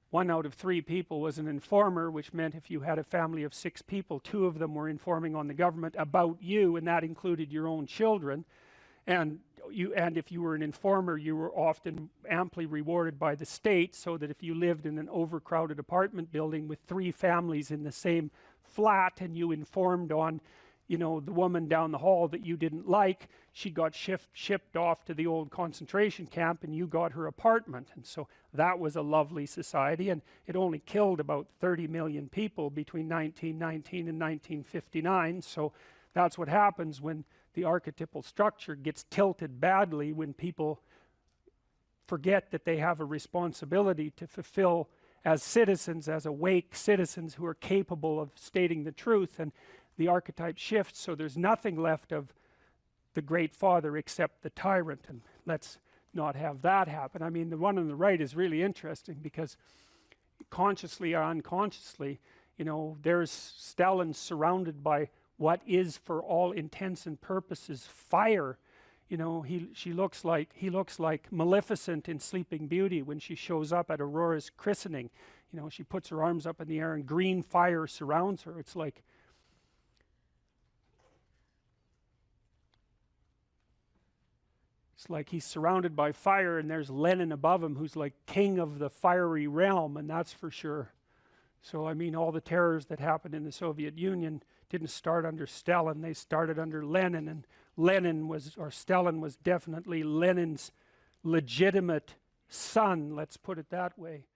1 out of 3 people was an informer, which meant if you had a family of 6 people, 2 of them were informing on the government about you, and that included your own children. And if you were an informer, you were often amply rewarded by the state, so that if you lived in an overcrowded apartment building with 3 families in the same flat, and you informed on, you know, the woman down the hall that you didn't like, she got shipped off to the old concentration camp, and you got her apartment. And so that was a lovely society, and it only killed about 30 million people between 1919 and 1959. So that's what happens when the archetypal structure gets tilted badly, when people forget that they have a responsibility to fulfill as citizens, as awake citizens who are capable of stating the truth, and the archetype shifts, so there's nothing left of the great father except the tyrant, and let's not have that happen. I mean, the one on the right is really interesting because consciously or unconsciously, you know, there's Stellan surrounded by what is for all intents and purposes fire. You know, he looks like Maleficent in Sleeping Beauty when she shows up at Aurora's christening. You know, she puts her arms up in the air and green fire surrounds her. It's like he's surrounded by fire, and there's Lenin above him who's like king of the fiery realm, and that's for sure. So I mean, all the terrors that happened in the Soviet Union didn't start under Stalin, they started under Lenin, and Stalin was definitely Lenin's legitimate son, let's put it that way.